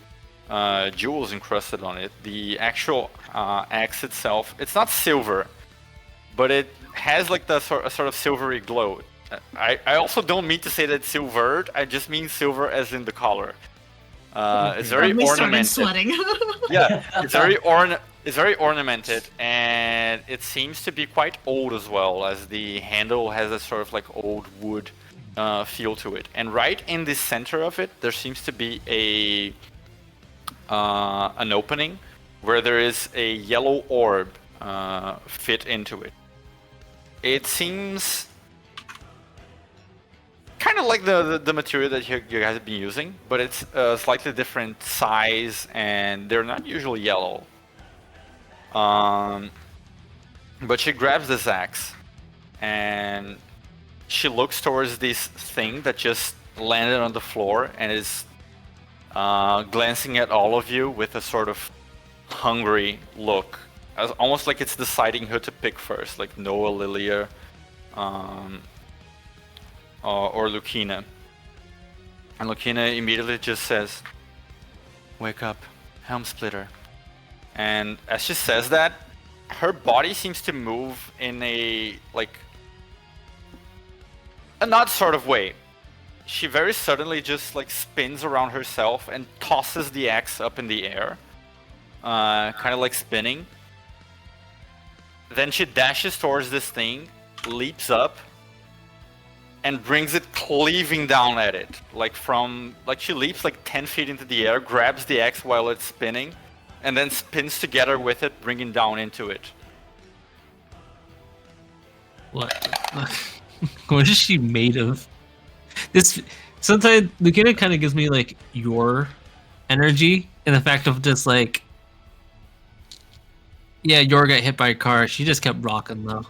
jewels encrusted on it. The actual axe itself, it's not silver, but it has like a sort of silvery glow. I also don't mean to say that it's silvered. I just mean silver as in the color. It's very We started ornamented. sweating. Yeah, it's very ornamented, and it seems to be quite old as well, as the handle has a sort of like old wood feel to it. And right in the center of it, there seems to be an opening where there is a yellow orb fit into it. It seems kind of like the material that you guys have been using, but it's a slightly different size, and they're not usually yellow. But she grabs this axe, and she looks towards this thing that just landed on the floor and is glancing at all of you with a sort of hungry look, almost like it's deciding who to pick first, like Noah, Lilia, or Lucina. And Lucina immediately just says, "Wake up, Helm Splitter." And as she says that, her body seems to move in a odd sort of way. She very suddenly just like spins around herself and tosses the axe up in the air, kind of like spinning. Then she dashes towards this thing, leaps up, and brings it cleaving down at it. She leaps like 10 feet into the air, grabs the axe while it's spinning, and then spins together with it, bringing down into it. What? What is she made of? This sometimes Lucina kind of gives me like your energy, and the fact of just like, yeah, Yor got hit by a car. She just kept rocking though.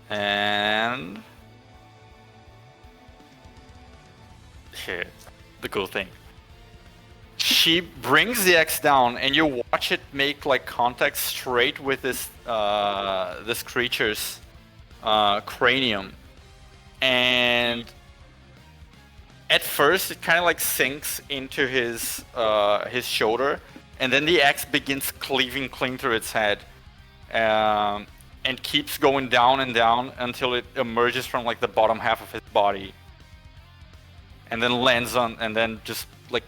And here, the cool thing. She brings the axe down, and you watch it make like contact straight with this creature's cranium. And at first, it kind of like sinks into his shoulder, and then the axe begins cleaving clean through its head, and keeps going down and down until it emerges from like the bottom half of his body, and then lands on, and then just like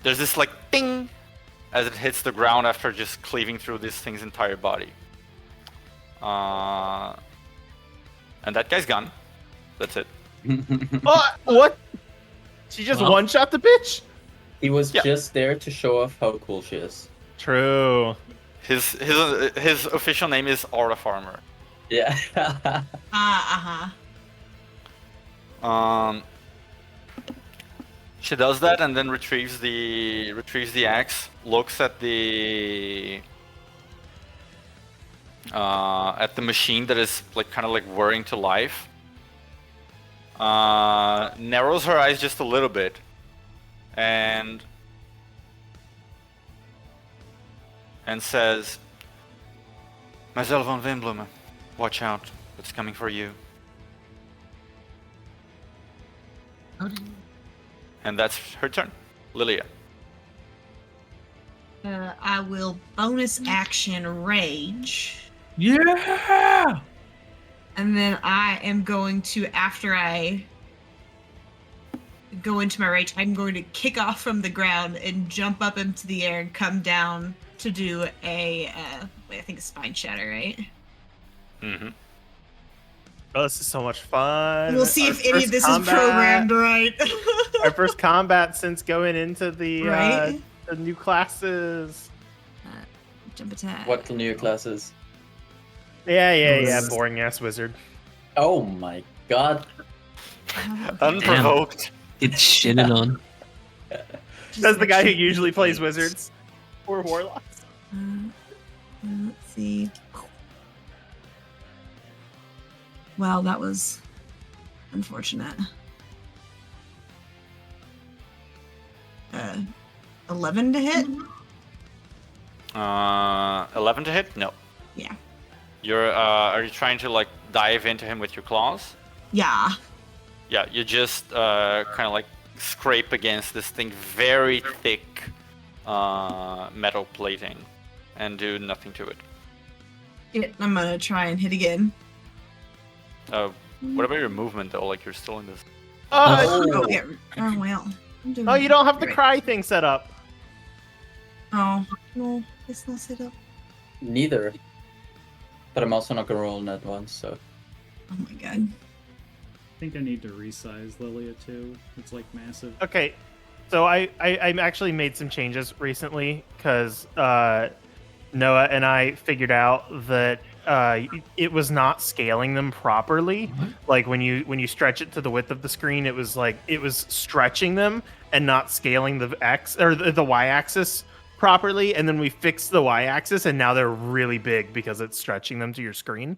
there's this like ding as it hits the ground after just cleaving through this thing's entire body. And that guy's gone. That's it. Oh, what? She just Well. one-shot the bitch? He was Yeah. just there to show off how cool she is. True. His official name is Aura Farmer. Yeah. She does that and then retrieves the axe, looks at the machine that is like kind of like whirring to life. Narrows her eyes just a little bit, and says, "Mazel von Windblume, watch out! It's coming for you." And that's her turn. Lilia. I will bonus action rage. Yeah. And then I am going to, after I go into my rage, I'm going to kick off from the ground and jump up into the air and come down to do a, I think a spine shatter, right? Mm-hmm. Oh, this is so much fun. We'll see Our if any first of this combat- is programmed right. Our first combat since going into the Right? the new classes. Jump attack. What new classes? Yeah. Boring ass wizard. Oh my god. Unprovoked. Get shitted on. That's the guy who usually plays wizards or warlocks. Let's see. Wow, that was unfortunate. 11 to hit? 11 to hit? No. Yeah. You're are you trying to like dive into him with your claws? Yeah. Yeah, you just kind of like scrape against this thing, very thick metal plating, and do nothing to it. I'm gonna try and hit again. What about your movement though? Like you're still in this. Oh, yeah. Oh, well. I'm doing Oh, you don't have the right. cry thing set up. Oh, no. It's not set up. Neither. But I'm also not gonna roll net once, so. Oh my god. I think I need to resize Lilia too. It's like massive. Okay, so I actually made some changes recently because Noah and I figured out that it was not scaling them properly. Like when you stretch it to the width of the screen, it was stretching them and not scaling the x or the y-axis properly. And then we fixed the y-axis, and now they're really big because it's stretching them to your screen.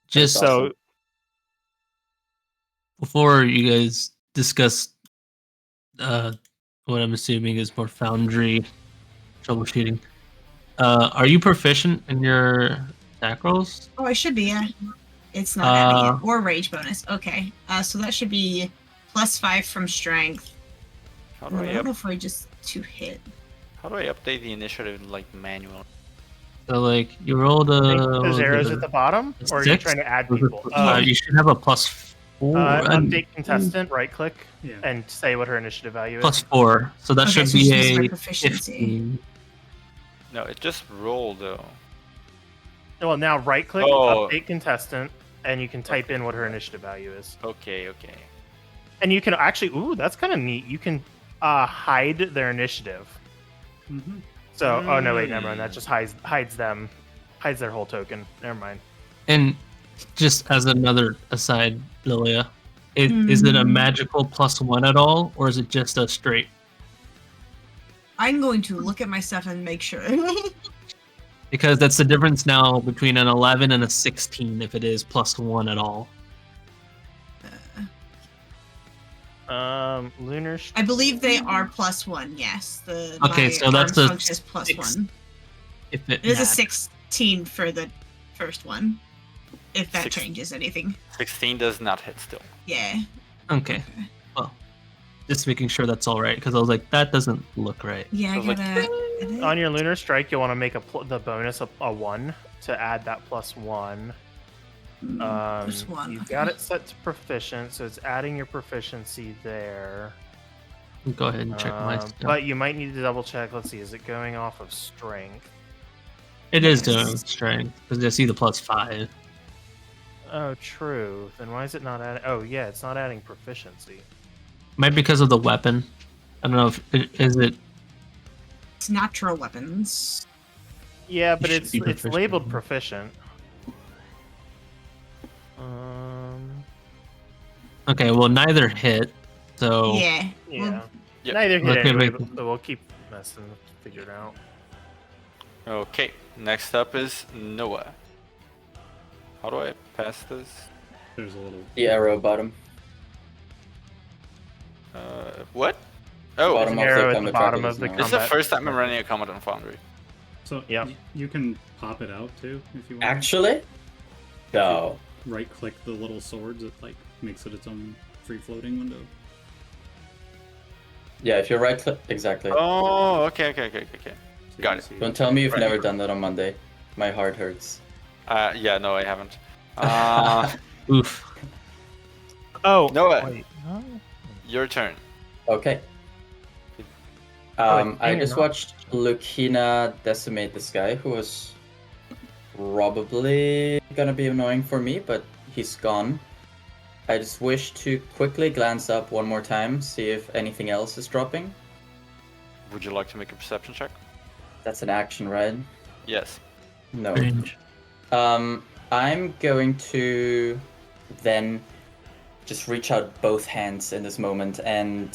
Just That's awesome. So before you guys discuss what I'm assuming is more Foundry troubleshooting, are you proficient in your attack rolls? Oh, I should be, yeah. It's not adding it. Or rage bonus. Okay. So that should be +5 from strength. How I do I don't know if rage is to hit. How do I update the initiative like manual? So like you rolled a. there's arrows at the bottom, or are you 6? trying to add people? Oh, You should have a +4. update contestant, right click, Yeah. and say what her initiative value is. +4. So that Okay, should so be she's my a proficiency. 15. No, it just rolled though. Well, now right click, Oh. update contestant, and you can type in what her initiative value is. Okay. And you can actually, ooh, that's kind of neat. You can hide their initiative. Mm-hmm. So, oh no, wait, never mind. That just hides their whole token. Never mind. And just as another aside, Lilia, is it a magical +1 at all, or is it just a straight? I'm going to look at my stuff and make sure. Because that's the difference now between an 11 and a 16 if it is +1 at all. Lunar. I believe they are +1, yes. Okay, my so that's arm a function is +1. If it It is a matters. 16 for the first one. If that Six. changes anything. 16 does not hit still. Yeah. Okay. Well, just making sure that's all right, because I was like, that doesn't look right. Yeah, I I was like, gotta. On your lunar strike, you'll want to make the bonus a 1 to add that +1. Plus 1. You've Okay. got it set to proficient, so it's adding your proficiency there. Go ahead and check my stuff. But you might need to double check. Let's see, is it going off of strength? It is Yes. doing strength, because I see the +5. Oh, true. Then why is it not adding? Oh, yeah, it's not adding proficiency. Might be because of the weapon. I don't know if is it. It's natural weapons. Yeah, but should it's be it's proficient. labeled proficient. Um. Okay, well, neither hit. So Yeah. Yeah. Well, Yep. Neither hit Okay, anyway, wait. but we'll keep messing. Figure it out. Okay, next up is Noah. How do I pass this? There's a little. The arrow bottom. What? Oh, Bottom There's an of the arrow at the combat bottom tracker of the is now. this is the combat. first time I'm running a combat on Foundry. So Yep. you can pop it out too if you want. Actually? No. Right click the little swords, it like makes it its own free floating window. Yeah, if you right click, exactly. Oh, okay. So you Got can it. see Don't tell me you've Right. never done that on Monday. My heart hurts. Yeah, no, I haven't. oof. Oh, Noah. wait. Huh? Your turn. Okay. Oh, I dang, just no. watched Lucina decimate this guy who was probably gonna be annoying for me, but he's gone. I just wish to quickly glance up one more time, see if anything else is dropping. Would you like to make a perception check? That's an action, right? Yes. No. Range. I'm going to then just reach out both hands in this moment, and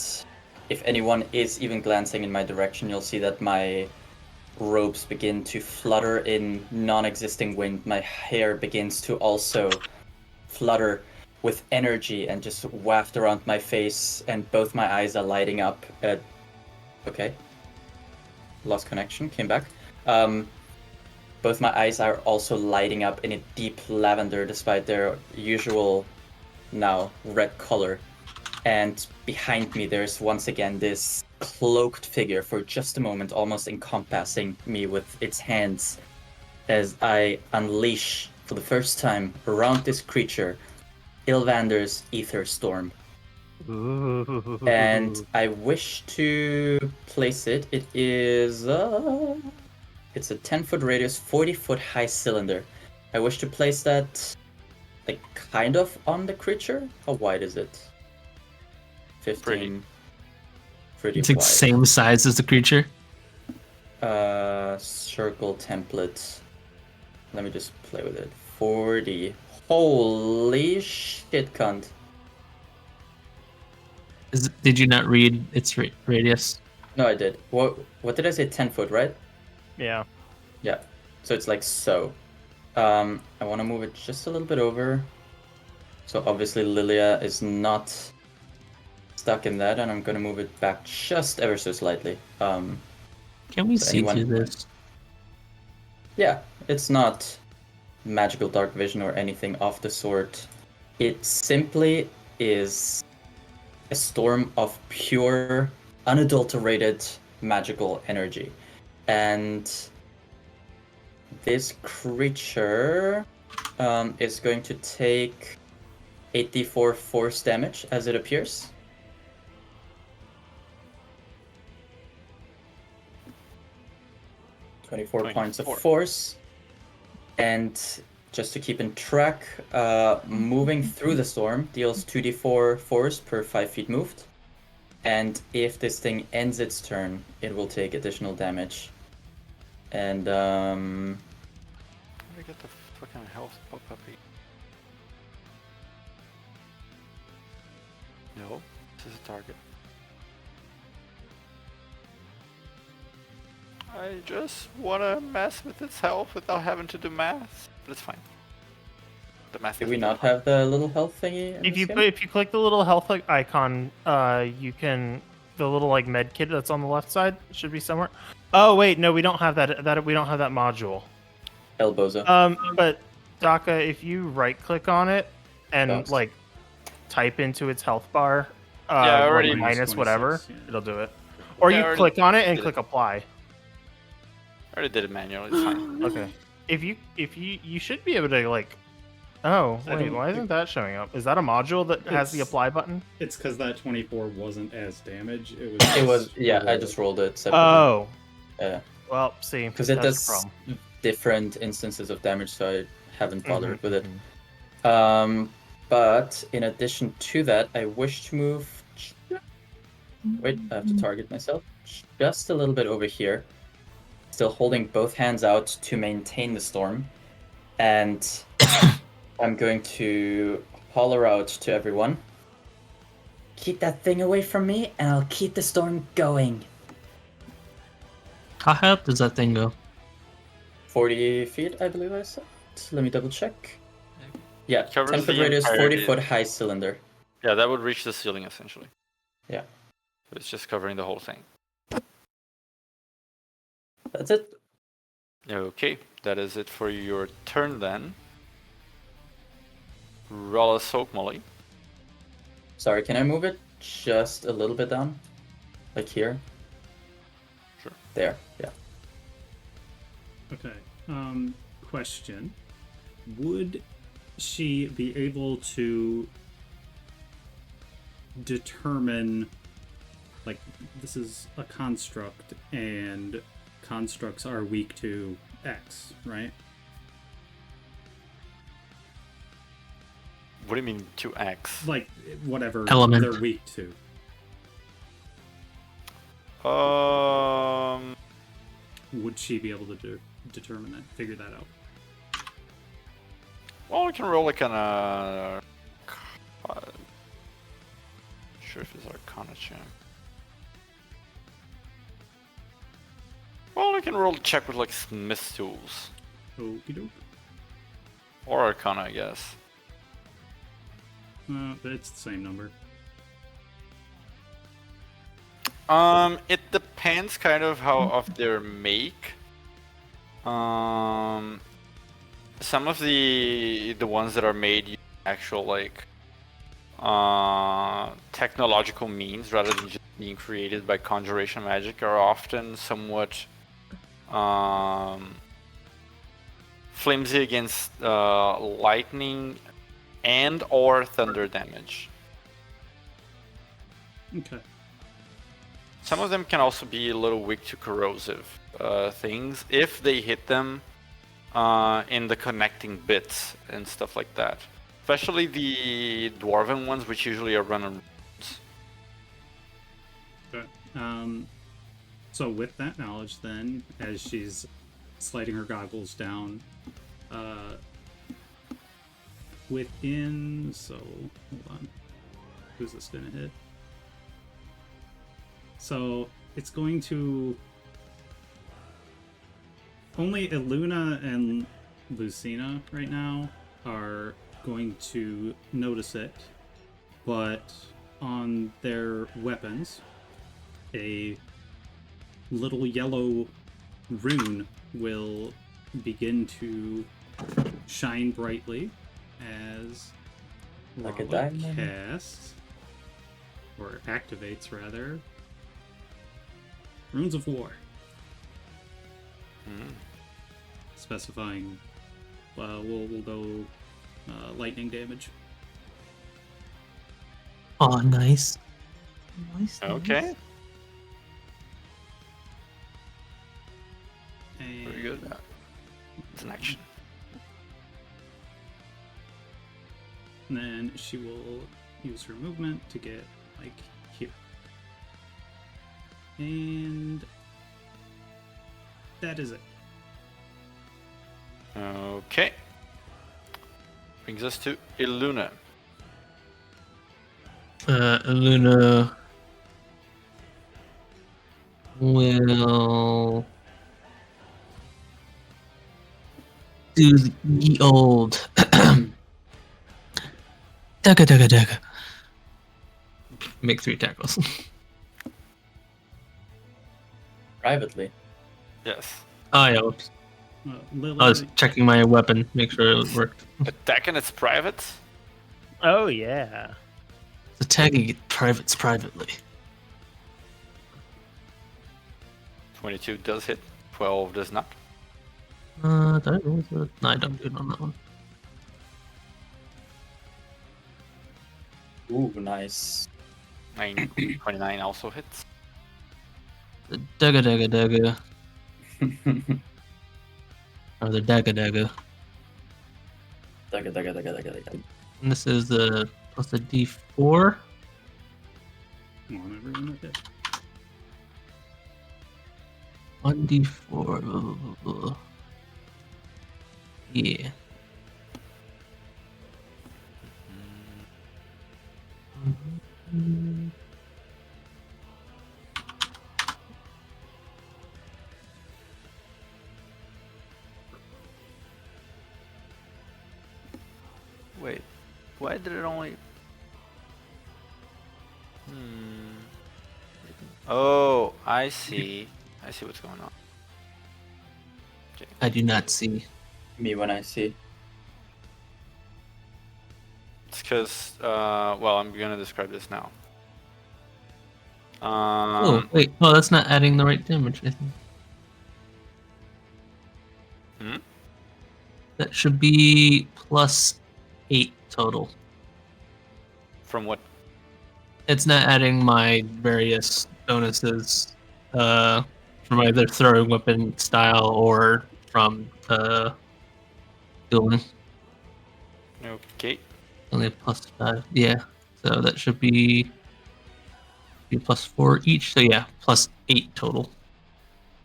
if anyone is even glancing in my direction, you'll see that my robes begin to flutter in non-existing wind. My hair begins to also flutter with energy and just waft around my face, and both my eyes are lighting up. Okay. Lost connection, came back. Both my eyes are also lighting up in a deep lavender despite their usual now red color. And behind me there's once again this cloaked figure for just a moment, almost encompassing me with its hands as I unleash for the first time around this creature Ilvander's Ether Storm. Ooh. And I wish to place it. It is it's a 10-foot radius, 40-foot high cylinder. I wish to place that like kind of on the creature. How wide is it? 15. Pretty It's like wide. same size as the creature. Circle template. Let me just play with it. 40. Holy shit, cunt. Did you not read its radius? No, I did. What did I say? 10 foot, right? Yeah. Yeah. So it's like so. I want to move it just a little bit over. So obviously Lilia is not stuck in that, and I'm going to move it back just ever so slightly. Can we So see anyone- through this? Yeah, it's not magical dark vision or anything of the sort. It simply is a storm of pure, unadulterated magical energy. And this creature is going to take 8d4 force damage as it appears. .24 points of 24. force. And just to keep in track, moving through the storm deals 2d4 force per 5 feet moved. And if this thing ends its turn, it will take additional damage. And How do I get the fucking health puppy? No, this is a target. I just wanna mess with its health without having to do math, but it's fine. The math. did we isn't not that hard. have the little health thingy? in If this you game? if you click the little health icon, you can the little like med kit that's on the left side should be somewhere. Oh wait, no, we don't have that. We don't have that module. Elbozo. But Daka, if you right click on it and Ghost. like type into its health bar, I like, already- minus 26, whatever, yeah. it'll do it. Or Yeah, I you already click on it and did it. click apply. I already did it manually. It's fine. Okay. If you should be able to like. Oh I wait, don't why isn't think- that showing up? Is that a module that has the It's- apply button? It's because that 24 wasn't as damage. It was, yeah, I roll. just rolled it separately. Oh, Yeah. well, see, Because it that's a does problem. different instances of damage, so I haven't bothered with it. But in addition to that, I wish to move. Wait, I have to target myself. Just a little bit over here. Still holding both hands out to maintain the storm. And I'm going to holler out to everyone. Keep that thing away from me, and I'll keep the storm going. How high up does that thing go? 40 feet, I believe I said. Let me double check. Yeah, Covers 10 foot the radius, 40 entirety. foot high cylinder. Yeah, that would reach the ceiling essentially. Yeah. It's just covering the whole thing. That's it. Okay, that is it for your turn then. Roll a soak, Molly. Sorry, can I move it just a little bit down? Like here? Sure. There, yeah. Okay. Question. Would she be able to determine, like, this is a construct and constructs are weak to X, right? What do you mean 2x? Like, whatever Element. they're weak to. Would she be able to determine that, figure that out? Well, we can roll like an sure if it's Arcana check. Well, we can roll a check with like Smith's tools Okie doke. or Arcana, I guess. But it's the same number. It depends kind of how of their make. Some of the ones that are made use actual like technological means rather than just being created by conjuration magic are often somewhat flimsy against lightning and or thunder damage. Okay. Some of them can also be a little weak to corrosive things if they hit them in the connecting bits and stuff like that. Especially the dwarven ones, which usually are run on runes. Okay. So with that knowledge, then, as she's sliding her goggles down, so hold on, who's this gonna hit? So it's going to only Iluna and Lucina right now are going to notice it, but on their weapons, a little yellow rune will begin to shine brightly as Like a Rala diamond? casts, or activates rather, Runes of War, specifying we'll go lightning damage. Oh, nice. Nice, Okay, nice. And very good. It's an action. then she will use her movement to get like here. And that is it. Okay. Brings us to Iluna. Luna will do the old dagga dagga dagga. Make 3 tackles. Privately. Yes. Oh yeah, whoops. Lily, I was checking my weapon, make sure it worked. Attacking its privates. Oh yeah. Attacking privates privately. 22 does hit. 12 does not. Did I roll the... No, I don't do it on that one. Ooh, nice. 29 also hits. The dagga dagga dagga. Or the dagga dagga. And this is a plus a D4. Come on, everyone. Okay. 1D4. Blah, blah, blah, blah. Yeah. Wait, why did it only? Oh, I see. I see what's going on. I do not see. Me when I see. It's because, well, I'm gonna describe this now. Oh, wait. Oh, that's not adding the right damage, I think. Hmm? That should be plus 8 total. From what? It's not adding my various bonuses from either throwing weapon style or from dueling. Okay. Only plus 5. Yeah. So that should be plus 4 each. So yeah, plus 8 total.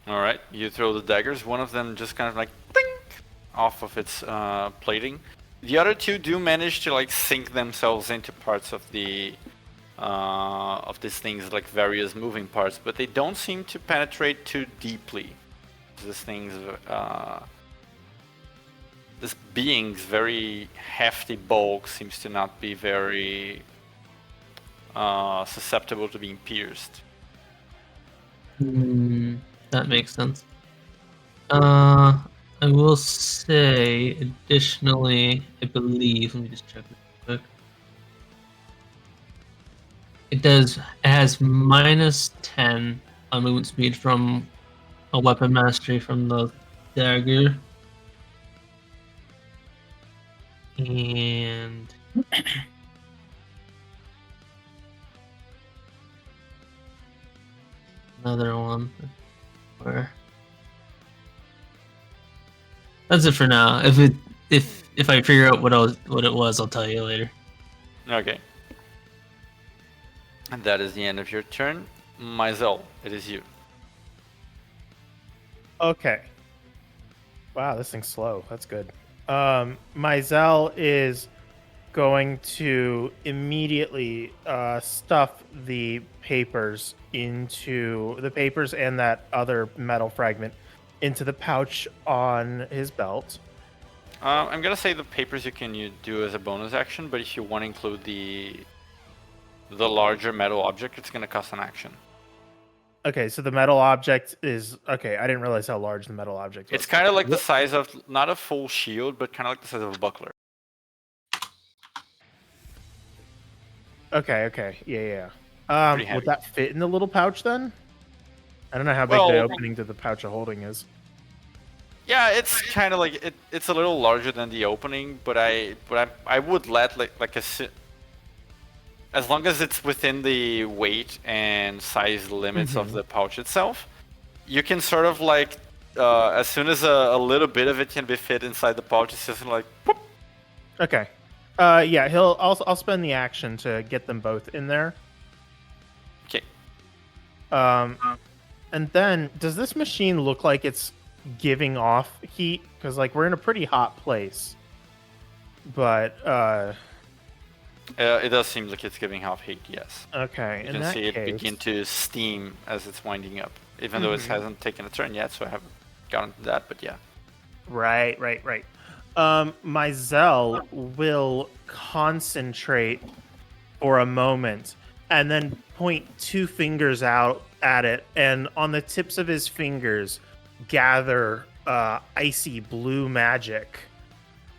All right. You throw the daggers. One of them just kind of like ding, off of its plating. The other two do manage to like sink themselves into parts of the of these things, like various moving parts, but they don't seem to penetrate too deeply. This being's very hefty bulk seems to not be very susceptible to being pierced. That makes sense. I will say, additionally, I believe. Let me just check real quick. It has -10 on movement speed from a weapon mastery from the dagger. And another one. Where? That's it for now. If I figure out what it was, I'll tell you later. Okay. And that is the end of your turn. Myzel, it is you. Okay. Wow, this thing's slow. That's good. Myzel is going to immediately stuff the papers and that other metal fragment into the pouch on his belt. I'm gonna say the papers you do as a bonus action, but if you want to include the larger metal object, it's gonna cost an action. Okay, so the metal object is okay. I didn't realize how large the metal object was. It's kind of like the size of not a full shield, but kind of like the size of a buckler. Okay, yeah. Pretty heavy. Would that fit in the little pouch then? I don't know how big the opening to the pouch of holding is. Yeah, it's kind of like it's a little larger than the opening, but I would let as long as it's within the weight and size limits of the pouch itself, you can sort of like as soon as a little bit of it can be fit inside the pouch, it's just like whoop. Okay. Yeah, I'll spend the action to get them both in there. Okay. And then does this machine look like it's giving off heat? Because like we're in a pretty hot place. But it does seem like it's giving off heat, yes. Okay. You can see it begin to steam as it's winding up. Even though it hasn't taken a turn yet, so I haven't gotten to that, but yeah. Right. Myzel will concentrate for a moment and then point 2 fingers out at it, and on the tips of his fingers gather icy blue magic,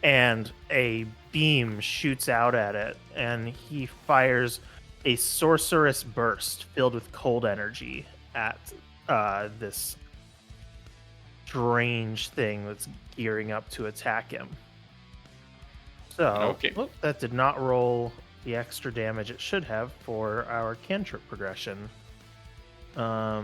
and a beam shoots out at it, and he fires a sorcerous burst filled with cold energy at this strange thing that's gearing up to attack him. So, that did not roll the extra damage it should have for our cantrip progression. We're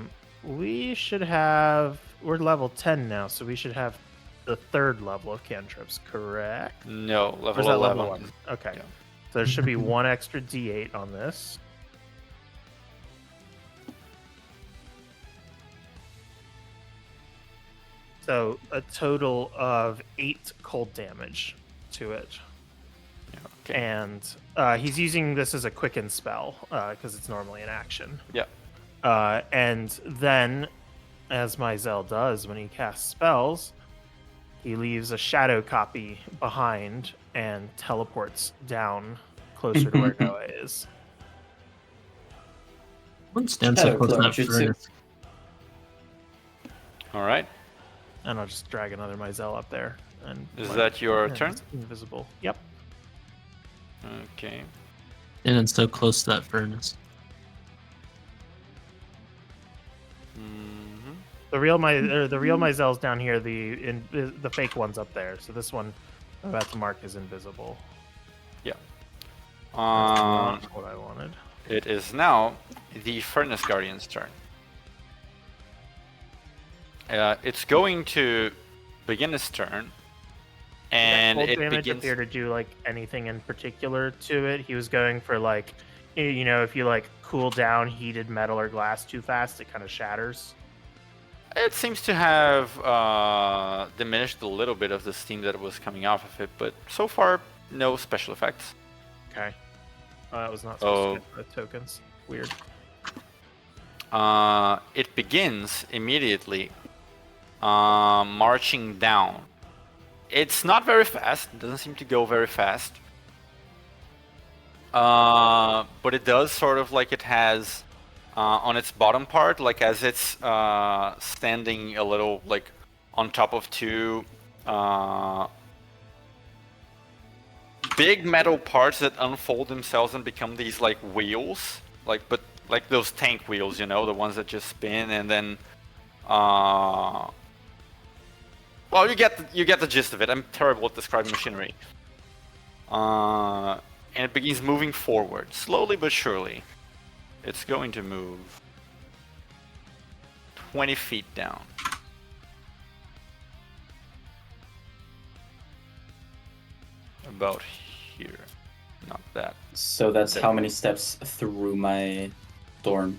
level 10 now, so we should have the third level of cantrips, correct? No, Or is level that 11. level 1? Okay. Yeah. So there should be one extra D8 on this. So a total of 8 cold damage to it. Okay. And he's using this as a quicken spell because it's normally an action. Yeah. And then, as Mizell does when he casts spells, he leaves a shadow copy behind and teleports down closer to where Noah is. One stands so Shadow close to clone that jutsu. furnace. All right. And I'll just drag another Mizell up there. And Is that your and turn? it's invisible. Yep. Okay. Standing so close to that furnace. Mm-hmm. The real Mizell's down here. The fake one's up there. So this one I'm about to mark is invisible. That's not what I wanted. It is now the Furnace Guardian's turn. It's going to begin its turn, and Cold it damage begins. appear to do like anything in particular to it. He was going for like, if you like cool down heated metal or glass too fast, it kind of shatters. It seems to have diminished a little bit of the steam that was coming off of it, but so far, no special effects. Okay. That was not supposed to get tokens. Weird. It begins immediately marching down. It's not very fast. It doesn't seem to go very fast. But it does sort of like it has on its bottom part, like as it's standing a little like on top of two big metal parts that unfold themselves and become these like wheels, like those tank wheels, the ones that just spin and then well, you get the gist of it. I'm terrible at describing machinery. And it begins moving forward, slowly but surely. It's going to move 20 feet down. About here. Not that. So that's how many steps through my storm?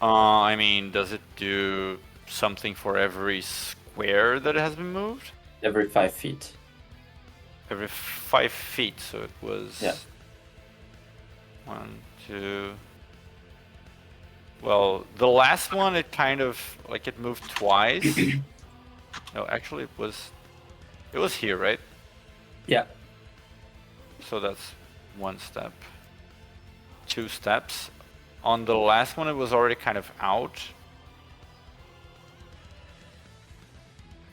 I mean, does it do something for every square that has been moved? Every 5 feet. Every 5 feet, so it was... Yeah. 1, 2... Well, the last one, it kind of, like, it moved twice. No, actually, it was here, right? Yeah. So that's 1 step. 2 steps. On the last one, it was already kind of out.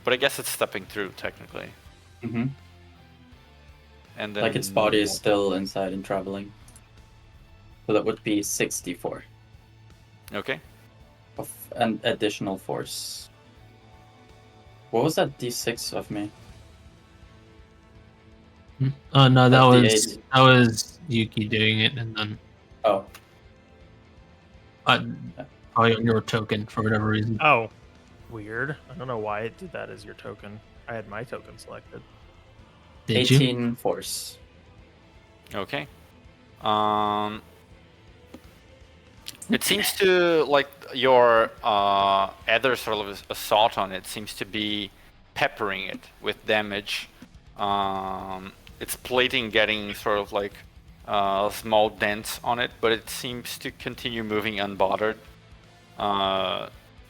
But I guess it's stepping through, technically. Mm-hmm. And then... Like its body is still inside and traveling. So that would be 64 Okay. of an additional force. What was that D6 of me? Oh no, that Of the was 80. that was Yuki doing it, and then Oh, probably on your token for whatever reason. Oh, weird. I don't know why it did that as your token. I had my token selected. Did you? 18 force. Okay. It seems to, like, your other sort of assault on it seems to be peppering it with damage. Its plating getting sort of like small dents on it, but it seems to continue moving unbothered.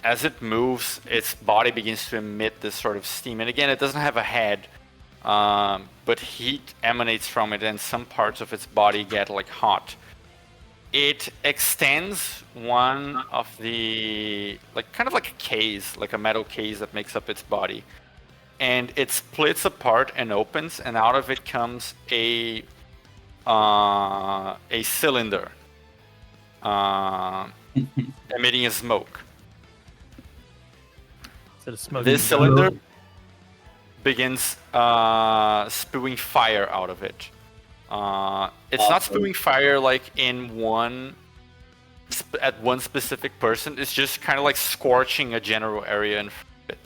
As it moves, its body begins to emit this sort of steam. And again, it doesn't have a head, but heat emanates from it, and some parts of its body get like hot. It extends one of the, like, kind of like a case, like a metal case that makes up its body. And it splits apart and opens, and out of it comes a cylinder emitting a smoke. Instead of smoking This gun. cylinder begins spewing fire out of it. It's not spewing fire like in at one specific person. It's just kind of like scorching a general area in front of it.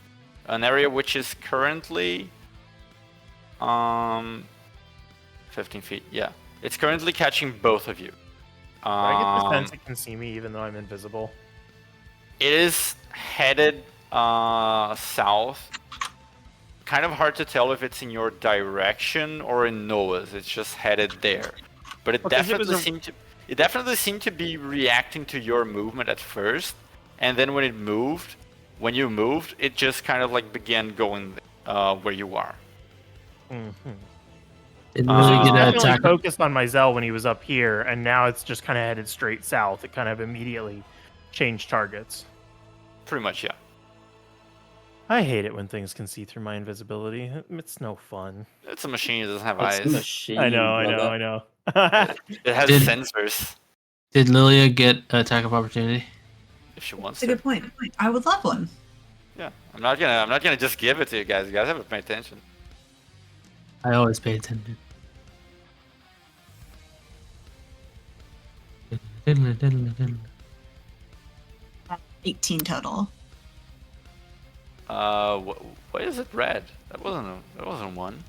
an area which is currently 15 feet. Yeah, it's currently catching both of you. I get the sense it can see me even though I'm invisible. It is headed south. Kind of hard to tell if it's in your direction or in Noah's. It's just headed there. But it definitely seemed to be reacting to your movement at first, and then when you moved, it just kind of like began going where you are. Mm-hmm. Did So Lily he's get an definitely attack? focused on Mizell when he was up here, and now it's just kind of headed straight south. It kind of immediately changed targets. Pretty much, yeah. I hate it when things can see through my invisibility. It's no fun. It's a machine. It doesn't have It's a eyes. machine. I know. It has Did- sensors. Did Lilia get an attack of opportunity? If she wants That's a to. good point. I would love one. Yeah, I'm not gonna just give it to you guys. You guys have to pay attention. I always pay attention. 18 total. Why is it red? That wasn't one.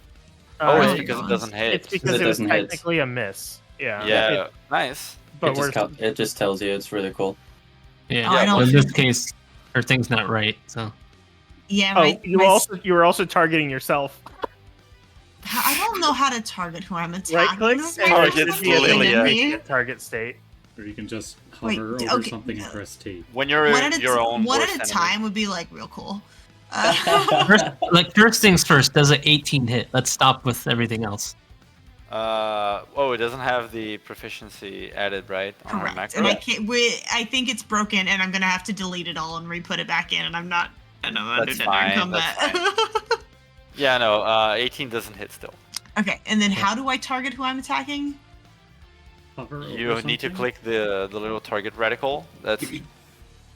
Uh, Oh, it's it because it was. doesn't hit. It's because It it was doesn't hit. technically a miss. Yeah. Yeah, nice. But It just tells you. It's really cool. Yeah, Oh, I well, don't in this think- case, her thing's not right, so. Yeah, oh, you were also targeting yourself. I don't know how to target who I'm attacking. Right click That's and my target first just the thing Lilia. in make here. it target state. Or you can just Wait, hover over okay. something and press T. When you're your own one worst at a enemy. time would be like real cool. First things first, does an 18 hit? Let's stop with everything else. It doesn't have the proficiency added, right? On her Correct. macro? And I think it's broken, and I'm gonna have to delete it all and re-put it back in. And I'm not. I know That's under fine, combat. Yeah, no, 18 doesn't hit still. Okay, and then how do I target who I'm attacking? Hover You over need to something. click the little target reticle.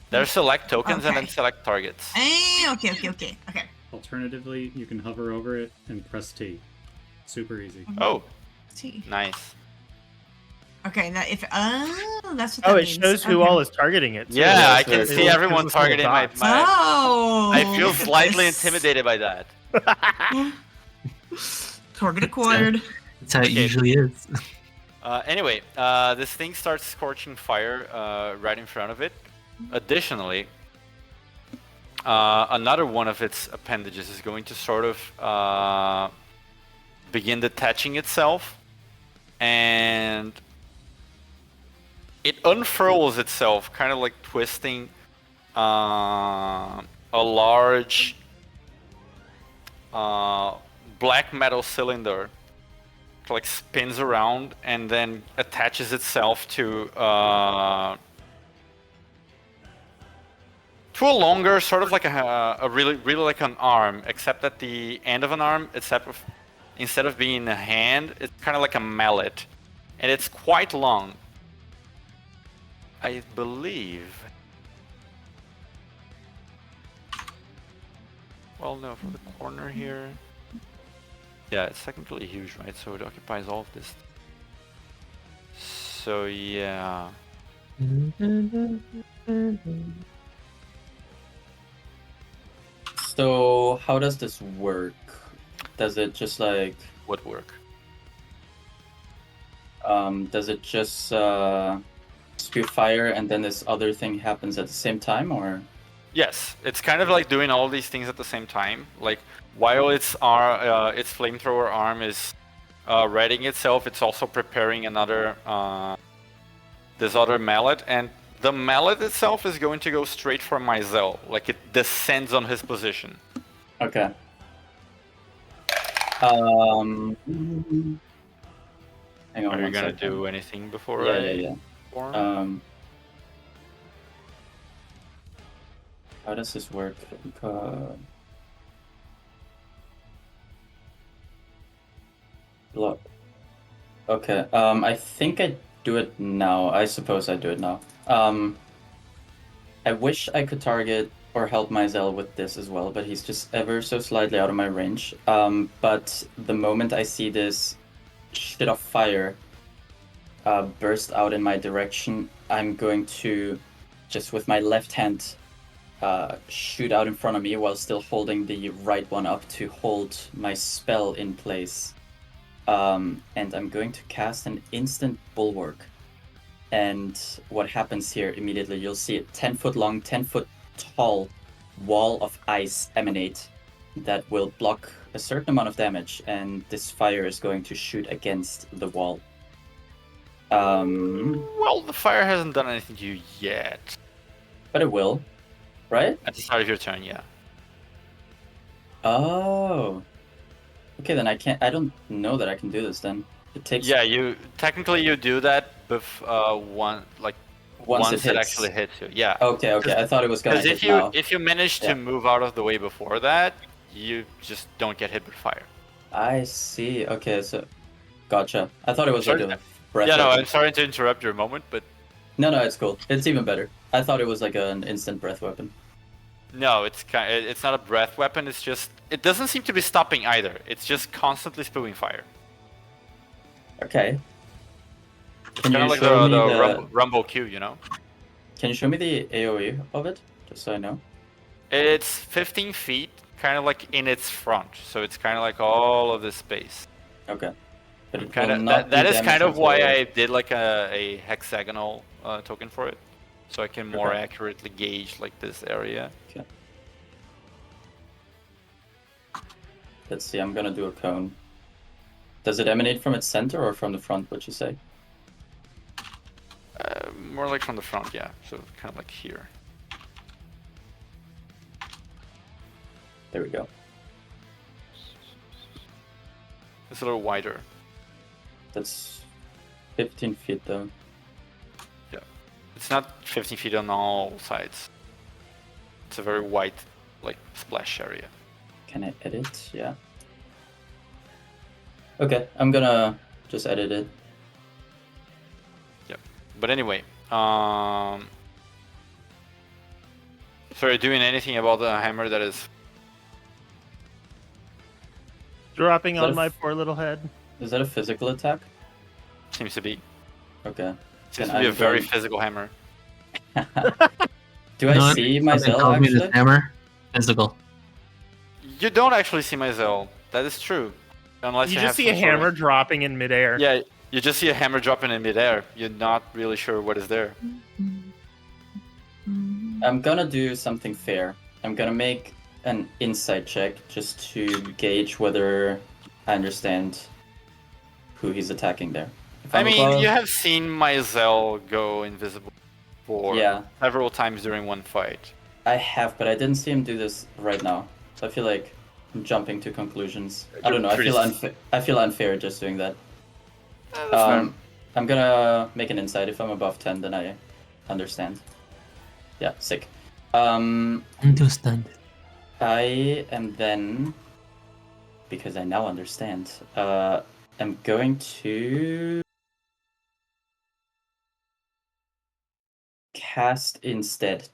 There's select tokens and then Okay. select targets. Okay. Alternatively, you can hover over it and press T. Super easy. Oh, See. nice. Okay, now if that's what Oh, that it means. shows who Okay. all is targeting it. Too. Yeah, Yeah, I it's can very see cool. everyone Gives us little targeting my. dots. Oh, I feel look at slightly this. intimidated by that. Target acquired. That's how it Okay. usually is. Anyway, this thing starts scorching fire right in front of it. Additionally, another one of its appendages is going to sort of begin detaching itself, and it unfurls itself, kind of like twisting a large black metal cylinder. Like spins around and then attaches itself to a longer, sort of like a really like an arm, except at the end of an arm, instead of being a hand, it's kind of like a mallet, and it's quite long. I believe. Well, no, from the corner here. Yeah, it's technically huge, right? So it occupies all of this. So yeah. So how does this work? Does it just like Would work. does it just spew fire and then this other thing happens at the same time, or? Yes, it's kind of like doing all these things at the same time. Like while its flamethrower arm is readying itself, it's also preparing another this other mallet, and the mallet itself is going to go straight for Mizell. Like it descends on his position. Okay. Hang on. Are you one gonna second. do anything before Yeah, I yeah. form? How does this work? Look. Okay. I think I do it now. I suppose I do it now. I wish I could target or help Mizell with this as well, but he's just ever so slightly out of my range. But the moment I see this shit of fire burst out in my direction, I'm going to just with my left hand shoot out in front of me while still holding the right one up to hold my spell in place. And I'm going to cast an instant bulwark. And what happens here immediately, you'll see a 10-foot long, 10-foot tall wall of ice emanate that will block a certain amount of damage, and this fire is going to shoot against the wall. Well, the fire hasn't done anything to you yet. But it will, right? At the start of your turn, yeah. Oh. Okay, then I don't know that I can do this then. It takes Yeah, you do that once it it hits. actually hits you. Yeah. Okay, I thought it was gonna Because hit now. if you manage to Yeah. move out of the way before that, you just don't get hit with fire. I see. Okay, so gotcha. I thought it was like Sorry. a breath Yeah, no, weapon. I'm sorry to interrupt your moment, but No, it's cool. It's even better. I thought it was like an instant breath weapon. no, it's not a breath weapon. It's just it doesn't seem to be stopping either. It's just constantly spewing fire. Okay. It's Can kind of you like show the me Rumble Q, you know? Can you show me the AoE of it, just so I know? It's 15 feet, kind of like in its front, so it's kind of like all of this space. Okay. But it Kind will of not that do is damage kind of why until- I did like a hexagonal token for it, so I can more Okay. accurately gauge like this area. Okay. Let's see. I'm gonna do a cone. Does it emanate from its center or from the front? Would you say? More like from the front, yeah. So kind of like here. There we go. It's a little wider. That's 15 feet though. It's not 15 feet on all sides. It's a very wide, like, splash area. Can I edit? Yeah. Okay, I'm gonna just edit it. Yep. But anyway, so are you doing anything about the hammer that is... Dropping Is that on a my f- poor little head. Is that a physical attack? Seems to be. Okay. Seems Then to be a I'm very going- physical hammer. Do I see my Something Zell tells me actually? this hammer physical. You don't actually see my Zell. That is true. Unless You you just have see a some sort hammer of- dropping in midair. Yeah, you just see a hammer dropping in midair. You're not really sure what is there. I'm gonna do something fair. I'm gonna make an insight check just to gauge whether I understand who he's attacking there. If I I'm mean, above- you have seen my Zell go invisible for Yeah, several times during one fight. I have, but I didn't see him do this right now. So I feel like I'm jumping to conclusions. I don't know. I Pretty feel s- unfair. I feel unfair just doing that. That's fair. I'm gonna make an insight. If I'm above 10, then I understand. Yeah, sick. Understand. I am then, because I now understand, I'm going to cast instead,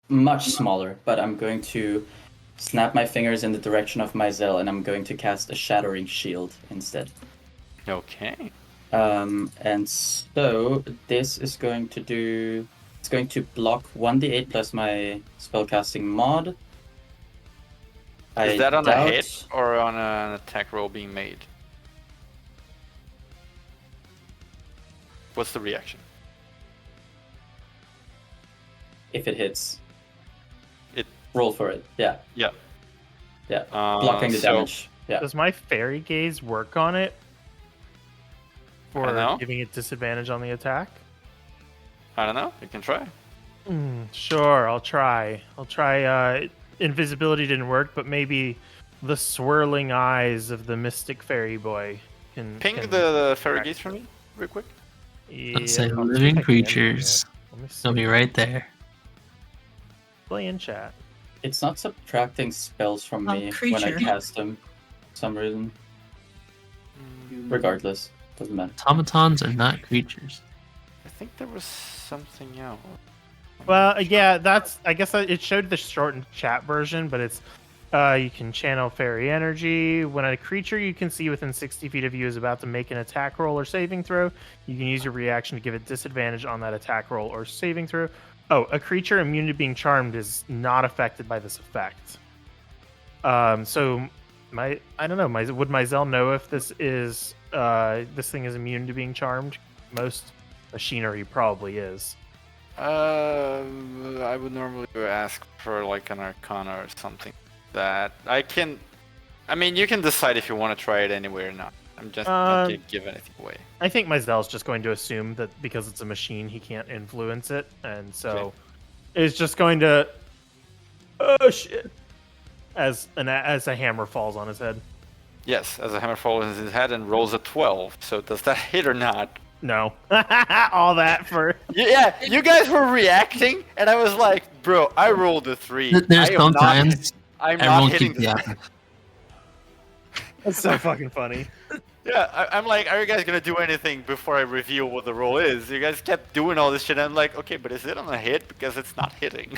much smaller, but I'm going to snap my fingers in the direction of my Zell, and I'm going to cast a Shattering Shield instead. Okay. And so this is going to do... It's going to block 1d8 plus my spellcasting mod. Is that on a hit or on an attack roll being made? What's the reaction? If it hits. It- Roll for it. Yeah. Yeah. Yeah. Blocking the so- damage. Yeah. Does my fairy gaze work on it? I don't know. For giving it disadvantage on the attack? I don't know. You can try. Sure, I'll try. Invisibility didn't work, but maybe the swirling eyes of the mystic fairy boy can... Ping can the fairy track gaze for me, real quick. Let's say Yeah, I'll see if I living can do it. creatures. Let me see. They'll be right there. Play in chat. It's not subtracting spells from me when I creature. cast them for some reason. Regardless. Doesn't matter. Automatons are not creatures. I think there was something else. Well, yeah, that's... I guess it showed the shortened chat version, but it's... you can channel fairy energy. When a creature you can see within 60 feet of you is about to make an attack roll or saving throw, you can use your reaction to give it disadvantage on that attack roll or saving throw. Oh, a creature immune to being charmed is not affected by this effect. So I don't know. Would Myzel know if this thing is immune to being charmed? Most machinery probably is. I would normally ask for like an Arcana or something that I can. I mean, you can decide if you want to try it anyway or not. I'm just not gonna give anything away. I think Myzel's just going to assume that because it's a machine, he can't influence it, and so it's just going to. Oh shit! As a hammer falls on his head. Yes, as a hammer falls on his head and rolls a 12. So does that hit or not? No. All that for. Yeah, you guys were reacting, and I was like, bro, I rolled a 3. There's sometimes I'm everyone not hitting keeps this. yapping. That's so fucking funny. Yeah, I'm like, are you guys gonna do anything before I reveal what the roll is? You guys kept doing all this shit, and I'm like, okay, but is it on a hit? Because it's not hitting.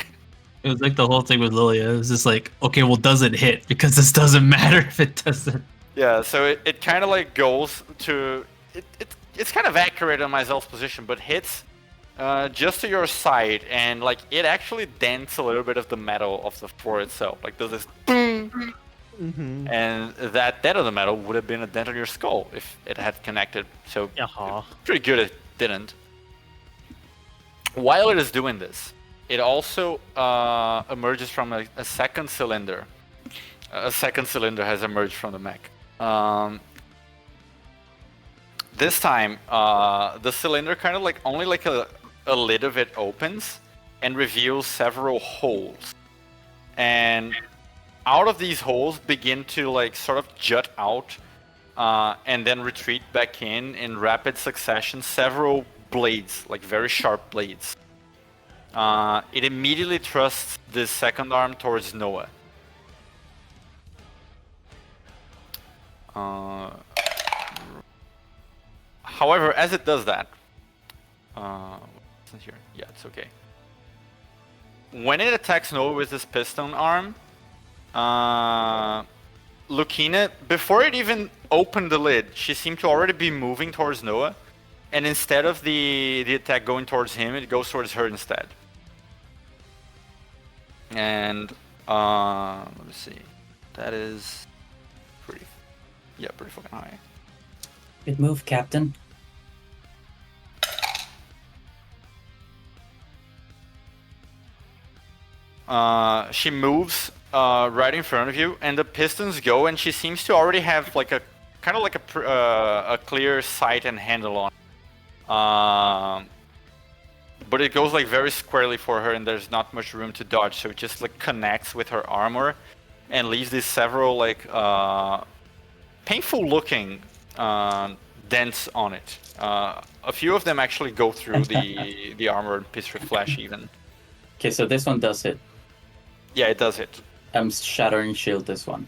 It was like the whole thing with Lilia. It was just like, okay, well, does it hit? Because this doesn't matter if it doesn't. Yeah, so it kind of like goes to... It's kind of accurate on Myzel's position, but hits just to your side, and like it actually dents a little bit of the metal of the floor itself. Like does this boom, and that dent of the metal would have been a dent on your skull if it had connected. So pretty good it didn't. While it is doing this, it also emerges from a second cylinder. A second cylinder has emerged from the mech. This time, the cylinder kind of like only like a lid of it opens and reveals several holes. And out of these holes begin to like sort of jut out and then retreat back in rapid succession several blades, like very sharp blades. It immediately thrusts this second arm towards Noah. However, as it does that, here, yeah, it's okay. When it attacks Noah with this piston arm, Lucina, before it even opened the lid, she seemed to already be moving towards Noah, and instead of the attack going towards him, it goes towards her instead. And let me see, that is pretty fucking high. Good move, Captain. She moves right in front of you, and the pistons go, and she seems to already have like a kind of like a clear sight and handle on. But it goes like very squarely for her, and there's not much room to dodge, so it just like connects with her armor and leaves these several like painful looking dents on it. A few of them actually go through the armor and piece her flesh even. Okay, so this one does hit. Yeah, it does hit. I'm shattering shield this one.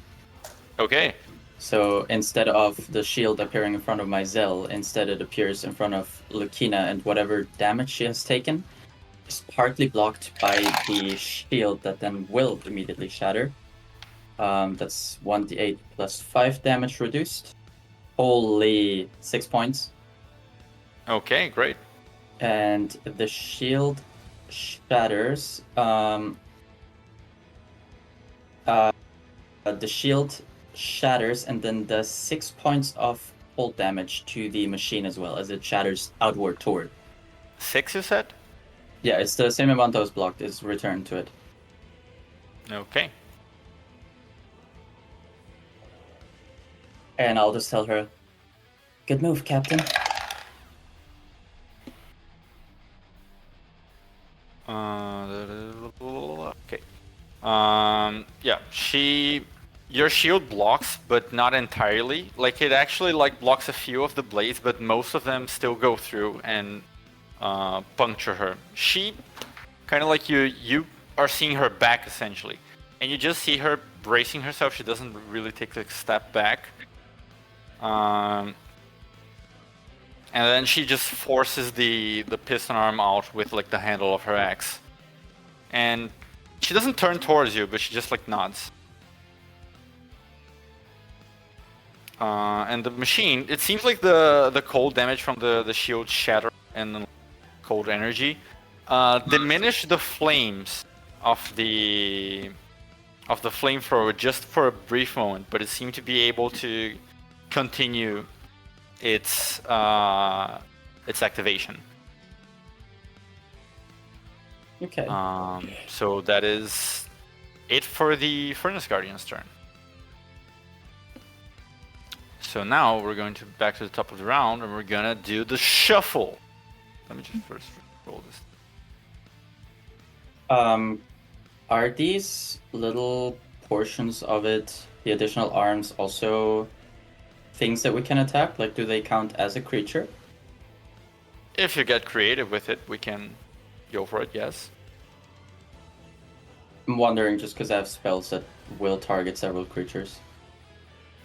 Okay. So instead of the shield appearing in front of Myzel, instead it appears in front of Lucina, and whatever damage she has taken is partly blocked by the shield that then will immediately shatter. That's 1d8 plus 5 damage reduced. Holy 6 points. Okay, great. And the shield shatters. The shield shatters and then does 6 points of cold damage to the machine as well, as it shatters outward toward. 6, you said? Yeah, it's the same amount that was blocked is returned to it. Okay. And I'll just tell her, good move, Captain. Okay. Yeah, your shield blocks, but not entirely. Like it actually like blocks a few of the blades, but most of them still go through and puncture her. She kind of like you are seeing her back essentially, and you just see her bracing herself. She doesn't really take a step back. And then she just forces the piston arm out with like the handle of her axe. And she doesn't turn towards you, but she just like nods. And the machine, it seems like the cold damage from the shield shatter and the cold energy diminish the flames of the flamethrower just for a brief moment, but it seemed to be able to continue its activation. Okay. So that is it for the Furnace Guardian's turn. So now we're going to back to the top of the round, and we're gonna do the shuffle. Let me just first roll this. Are these little portions of it, the additional arms, also things that we can attack? Like, do they count as a creature? If you get creative with it, we can go for it, yes. I'm wondering just because I have spells that will target several creatures.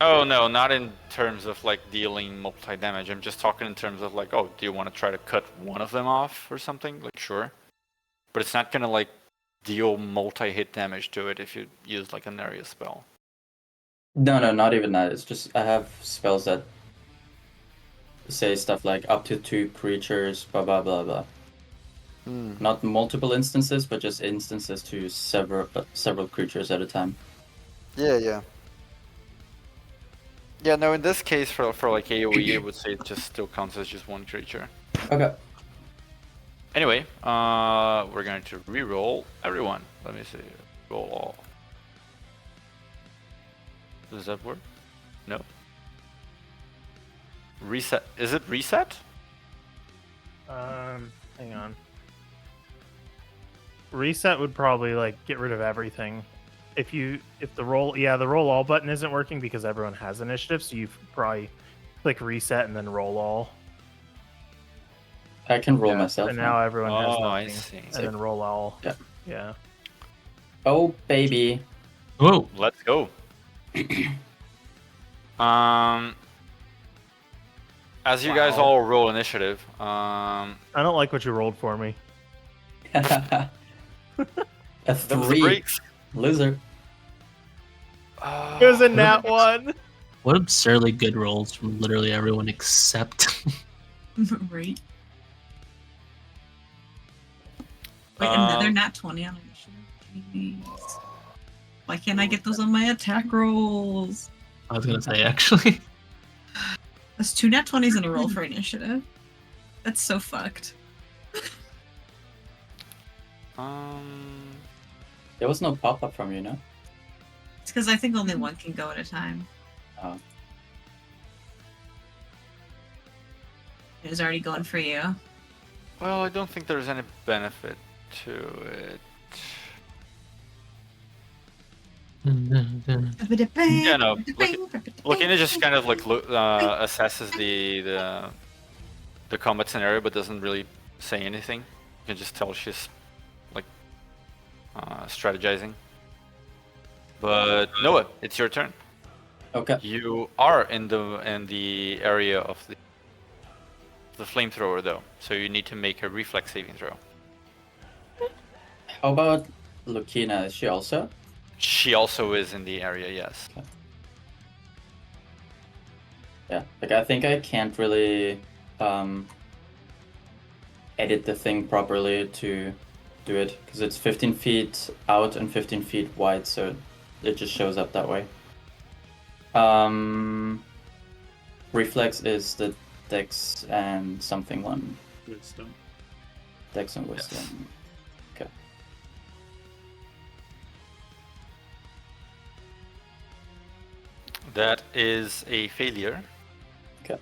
Oh no, not in terms of like dealing multi-damage. I'm just talking in terms of like, oh, do you want to try to cut one of them off or something? Like, sure. But it's not gonna like deal multi-hit damage to it if you use like an area spell. No, not even that. It's just I have spells that say stuff like up to 2 creatures, blah blah blah blah. Not multiple instances, but just instances to several creatures at a time. Yeah. Yeah, no, in this case, for like AoE, I would say it just still counts as just one creature. Okay. Anyway, we're going to re-roll everyone. Let me see. Roll all. Does that work? No. Reset. Is it reset? Hang on. Reset would probably like get rid of everything. If the roll all button isn't working because everyone has initiative, so you probably click reset and then roll all. I can roll myself. And now everyone has nothing. I see. And then roll all. Yeah. Yeah. Oh baby. Whoa. Let's go. As you guys all roll initiative, I don't like what you rolled for me. A those 3. breaks. Loser. It was a nat 1. What absurdly good rolls from literally everyone except. Right. Wait, another nat 20 on initiative. Jeez. Why can't I get those on my attack rolls? I was gonna say actually. That's 2 nat 20s in a roll for initiative. That's so fucked. There was no pop-up from you, no? It's because I think only one can go at a time. Oh. It was already going for you. Well, I don't think there's any benefit to it. Yeah, no. Lucina just kind of like assesses the combat scenario, but doesn't really say anything. You can just tell she's like strategizing. But Noah, it's your turn. Okay. You are in the area of the flamethrower, though, so you need to make a reflex saving throw. How about Lucina? Is she also? She also is in the area, yes. Okay. Yeah, like I think I can't really edit the thing properly to do it because it's 15 feet out and 15 feet wide, so it just shows up that way. Reflex is the Dex and something one. Wisdom. Dex and Wisdom. Yes. Okay. That is a failure. Okay.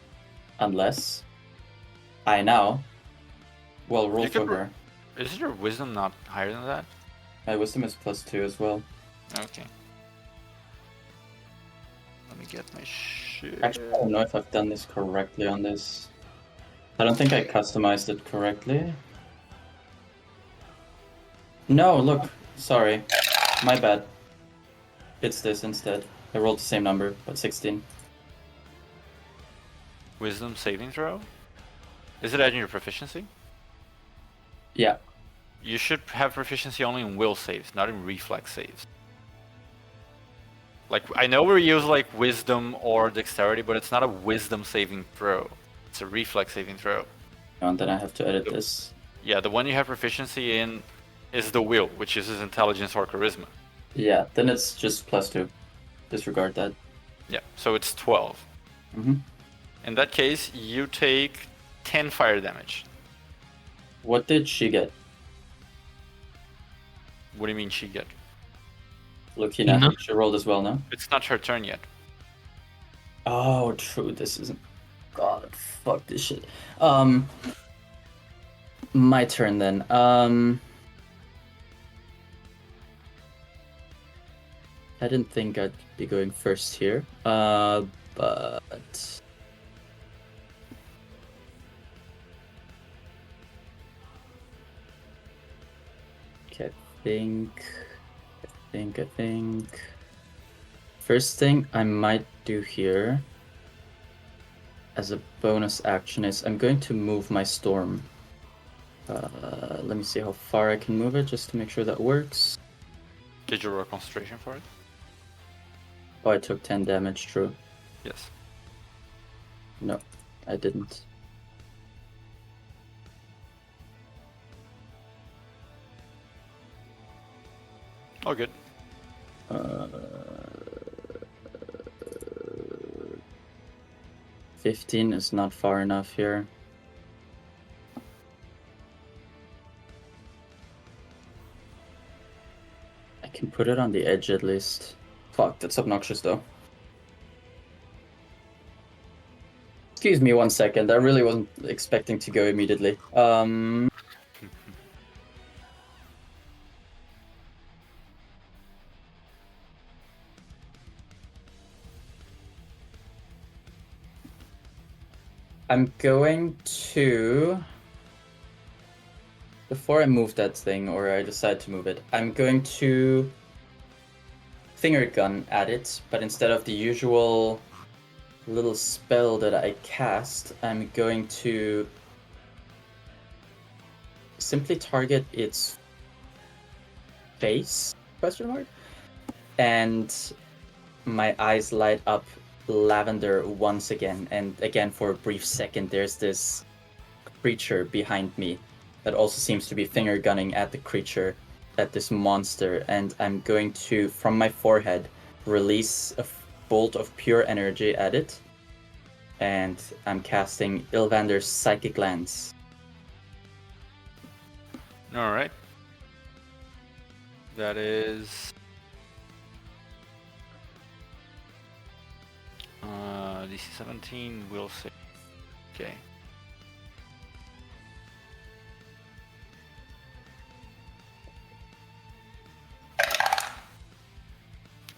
Unless I now will roll You could for her. Is your wisdom not higher than that? My Wisdom is +2 as well. Okay. Let me get my shit. Actually, I don't know if I've done this correctly on this. I don't think I customized it correctly. No, look. Sorry. My bad. It's this instead. I rolled the same number, but 16. Wisdom saving throw? Is it adding your proficiency? Yeah. You should have proficiency only in will saves, not in reflex saves. Like, I know we use like wisdom or dexterity, but it's not a wisdom saving throw. It's a reflex saving throw. And then I have to edit this. Yeah, the one you have proficiency in is the will, which is his intelligence or charisma. Yeah, then it's just +2. Disregard that. Yeah, so it's 12. Mm-hmm. In that case, you take 10 fire damage. What did she get? What do you mean she get? Lucina, Ina? she rolled as well, no? It's not her turn yet. Oh, true. This isn't. God, fuck this shit. My turn then. I didn't think I'd be going first here. But okay, I think. First thing I might do here as a bonus action is I'm going to move my storm. Let me see how far I can move it just to make sure that works. Did you roll concentration for it? Oh, I took 10 damage, true. Yes. No, I didn't. Oh, good. 15 is not far enough here. I can put it on the edge at least. Fuck, that's obnoxious though. Excuse me 1 second, I really wasn't expecting to go immediately. I'm going to... Before I move that thing, or I decide to move it, I'm going to finger gun at it, but instead of the usual little spell that I cast, I'm going to simply target its face, question mark, and my eyes light up lavender once again, and again for a brief second there's this creature behind me that also seems to be finger gunning at the creature, at this monster, and I'm going to, from my forehead, release a bolt of pure energy at it, and I'm casting Ilvander's Psychic Lance. Alright. That is... DC 17 will save. Okay.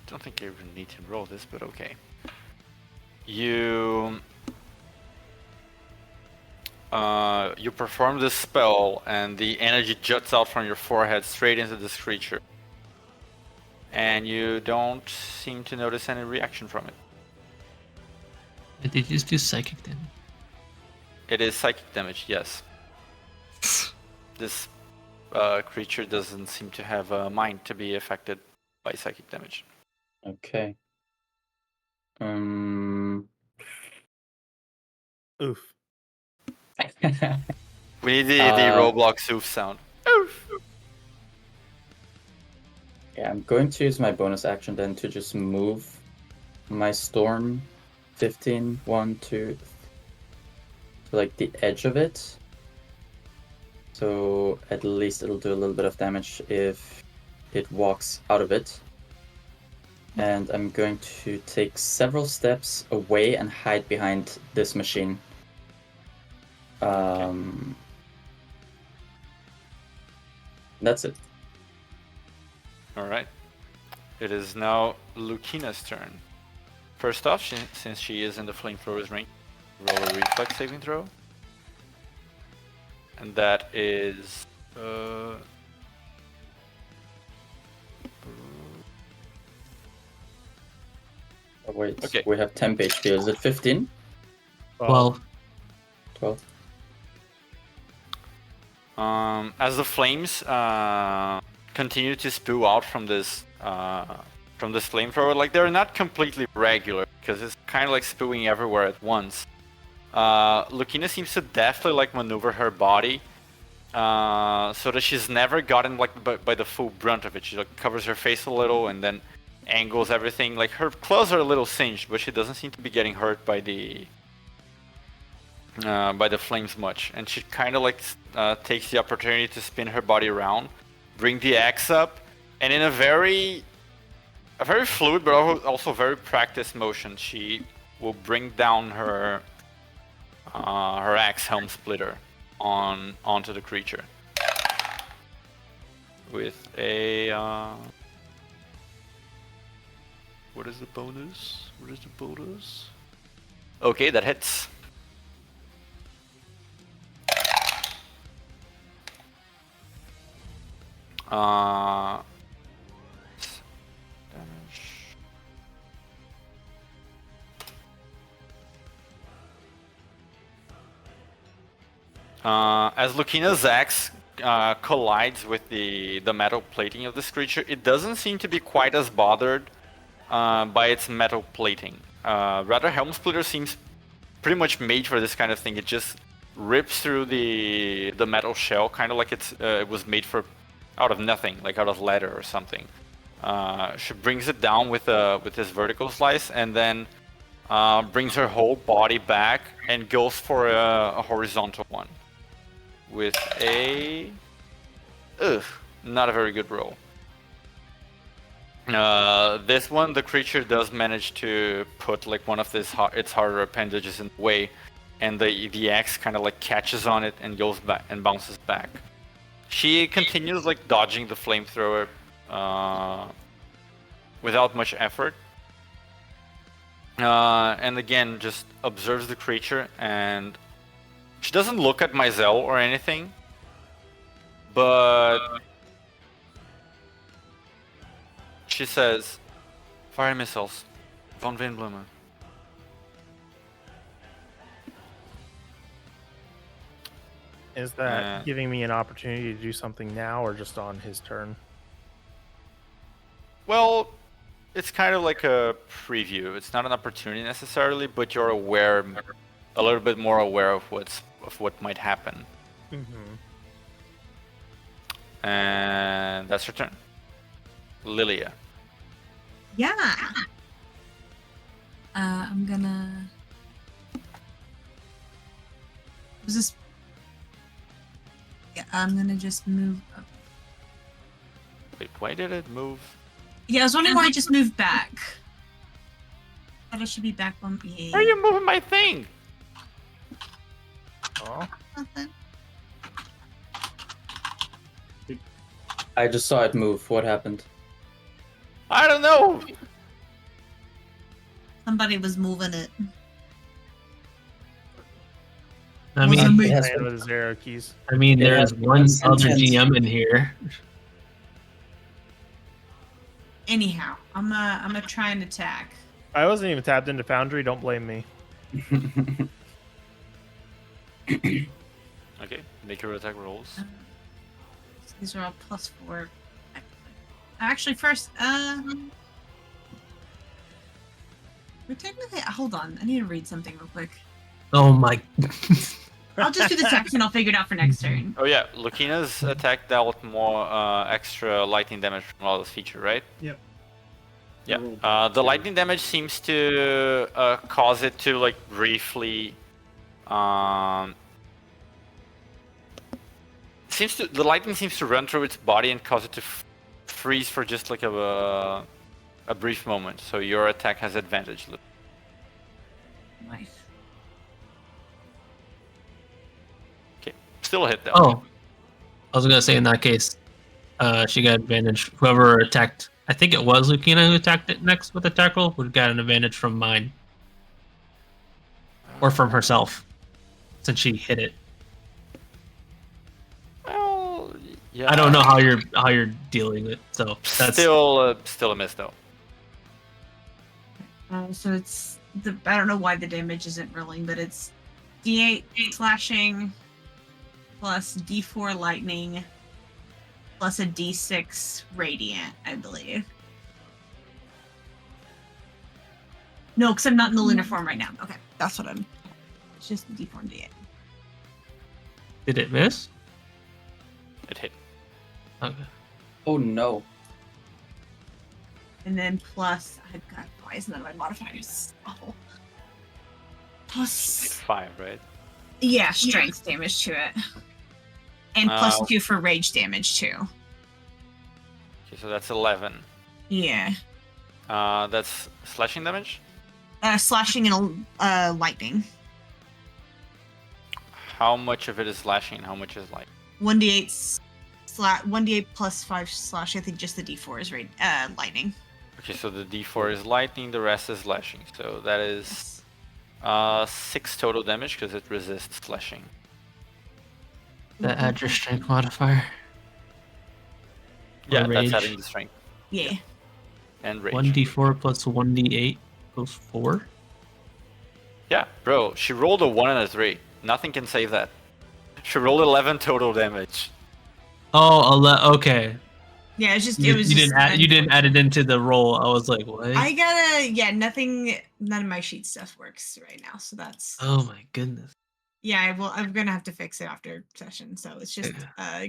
Don't think I even need to roll this, but okay. You perform this spell, and the energy juts out from your forehead straight into this creature. And you don't seem to notice any reaction from it. Did they just do psychic damage? It is psychic damage, yes. This creature doesn't seem to have a mind to be affected by psychic damage. Okay. Oof. We need the Roblox oof sound. Oof! Yeah, I'm going to use my bonus action then to just move my storm 15, 1, 2, to like the edge of it. So at least it'll do a little bit of damage if it walks out of it. And I'm going to take several steps away and hide behind this machine. That's it. Alright. It is now Lucina's turn. First off, since she is in the flamethrower's range, roll a reflex saving throw. And that is... oh wait, okay. We have temp HP. Is it 15? 12. 12. As the flames continue to spew out from this flamethrower, like they're not completely regular because it's kind of like spewing everywhere at once. Lucina seems to deftly like maneuver her body so that she's never gotten like by the full brunt of it. She like covers her face a little and then angles everything. Like her clothes are a little singed, but she doesn't seem to be getting hurt by the flames much. And she kind of like takes the opportunity to spin her body around, bring the axe up, and in a very fluid but also very practiced motion, she will bring down her axe helm splitter onto the creature with a what is the bonus? Okay, that hits. Damage. As Lucina's axe collides with the metal plating of this creature, it doesn't seem to be quite as bothered by its metal plating. Rather, Helm Splitter seems pretty much made for this kind of thing. It just rips through the metal shell, kind of like it was made out of nothing, like out of leather or something. She brings it down with this vertical slice, and then brings her whole body back and goes for a horizontal one with a not a very good roll. This one, the creature does manage to put like one of its harder appendages in the way, and the axe kind of like catches on it and goes back and bounces back. She continues like dodging the flamethrower without much effort, and again just observes the creature, and she doesn't look at Mizell or anything, but she says, "Fire missiles, von Windblume." Is that giving me an opportunity to do something now, or just on his turn? Well, it's kind of like a preview. It's not an opportunity necessarily, but you're aware, a little bit more aware of what might happen. Mm-hmm. And that's her turn. Lilia. Yeah. I'm gonna. Was this? Yeah, I'm gonna just move up. Wait, why did it move? Yeah, I was wondering why I just moved back. Thought I should be back on me. Why are you moving my thing? Oh. Nothing. I just saw it move. What happened? I don't know. Somebody was moving it. I Was mean, it me? It has Playing with his arrow keys. I mean, It there's has one one other sentence. GM in here. Anyhow, I'm gonna try and attack. I wasn't even tapped into Foundry. Don't blame me. Okay, make your attack rolls. So these are all +4. Actually, first, we're technically. Hold on, I need to read something real quick. Oh my! I'll just do the text and I'll figure it out for next turn. Oh yeah, Lucina's attack dealt more extra lightning damage from Lawless feature, right? Yep. Yeah. The lightning damage seems to cause it to like briefly. The lightning seems to run through its body and cause it to freeze for just like a brief moment. So your attack has advantage. Nice. Okay, still a hit though. Oh, I was gonna say in that case, she got advantage. Whoever attacked, I think it was Lucina who attacked it next with a tackle, would have got an advantage from mine, or from herself, since she hit it. Well, yeah. I don't know how you're dealing with, so that's Still a miss though. So it's I don't know why the damage isn't rolling, but it's D8 slashing plus D4 lightning plus a D6 radiant, I believe. No, because I'm not in the lunar form right now. Okay, that's what I'm. It's just D4 and D8. Did it miss? It hit. Okay. Oh no. And then plus, I've got, why isn't that my modifiers? Awful. Plus, 5, right? yeah, strength damage to it. And plus Uh, 2 for rage damage too. Okay, so that's 11. Yeah. That's slashing damage? Slashing and lightning. How much of it is slashing? How much is like? 1d8 1d8 plus 5 slash. I think just the d4 is lightning. Okay, so the d4 is lightning, the rest is slashing. So that is 6 total damage because it resists slashing. That add your strength modifier. Yeah, that's rage. adding the strength. Yeah. And rage. 1d4 plus 1d8 equals 4. Yeah, bro, she rolled a 1 and a 3. Nothing can save that. She rolled 11 total damage. Oh, okay. Yeah, it's just You, it was. you just didn't add it into the roll. I was like, what? I gotta. Yeah, none of my sheet stuff works right now, so that's. Oh my goodness. Yeah, I'm gonna have to fix it after session, so it's just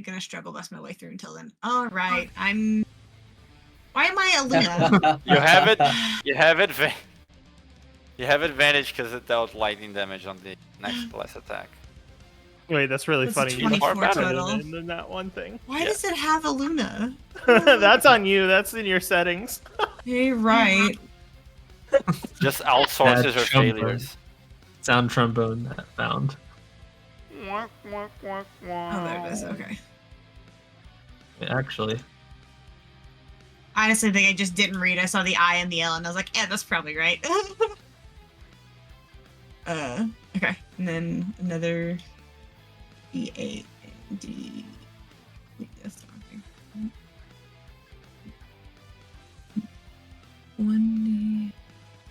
gonna struggle bust my way through until then. All right, I'm. Why am I a Luna? You have it. You have it. You have advantage because it dealt lightning damage on the next bless attack. Wait, that's really That's a funny. You 24 are better total. than that one thing. Why does it have a Luna? That's on you. That's in your settings. You're right. Just outsources her trombone. failures. Sound trombone that found. Oh, there it is. Okay. Actually. I honestly think I just didn't read. I saw the I and the L, and I was like, yeah, that's probably right. Okay. And then another D8 and D. That's the wrong thing.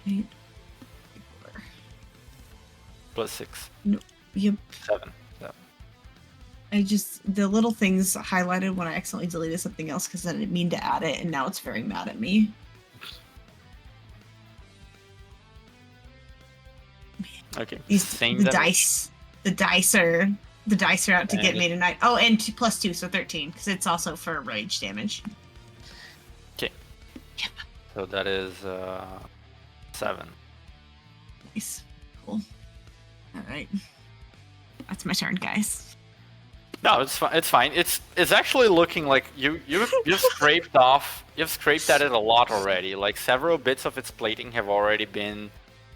1d8. Plus 6. Yep. 7. The little things highlighted when I accidentally deleted something else because I didn't mean to add it, and now it's very mad at me. Okay. The damage. dice are out to get And- me tonight. Oh, and 2 plus 2, so 13, because it's also for rage damage. Okay. Yep. So that is 7. Nice. Cool. All right. That's my turn, guys. No, it's fine. It's fine. It's actually looking like you've scraped off. You've scraped at it a lot already. Like several bits of its plating have already been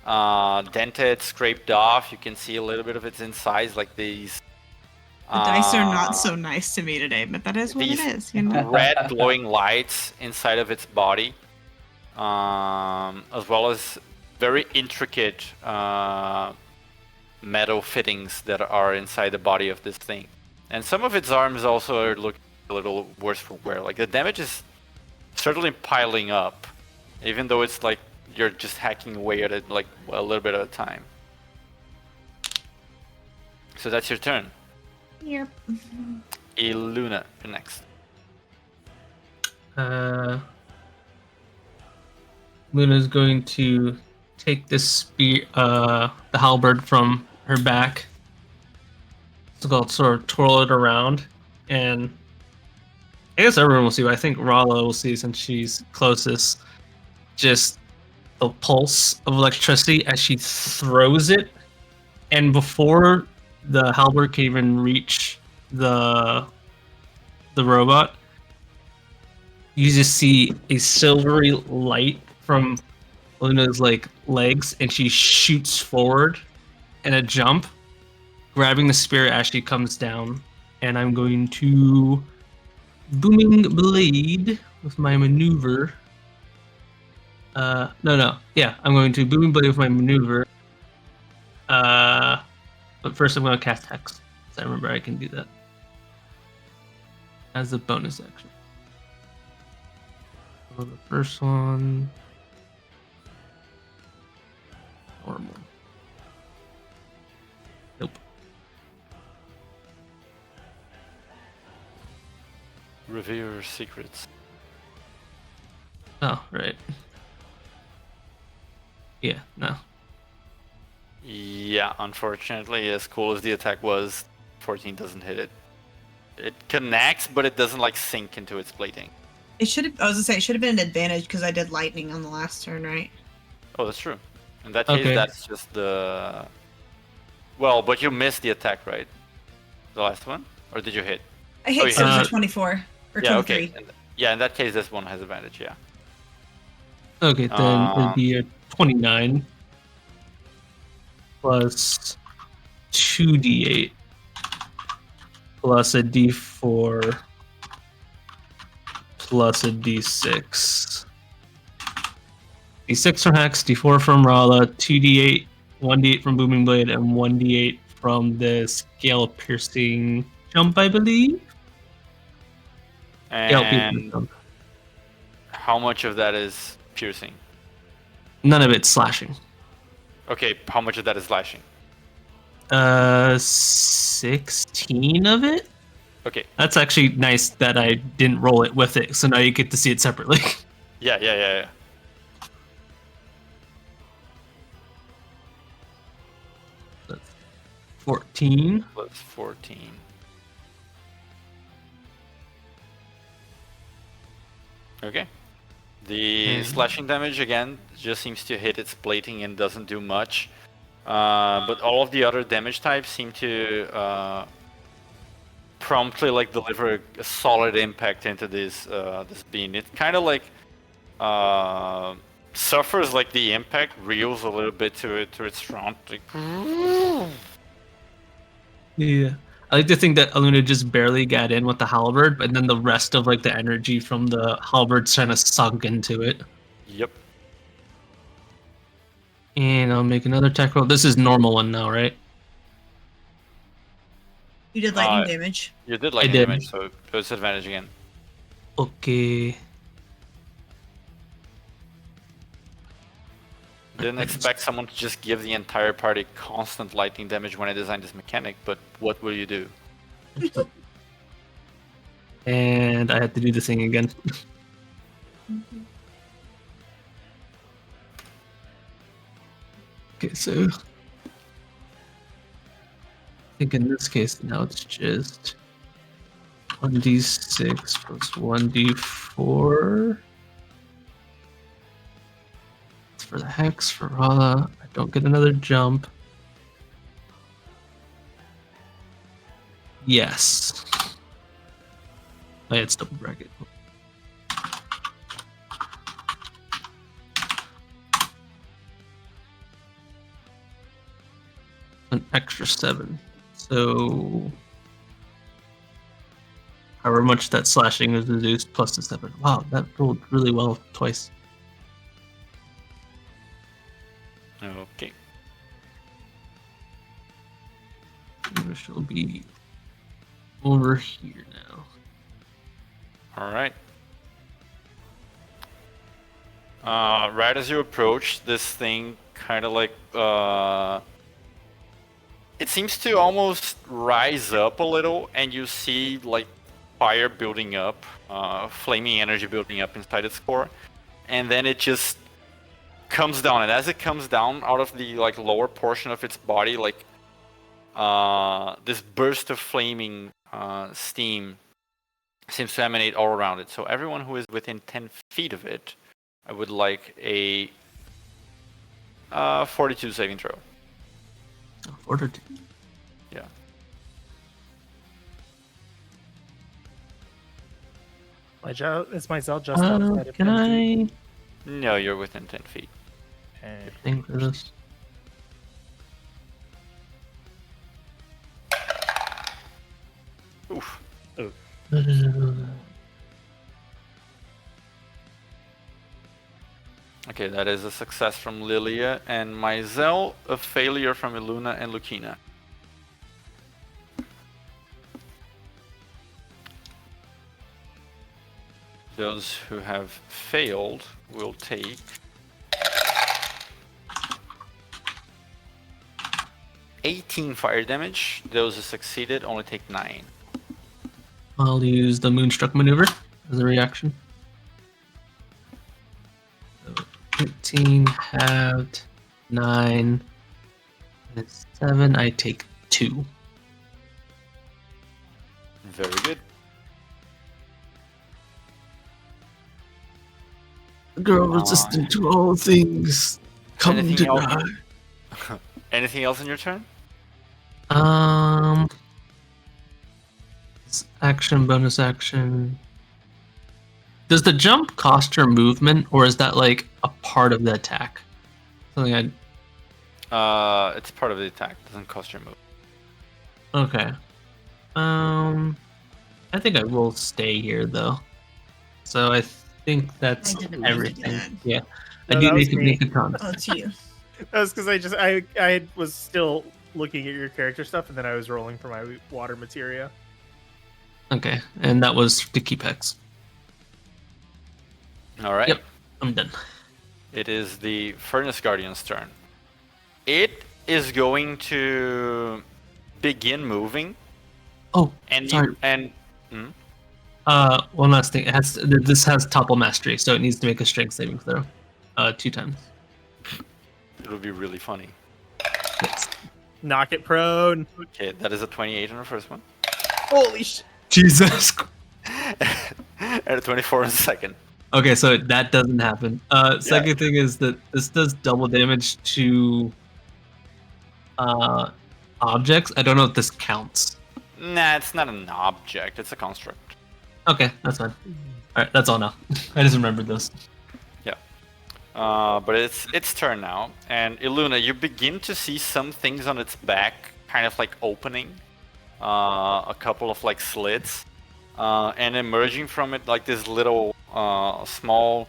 dented, scraped off. You can see a little bit of its insides, like these. The dice are not so nice to me today, but that is what it these is. You know? red glowing lights inside of its body, as well as very intricate metal fittings that are inside the body of this thing. And some of its arms also are looking a little worse for wear. Like the damage is certainly piling up, even though it's like you're just hacking away at it like a little bit at a time. So that's your turn. Yep. Iluna, you're next. Luna's going to take this spear, the halberd from her back. So I'll sort of twirl it around, and I guess everyone will see, but I think Rala will see since she's closest. Just the pulse of electricity as she throws it, and before the halberd can even reach the robot, you just see a silvery light from Luna's legs, and she shoots forward in a jump, grabbing the spear as she comes down. And I'm going to booming blade with my maneuver. I'm going to booming blade with my maneuver. But first I'm going to cast Hex, because I remember I can do that as a bonus action. So the first one, normal. Nope. Reveal your secrets. Oh, right. Yeah, no. Yeah, unfortunately, as cool as the attack was, 14 doesn't hit it. It connects, but it doesn't like sink into its plating. It should have. I was gonna say it should have been an advantage because I did lightning on the last turn, right? Oh, that's true. In that case, Okay. that's just the. Well, but you missed the attack, right? The last one, or did you hit? I hit you so it was hit. a 24 or Yeah. 23. Okay. Yeah. In that case, this one has advantage. Yeah. Okay, then it'd be a 29 plus 2d8 plus a d4 plus a d6. D6 from Hex, d4 from Rala, 2d8, 1d8 from Booming Blade, and 1d8 from the Scale Piercing Jump, I believe. Scale Piercing And Jump. how much of that is piercing? None of it's slashing. Okay. How much of that is slashing? 16 of it? Okay. That's actually nice that I didn't roll it with it, so now you get to see it separately. Yeah. That's 14. Plus 14. Okay. The slashing damage again just seems to hit its plating and doesn't do much. But all of the other damage types seem to promptly like deliver a solid impact into this this beam. It kind of like suffers like the impact, reels a little bit to its front. Like, Yeah. I like to think that Aluna just barely got in with the halberd, but then the rest of like the energy from the halberd kind of sunk into it. yep. And I'll make another attack roll. This is normal one now, right? You did lightning damage. You did lightning did. damage, so it's advantage again. Okay. Didn't expect someone to just give the entire party constant lightning damage when I designed this mechanic, but what will you do? And I have to do the thing again. Okay, so I think in this case now it's just 1d6 plus 1d4. It's for the Hex, for Rala. I don't get another jump. Yes. Oh, yeah, it's double bracket. An extra 7. So however much that slashing is reduced plus the 7. Wow, that rolled really well twice. Okay. Which will be over here now. All right. Right as you approach, this thing kind of like it seems to almost rise up a little, and you see like fire building up, flaming energy building up inside its core, and then it just comes down. And as it comes down out of the like lower portion of its body, like this burst of flaming steam seems to emanate all around it. So everyone who is within 10 feet of it, I would like a 42 saving throw. Fortitude. Yeah. Is my Zell just outside of Can 10 feet? I No, you're within 10 feet. Okay. think for this? Oof. Okay, that is a success from Lilia, and Myzel, a failure from Iluna and Lucina. Those who have failed will take 18 fire damage. Those who succeeded only take 9. I'll use the Moonstruck maneuver as a reaction. So 13 halved, 9, and 7. I take 2. Very good. Girl Come on. resistant to all things. Come Anything to else? die. Anything else in your turn? It's action, bonus action. Does the jump cost her movement, or is that like a part of the attack? Something I. It's part of the attack. Doesn't cost your move. Okay. I think I will stay here though. So I think that's I didn't mean to do everything. that. Yeah. No, I do that was need to me. make a con. Oh, it's you. That was because I was still looking at your character stuff, and then I was rolling for my water materia. Okay, and that was to keep hex. All right. Yep, I'm done. It is the Furnace Guardian's turn. It is going to begin moving, Oh, and sorry. One last thing. This has topple mastery, so it needs to make a strength saving throw, 2 times. It'll be really funny. Yes. Knock it prone. Okay, that is a 28 on the first one, Holy shit. Jesus. and a 24 on the second. Okay, so that doesn't happen. Second thing is that this does double damage to objects. I don't know if this counts. Nah, it's not an object. It's a construct. Okay, that's fine. All right, that's all now. I just remembered this. Yeah. But it's turn now, and Iluna, you begin to see some things on its back, kind of like opening, a couple of like slits, and emerging from it like this little small.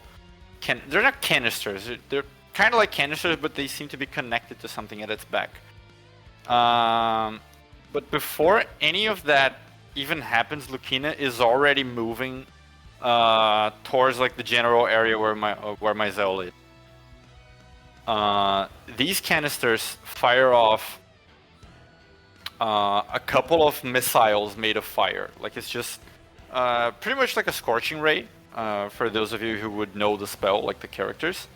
They're not canisters. They're kind of like canisters, but they seem to be connected to something at its back. But before any of that even happens, Lucina is already moving towards like the general area where my Zell is. These canisters fire off a couple of missiles made of fire. Like it's just pretty much like a scorching ray. For those of you who would know the spell, like the characters.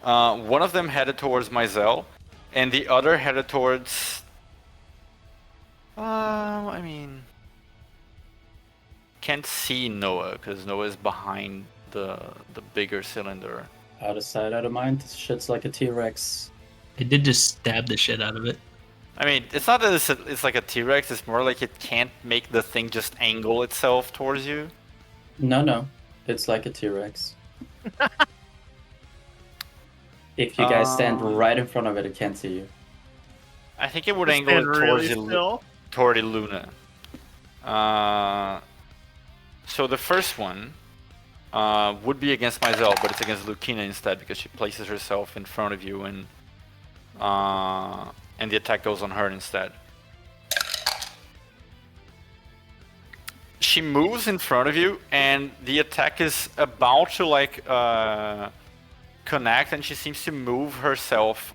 One of them headed towards Mizell, and the other headed towards. I mean, can't see Noah because Noah is behind the bigger cylinder. Out of sight, out of mind. This shit's like a T-Rex. I did just stab the shit out of it. I mean, it's not that it's like a T-Rex. It's more like it can't make the thing just angle itself towards you. No. It's like a T-Rex. If you guys stand right in front of it, it can't see you. I think it would Stand angle it towards really still. toward Iluna. So the first one would be against Mizell, but it's against Lucina instead because she places herself in front of you, and the attack goes on her instead. She moves in front of you, and the attack is about to like connect, and she seems to move herself.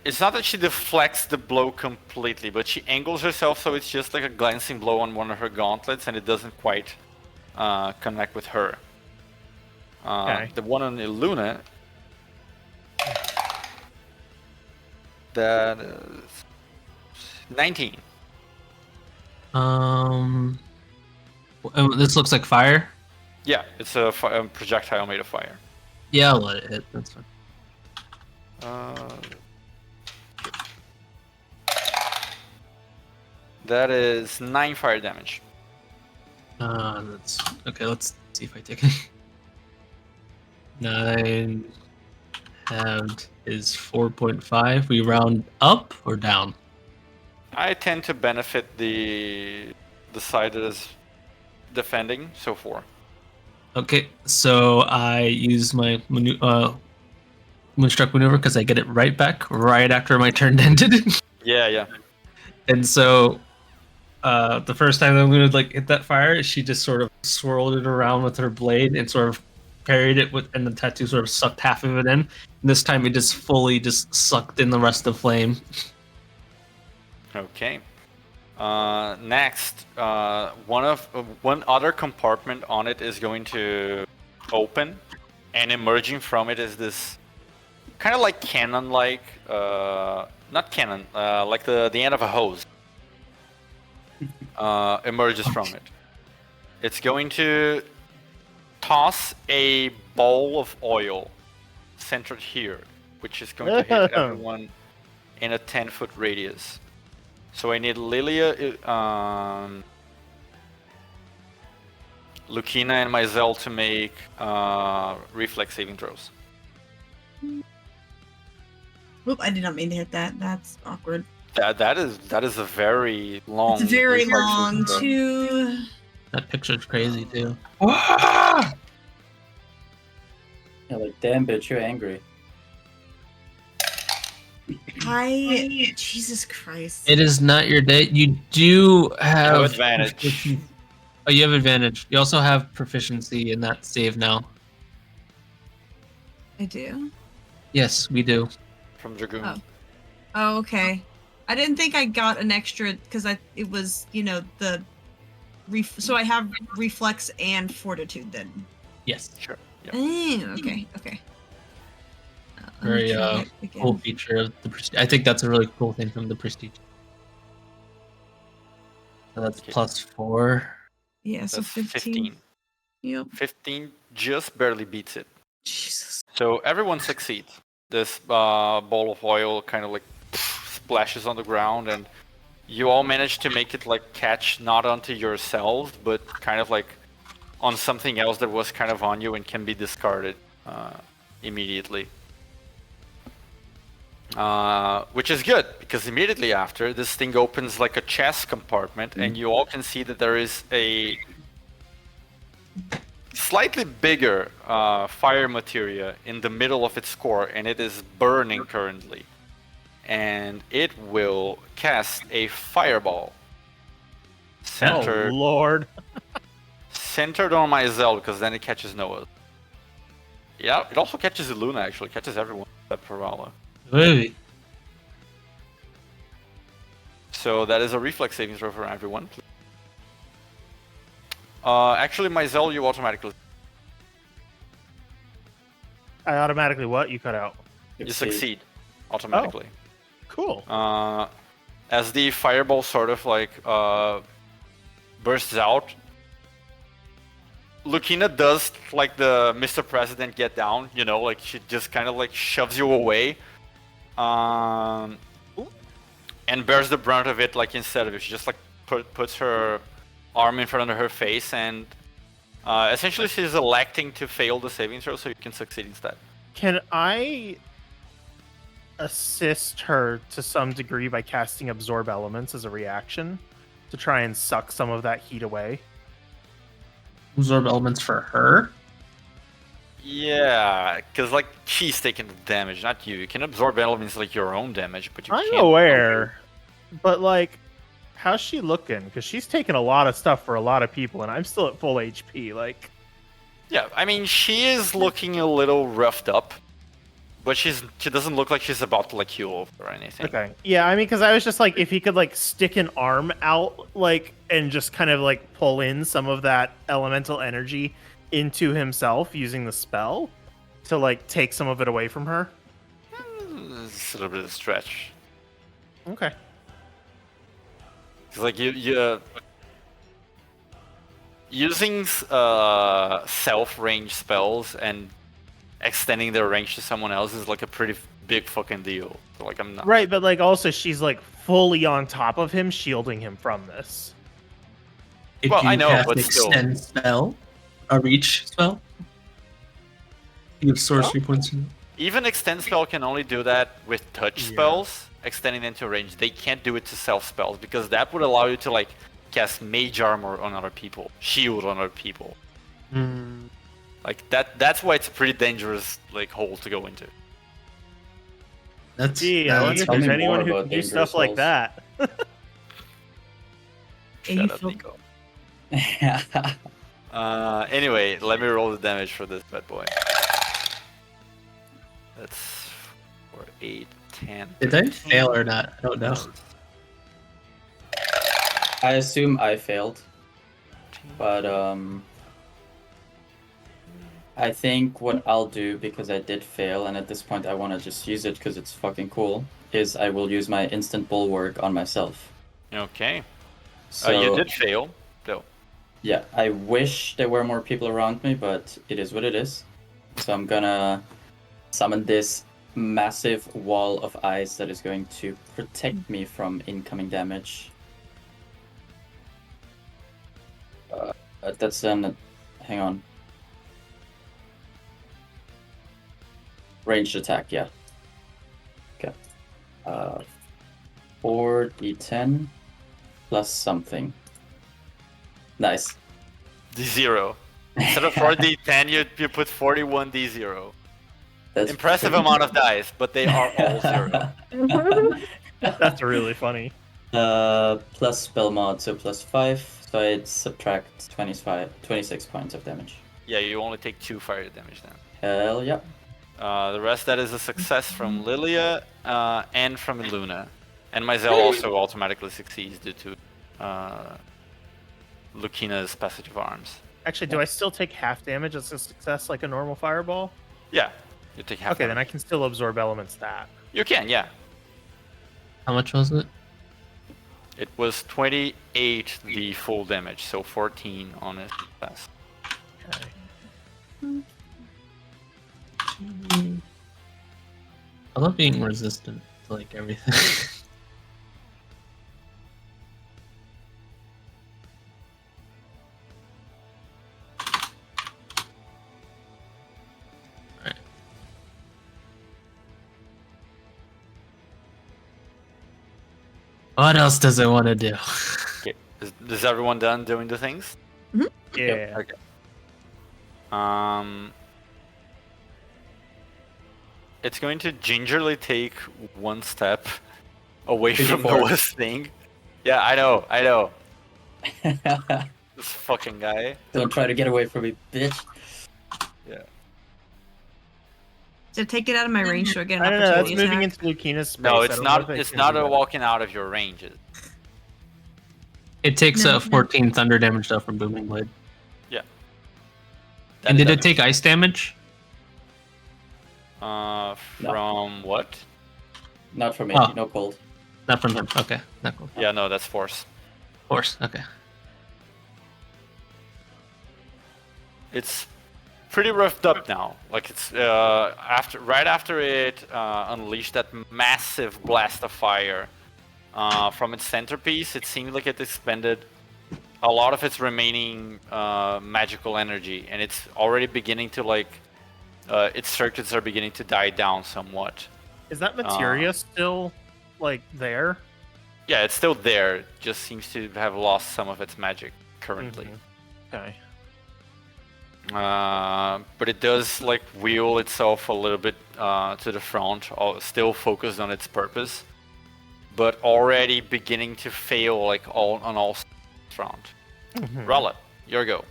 It's not that she deflects the blow completely, but she angles herself so it's just like a glancing blow on one of her gauntlets, and it doesn't quite connect with her. Okay. The one on Iluna, that is 19. This looks like fire. Yeah, it's a projectile made of fire. Yeah, I'll let it hit. That's fine. That is 9 fire damage. That's okay. Let's see if I take it. 9 halved is 4.5. We round up or down? I tend to benefit the side that is defending, so 4. Okay, so I use my Moonstruck maneuver because I get it right back right after my turn ended. Yeah. And so the first time I'm gonna like hit that fire, she just sort of swirled it around with her blade and sort of parried it with, and the tattoo sort of sucked half of it in. And this time it just fully just sucked in the rest of flame. Okay. Next, one other compartment on it is going to open, and emerging from it is this kind of like cannon-like, not cannon, like the end of a hose. emerges from it. It's going to toss a ball of oil centered here, which is going to hit everyone in a 10-foot radius. So I need Lilia, Lucina, and Myzel to make reflex saving throws. Oop, I did not mean to hit that. That's awkward. That is a very long. It's very reflex long, saving throw. too. That picture's crazy too. Yeah, like, damn bitch, you're angry. Jesus Christ. It is not your day. You do have No advantage. Oh, you have advantage. You also have proficiency in that save now. I do? Yes, we do. From Dragoon. Oh. Oh, okay. I didn't think I got an extra because it was, the so I have reflex and fortitude then. Yes. Sure. Yep. Okay. Let me Very try that again. cool feature of the prestige. I think that's a really cool thing from the prestige. So that's Okay. Yeah, +4. so That's 15. Yep. 15 just barely beats it. Jesus. So everyone succeeds. This ball of oil kind of like splashes on the ground, and you all manage to make it like catch not onto yourselves, but kind of like on something else that was kind of on you and can be discarded immediately. Which is good, because immediately after, this thing opens like a chest compartment, and you all can see that there is a slightly bigger fire materia in the middle of its core, and it is burning currently. And it will cast a fireball. Oh Lord. Centered on Myzel, because then it catches Noah. Yeah, it also catches Luna, actually. It catches everyone except for Vala. Really? So that is a reflex saving throw for everyone. Actually, Myzel, you automatically I automatically what? You cut out. you succeed automatically. Cool. As the fireball sort of like bursts out, Lucina does like the Mr. President get down, like she just kind of like shoves you away, and bears the brunt of it. Like instead of it, she just like puts her arm in front of her face, and essentially she's electing to fail the saving throw so you can succeed instead. Can I assist her to some degree by casting Absorb Elements as a reaction to try and suck some of that heat away? Absorb elements for her? Yeah, because like she's taking the damage, not you. You can absorb elements like your own damage, but you I'm can't. aware, but like, how's she looking? Because she's taking a lot of stuff for a lot of people, and I'm still at full HP. Like, Yeah, I mean she is looking a little roughed up, but she doesn't look like she's about to like heal over or anything. okay, yeah, I mean, because I was just like, if he could like stick an arm out, like, and just kind of like pull in some of that elemental energy into himself using the spell to like take some of it away from her. It's a little bit of a stretch. Okay. It's like you using self-range spells and extending their range to someone else is like a pretty big fucking deal. So, like I'm not Right, but like also she's like fully on top of him, shielding him from this. If Well, you I know, cast but still. extend spell, a reach spell, you have sorcery points. Even extend spell can only do that with touch spells, extending into range. They can't do it to self spells because that would allow you to like cast mage armor on other people, shield on other people. Like that's why it's a pretty dangerous like hole to go into. That's Gee, I wonder if tell there's me anyone more who about can do dangerous stuff like holes. that. Shut up, Nico. Anyway, let me roll the damage for this bad boy. That's 4, 8, 10. Did they fail or not? I don't know. I assume I failed, but I think what I'll do, because I did fail, and at this point I want to just use it because it's fucking cool, is I will use my instant bulwark on myself. Okay. So you did fail, though. yeah, I wish there were more people around me, but it is what it is. So I'm gonna summon this massive wall of ice that is going to protect me from incoming damage. That's an... hang on. Ranged attack, yeah. Okay. 4d10 plus something. Nice. D0. Instead of 4d10, you put 41d0. That's Impressive pretty- amount of dice, but they are all 0. That's really funny. Plus spell mod, so plus 5. So I'd subtract 26 points of damage. Yeah, you only take 2 fire damage then. Hell yeah. The rest, that is a success from Lilia and from Luna. And Myzel also automatically succeeds due to Lucina's passage of arms. Actually, do I still take half damage as a success like a normal fireball? Yeah, you take half Okay, then I damage. can still absorb elements that. You can, yeah. How much was it? It was 28 the full damage, so 14 on a success. Okay. I love being resistant to like everything. Alright. What else does it want to do? Okay, is everyone done doing the things? Yeah. Okay. It's going to gingerly take one step away from Before. Noah's thing. Yeah, I know. This fucking guy. Don't try to get away from me, bitch. Yeah. So take it out of my range so I get an I don't know. That's opportunity moving attack. into Lucina's space. No, I it's don't know if not. I It's can not do a that. walking out of your ranges. It takes No, no. 14 thunder damage though from Booming Blade. That And is did it damage. take ice damage? From what? Not from me, Oh. no cold. Not from him. Okay, not cool. Yeah, no, that's force. Force. Okay. It's pretty roughed up now. Like it's right after it unleashed that massive blast of fire from its centerpiece. It seemed like it expended a lot of its remaining magical energy, and it's already beginning to like its circuits are beginning to die down somewhat. Is that materia still like there? Yeah, it's still there. It just seems to have lost some of its magic currently. Okay. But it does like wheel itself a little bit to the front, still focused on its purpose, but already beginning to fail like on all front. Rala, your go.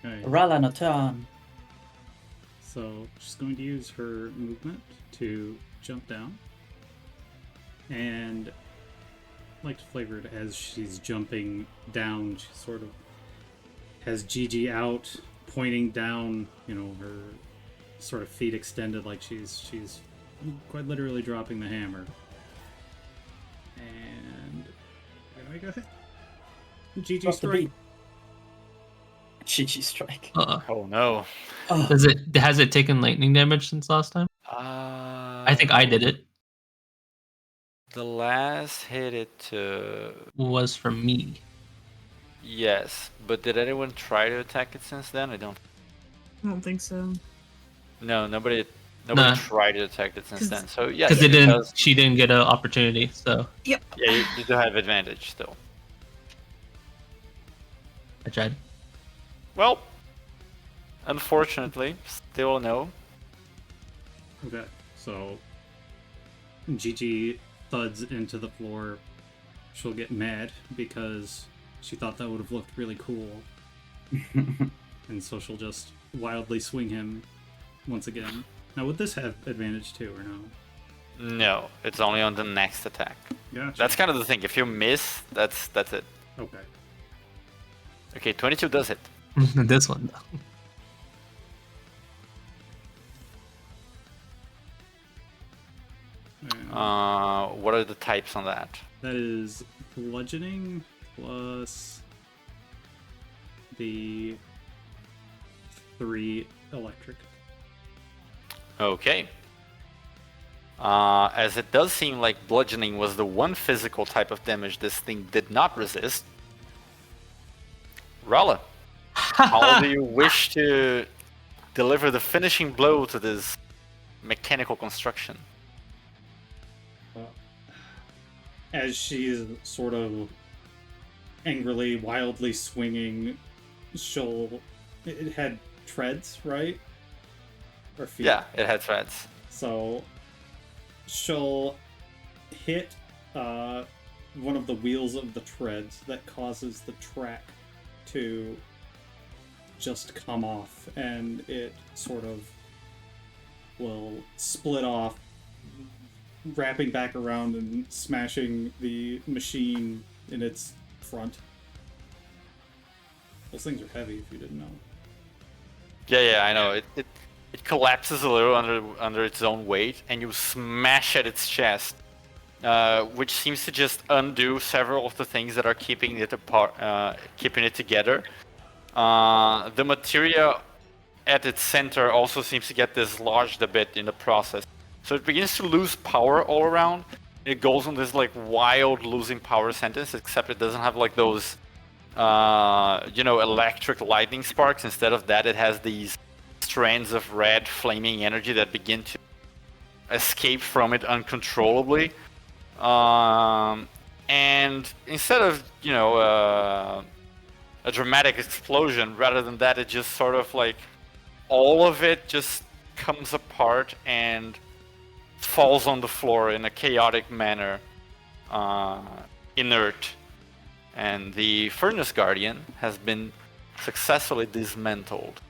Okay. Rala no turn. So she's going to use her movement to jump down. And I like to flavor it as she's jumping down. She sort of has Gigi out, pointing down, her sort of feet extended like she's quite literally dropping the hammer. And there we go. Gigi Drop the strike. beat. GG strike. Oh no. Oh, Has it taken lightning damage since last time? I think I did it. The last hit it Was from me. yes, but did anyone try to attack it since then? I don't. I don't think so. No, nobody Nah. tried to attack it since 'Cause- then. So yes, Because it does. she didn't get an opportunity. So Yeah, you do have advantage still. I tried. Well, unfortunately, still no. Okay, so Gigi thuds into the floor. She'll get mad because she thought that would have looked really cool. And so she'll just wildly swing him once again. Now, would this have advantage too, or no? No, it's only on the next attack. Gotcha. That's kind of the thing. If you miss, that's it. Okay. Okay, 22 does it. This one though. And What are the types on that? that is bludgeoning plus the 3 electric. Okay. As it does seem like bludgeoning was the one physical type of damage this thing did not resist. Rala, how do you wish to deliver the finishing blow to this mechanical construction? As she is sort of angrily, wildly swinging, it had treads, right? Or feet? Yeah, it had threads. So she'll hit one of the wheels of the treads that causes the track to just come off, and it sort of will split off, wrapping back around and smashing the machine in its front. Those things are heavy, if you didn't know. Yeah, I know. It collapses a little under its own weight, and you smash at its chest, which seems to just undo several of the things that are keeping it apart, keeping it together. The materia at its center also seems to get dislodged a bit in the process, so it begins to lose power all around. It goes on this like wild losing power sentence, except it doesn't have like those, electric lightning sparks. Instead of that, it has these strands of red flaming energy that begin to escape from it uncontrollably. And instead of, a dramatic explosion, rather than that, it just sort of like all of it just comes apart and falls on the floor in a chaotic manner, inert. And the Furnace Guardian has been successfully dismantled.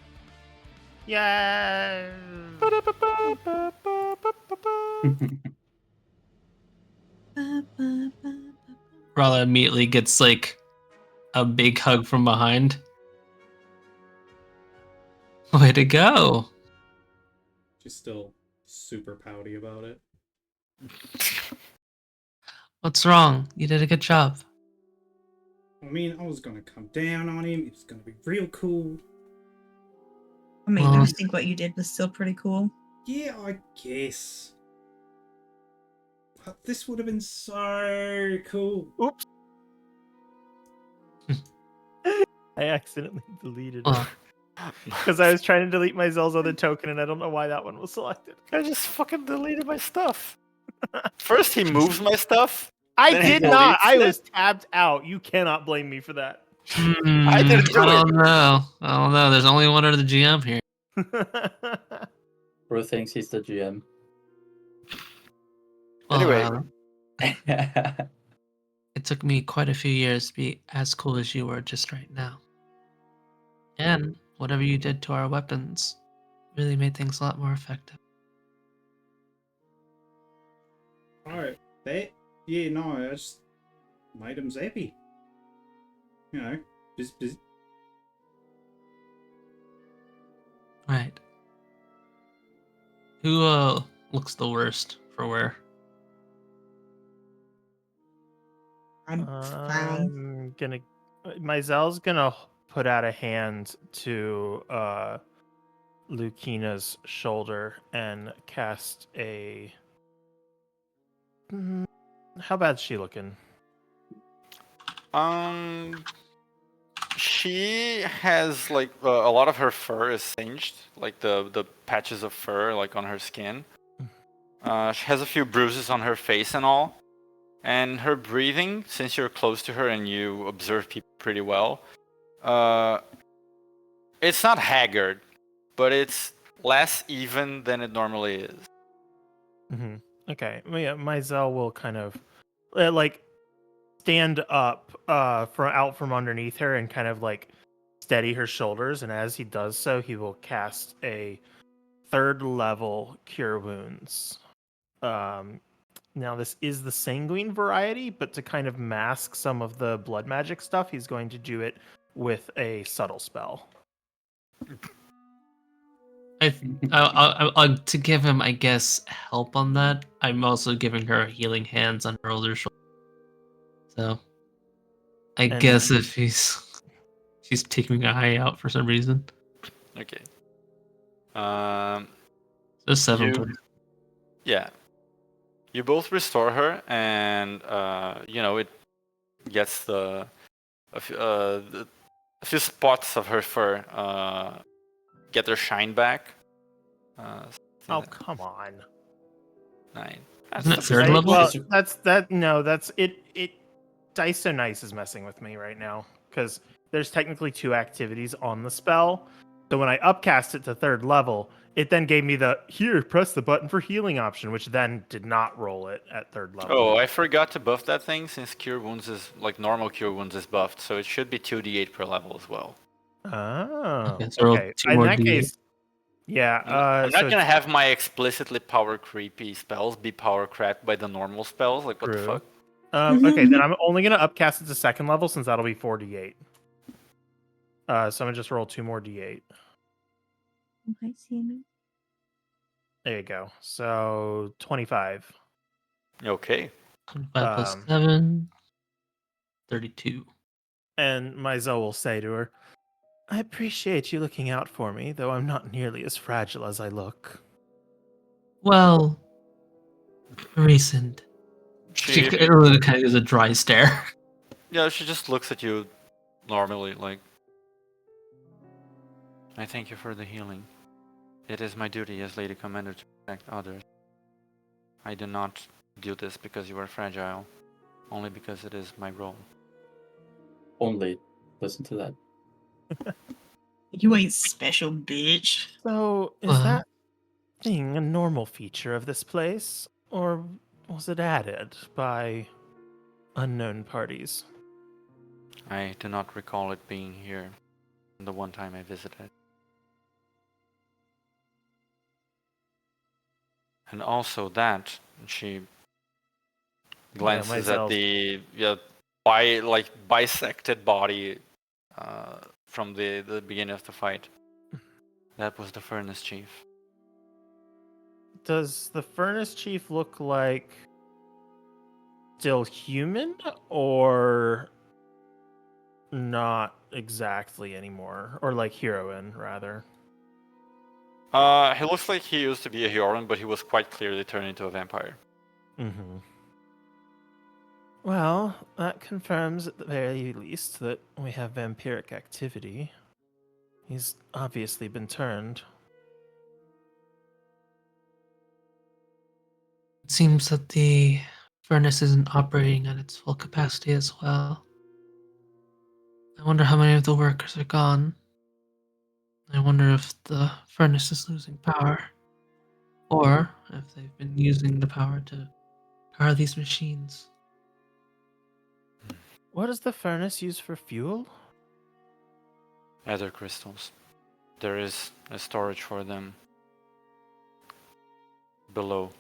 Yeah. Rala immediately gets like a big hug from behind. Way to go. She's still super pouty about it. What's wrong? You did a good job. I mean, I was gonna come down on him. It was gonna be real cool. I mean, Well- I think what you did was still pretty cool. Yeah, I guess. But this would have been so cool. Oops. I accidentally deleted it. Well, Because I was trying to delete my Zell's other token, and I don't know why that one was selected. I just fucking deleted my stuff. First he moves my stuff. I Then he did not. deletes I it. was tabbed out. You cannot blame me for that. I didn't do I it. don't know. I don't know. There's only one under the GM here. Bro thinks he's the GM. Well, Anyway. it took me quite a few years to be as cool as you were just right now. And whatever you did to our weapons really made things a lot more effective. Alright. I just made him zappy. You know, just Right. Who looks the worst for wear? I'm fine. I'm gonna. Myzel's gonna put out a hand to Lucina's shoulder and cast a. How bad's she looking? She has like a lot of her fur is singed, like the patches of fur like on her skin. She has a few bruises on her face and all. And her breathing, since you're close to her and you observe people pretty well, it's not haggard, but it's less even than it normally is. Mm-hmm. Okay, well, yeah, Myzel will kind of stand up from underneath her and kind of like steady her shoulders, and as he does so, he will cast a 3rd level Cure Wounds. Now this is the sanguine variety, but to kind of mask some of the blood magic stuff, he's going to do it with a subtle spell. To give him, I guess, help on that, I'm also giving her healing hands on her older shoulder. So I And- guess if she's taking a eye out for some reason. Okay. So 7 You- points. Yeah. You both restore her, and it gets a few spots of her fur get their shine back. Oh, come on. 9. Isn't it That's third I- level? Well, that's it. Dice So Nice is messing with me right now because there's technically 2 activities on the spell. So when I upcast it to 3rd level, it then gave me the here, press the button for healing option, which then did not roll it at 3rd level. Oh, I forgot to buff that thing since Cure Wounds is like normal Cure Wounds is buffed, so it should be 2d8 per level as well. Oh, Okay, so roll okay. 2 In more that D8. case, yeah. I'm so not gonna have my explicitly power creepy spells be power crapped by the normal spells. Like what the True. fuck? Okay, then I'm only gonna upcast it to 2nd level since that'll be 4d8. So I'm gonna just roll 2 more d8. Okay, Sammy. There you go. So 25. Okay. 25 plus Um, 7. 32. And my Zoe will say to her, I appreciate you looking out for me, though I'm not nearly as fragile as I look. Well, recent. She really kind of gives a dry stare. Yeah, she just looks at you normally, like, I thank you for the healing. It is my duty as Lady Commander to protect others. I do not do this because you are fragile, only because it is my role. Only listen to that. You ain't special, bitch. So, is that thing a normal feature of this place, or was it added by unknown parties? I do not recall it being here the one time I visited. And also that, she glances at myself. the bisected body from the beginning of the fight. That was the Furnace Chief. Does the Furnace Chief look like still human, or not exactly anymore? Or like heroine, rather? He looks like he used to be a Hyoran, but he was quite clearly turned into a vampire. Mm-hmm. Well, that confirms at the very least that we have vampiric activity. He's obviously been turned. It seems that the furnace isn't operating at its full capacity as well. I wonder how many of the workers are gone. I wonder if the furnace is losing power. Or if they've been using the power to power these machines. What does the furnace use for fuel? Ether crystals. There is a storage for them below.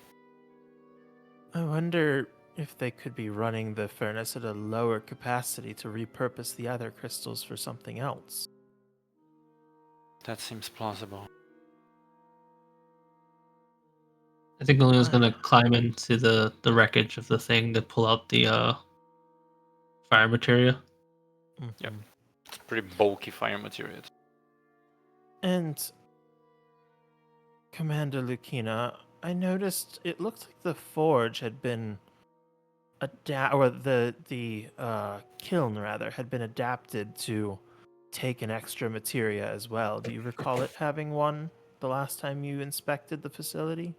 I wonder if they could be running the furnace at a lower capacity to repurpose the other crystals for something else. That seems plausible. I think Lulu's gonna climb into the wreckage of the thing to pull out the fire material. Yep. It's pretty bulky fire material. And Commander Lucina, I noticed it looked like the forge had been or the kiln rather had been adapted to take an extra materia as well. Do you recall it having one the last time you inspected the facility?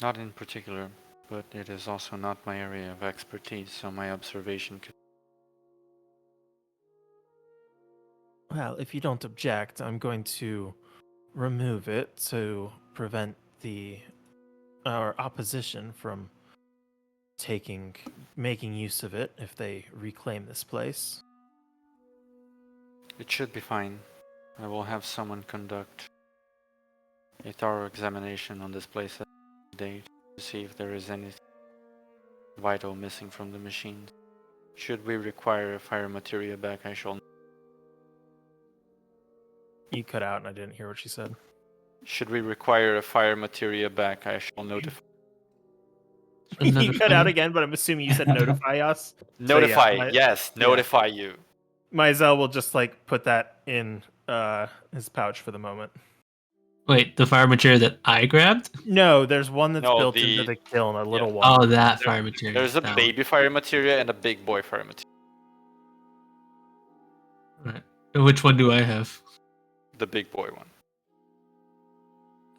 Not in particular, but it is also not my area of expertise, so my observation could... Well, if you don't object, I'm going to remove it to prevent our opposition from making use of it if they reclaim this place. It should be fine. I will have someone conduct a thorough examination on this place at a date to see if there is anything vital missing from the machines. Should we require a fire materia back, I shall... You cut out and I didn't hear what she said. Should we require a fire materia back, I shall notify. You cut out again, but I'm assuming you said notify us. Notify, So, yes, notify you. Maizel will just like put that in his pouch for the moment. Wait, the fire material that I grabbed? No, there's one that's No, built into the kiln, a little one. Oh, that fire material. There's a that baby fire materia and a big boy fire materia. one. Right. Which one do I have? The big boy one.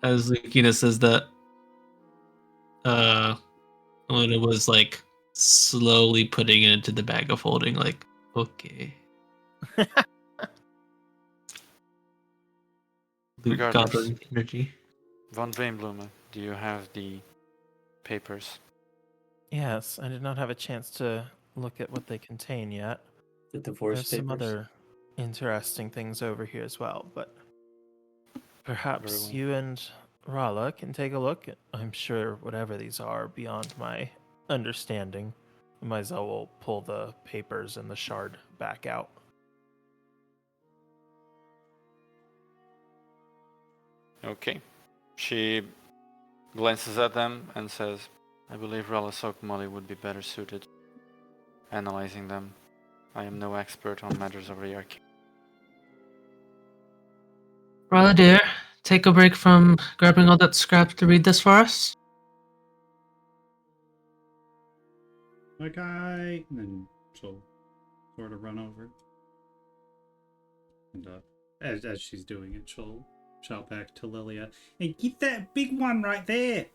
As Lukina says that, when it was like slowly putting it into the bag of holding, like, okay. Luke Regardless. Goblin energy. Von Veenblume, do you have the papers? Yes, I did not have a chance to look at what they contain yet. The divorce There's papers. some other interesting things over here as well, but perhaps Very well. you and Rala can take a look. I'm sure whatever these are beyond my understanding. Maizel will pull the papers and the shard back out. Okay. She glances at them and says, I believe Rala Sokmali would be better suited analyzing them. I am no expert on matters of the arcane. Rala dear, take a break from grabbing all that scrap to read this for us. Okay. And then she'll sort of run over. And as she's doing it, she'll shout back to Lilia, "Hey, get that big one right there!"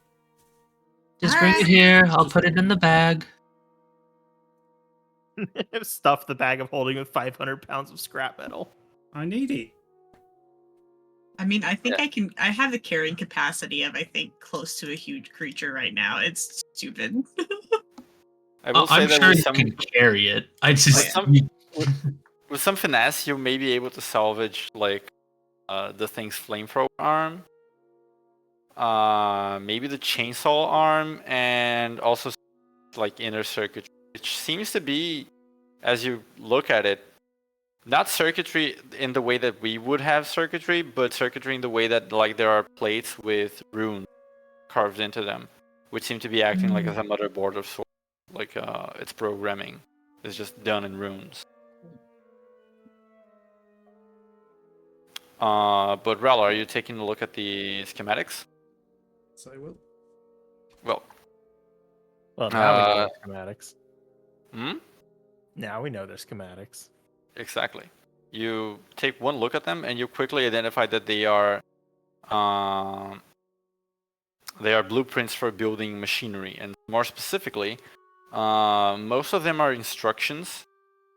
Just bring it here. I'll put it in the bag. Stuff the bag of holding with 500 pounds of scrap metal. I need it. I mean, I think I have the carrying capacity of, I think, close to a huge creature right now. It's stupid. I will say I'm that sure with you some, can carry it. I just with some finesse, you may be able to salvage like the thing's flamethrower arm, maybe the chainsaw arm, and also like inner circuitry, which seems to be, as you look at it, not circuitry in the way that we would have circuitry, but circuitry in the way that like there are plates with runes carved into them, which seem to be acting like as a motherboard of sorts. Like its programming is just done in runes. But Rala, are you taking a look at the schematics? So I will. Well, Well, now we know their schematics. hmm? Now we know their schematics. Exactly. You take one look at them and you quickly identify that they are blueprints for building machinery, and more specifically, most of them are instructions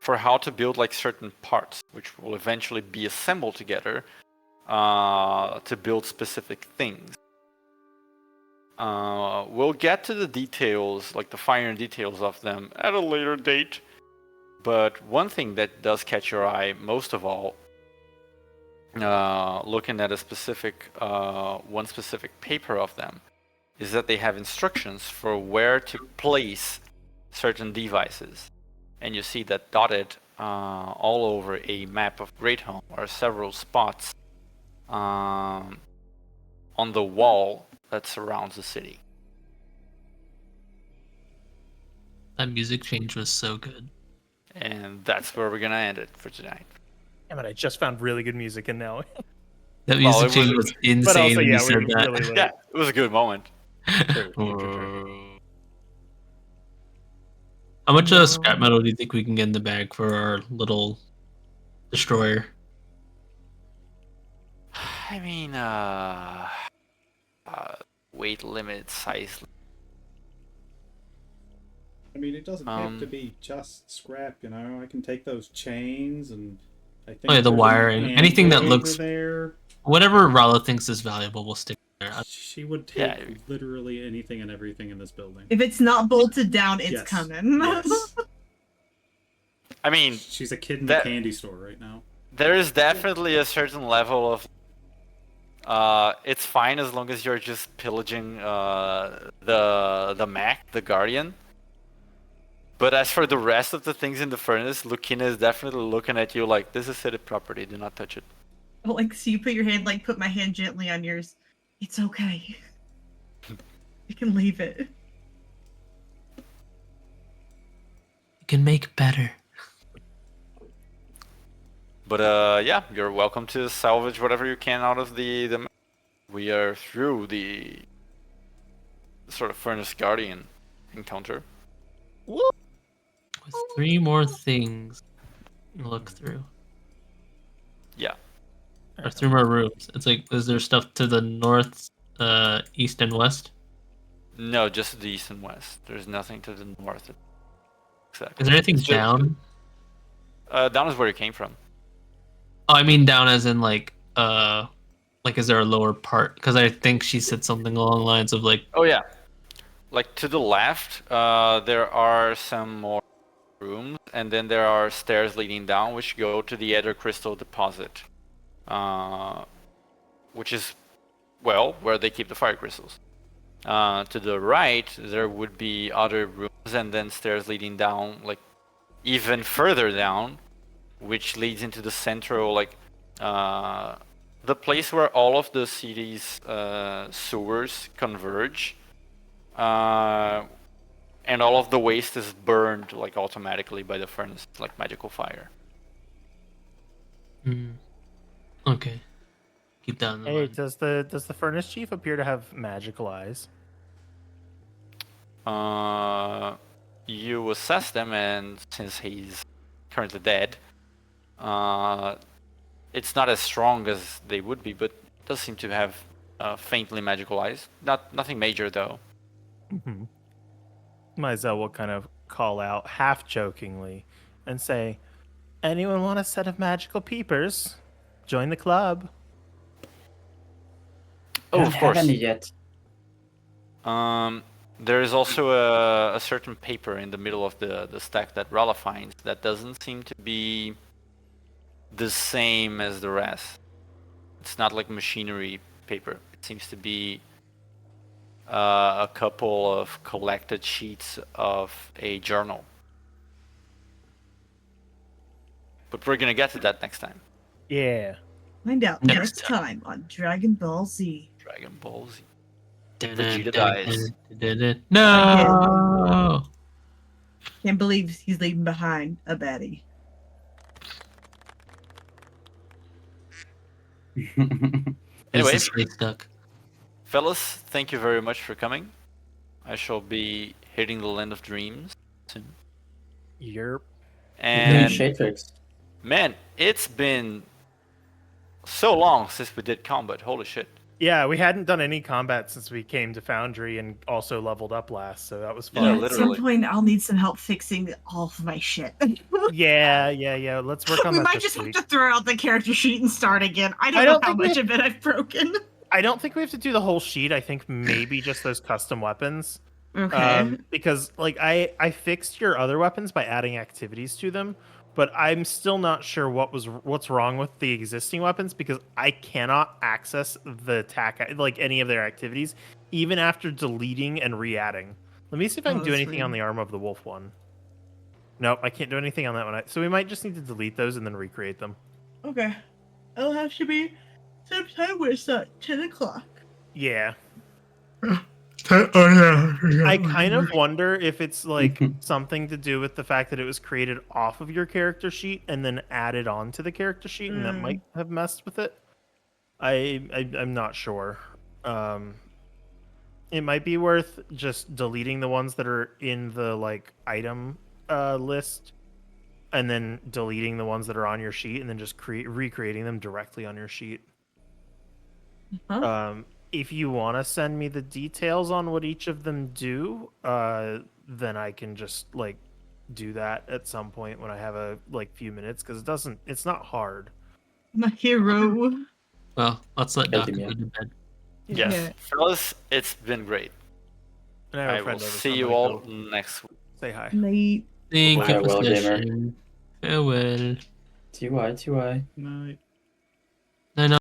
for how to build like certain parts, which will eventually be assembled together to build specific things. We'll get to the details, like the finer details of them, at a later date. But one thing that does catch your eye most of all, looking at a specific one specific paper of them, is that they have instructions for where to place certain devices. And you see that dotted all over a map of Greathome are several spots on the wall that surrounds the city. that music change was so good. And that's where we're gonna end it for tonight. Damn it, I just found really good music and now. That Well, music it change was- was insane But also, when yeah, you we said were that. really late. Yeah, it was a good moment. True. How much scrap metal do you think we can get in the bag for our little destroyer? I mean, weight limit, size. I mean, it doesn't have to be just scrap, you know. I can take those chains and I think Oh, yeah, the there's an wiring. Anything that anvil looks- over there. Whatever Rala thinks is valuable, we'll stick there. She would take Yeah. literally anything and everything in this building. If it's not bolted down, it's Yes. coming. Yes. I mean, She's a kid in that- the candy store right now. there is definitely a certain level of it's fine as long as you're just pillaging the Mac, the Guardian. But as for the rest of the things in the furnace, Lucina is definitely looking at you like, this is city property, do not touch it. Like, so you put your hand, like, put my hand gently on yours. It's okay. You can leave it. can make better. But yeah, you're welcome to salvage whatever you can out of the. We are through the sort of Furnace Guardian encounter. With 3 more things to look through. Yeah. Or 3 more rooms. It's like, is there stuff to the north, east, and west? No, just the east and west. There's nothing to the north. Exactly. Is there anything It's just- down? Down is where you came from. Oh, I mean down as in like is there a lower part? Because I think she said something along the lines of like, Oh yeah. Like to the left, there are some more rooms, and then there are stairs leading down, which go to the Ether Crystal deposit, which is, well, where they keep the fire crystals. To the right, there would be other rooms, and then stairs leading down, like even further down, which leads into the central, like the place where all of the city's sewers converge. And all of the waste is burned like automatically by the furnace, like magical fire. Okay. Keep that in Hey, mind. does the furnace chief appear to have magical eyes? You assess them, and since he's currently dead, it's not as strong as they would be, but it does seem to have faintly magical eyes. Nothing major though. Mm-hmm. Maizel will kind of call out half jokingly and say, "Anyone want a set of magical peepers? Join the club." Oh, Don't of have course. any yet. There is also a certain paper in the middle of the stack that Rala finds that doesn't seem to be the same as the rest. It's not like machinery paper. It seems to be a couple of collected sheets of a journal. But we're gonna get to that next time. Yeah. Find out Next next time on Dragon Ball Z. Dragon Ball Z. Vegeta dies. No. Can't believe he's leaving behind a baddie. Anyway, Is the space duck. fellas, thank you very much for coming. I shall be hitting the land of dreams soon. Yerp. And Shatrix. man, it's been so long since we did combat. Holy shit. Yeah, we hadn't done any combat since we came to Foundry and also leveled up last, so that was Yeah, fun. At literally. some point, I'll need some help fixing all of my shit. Yeah. Let's work on We that might this just have week. to throw out the character sheet and start again. I I don't don't know how think we- much of it I've broken. I don't think we have to do the whole sheet. I think maybe just those custom weapons. Okay. Because like I fixed your other weapons by adding activities to them, but I'm still not sure what's wrong with the existing weapons because I cannot access the attack like any of their activities even after deleting and re-adding. Let me see if I can Oh, do that's anything on weird. the Armor of the Wolf one. Nope, I can't do anything on that one. So we might just need to delete those and then recreate them. Okay. It'll have to be sometime where it's not 10 o'clock. Yeah. Oh yeah. I kind of wonder if it's like something to do with the fact that it was created off of your character sheet and then added onto the character sheet, and that might have messed with it. I'm not sure. It might be worth just deleting the ones that are in the like item list, and then deleting the ones that are on your sheet, and then just recreating them directly on your sheet. Huh? If you want to send me the details on what each of them do, then I can just like do that at some point when I have a like few minutes because it's not hard. My hero. Well, let's let Doc Guilty, go yeah. to bed. Yes. Yeah. Fellas, it's been great. And I have a I will friend over, so see I'm you gonna all go next week. say hi. Night. Thank you for Farewell, gamer. session. Farewell. TY. Night. I know.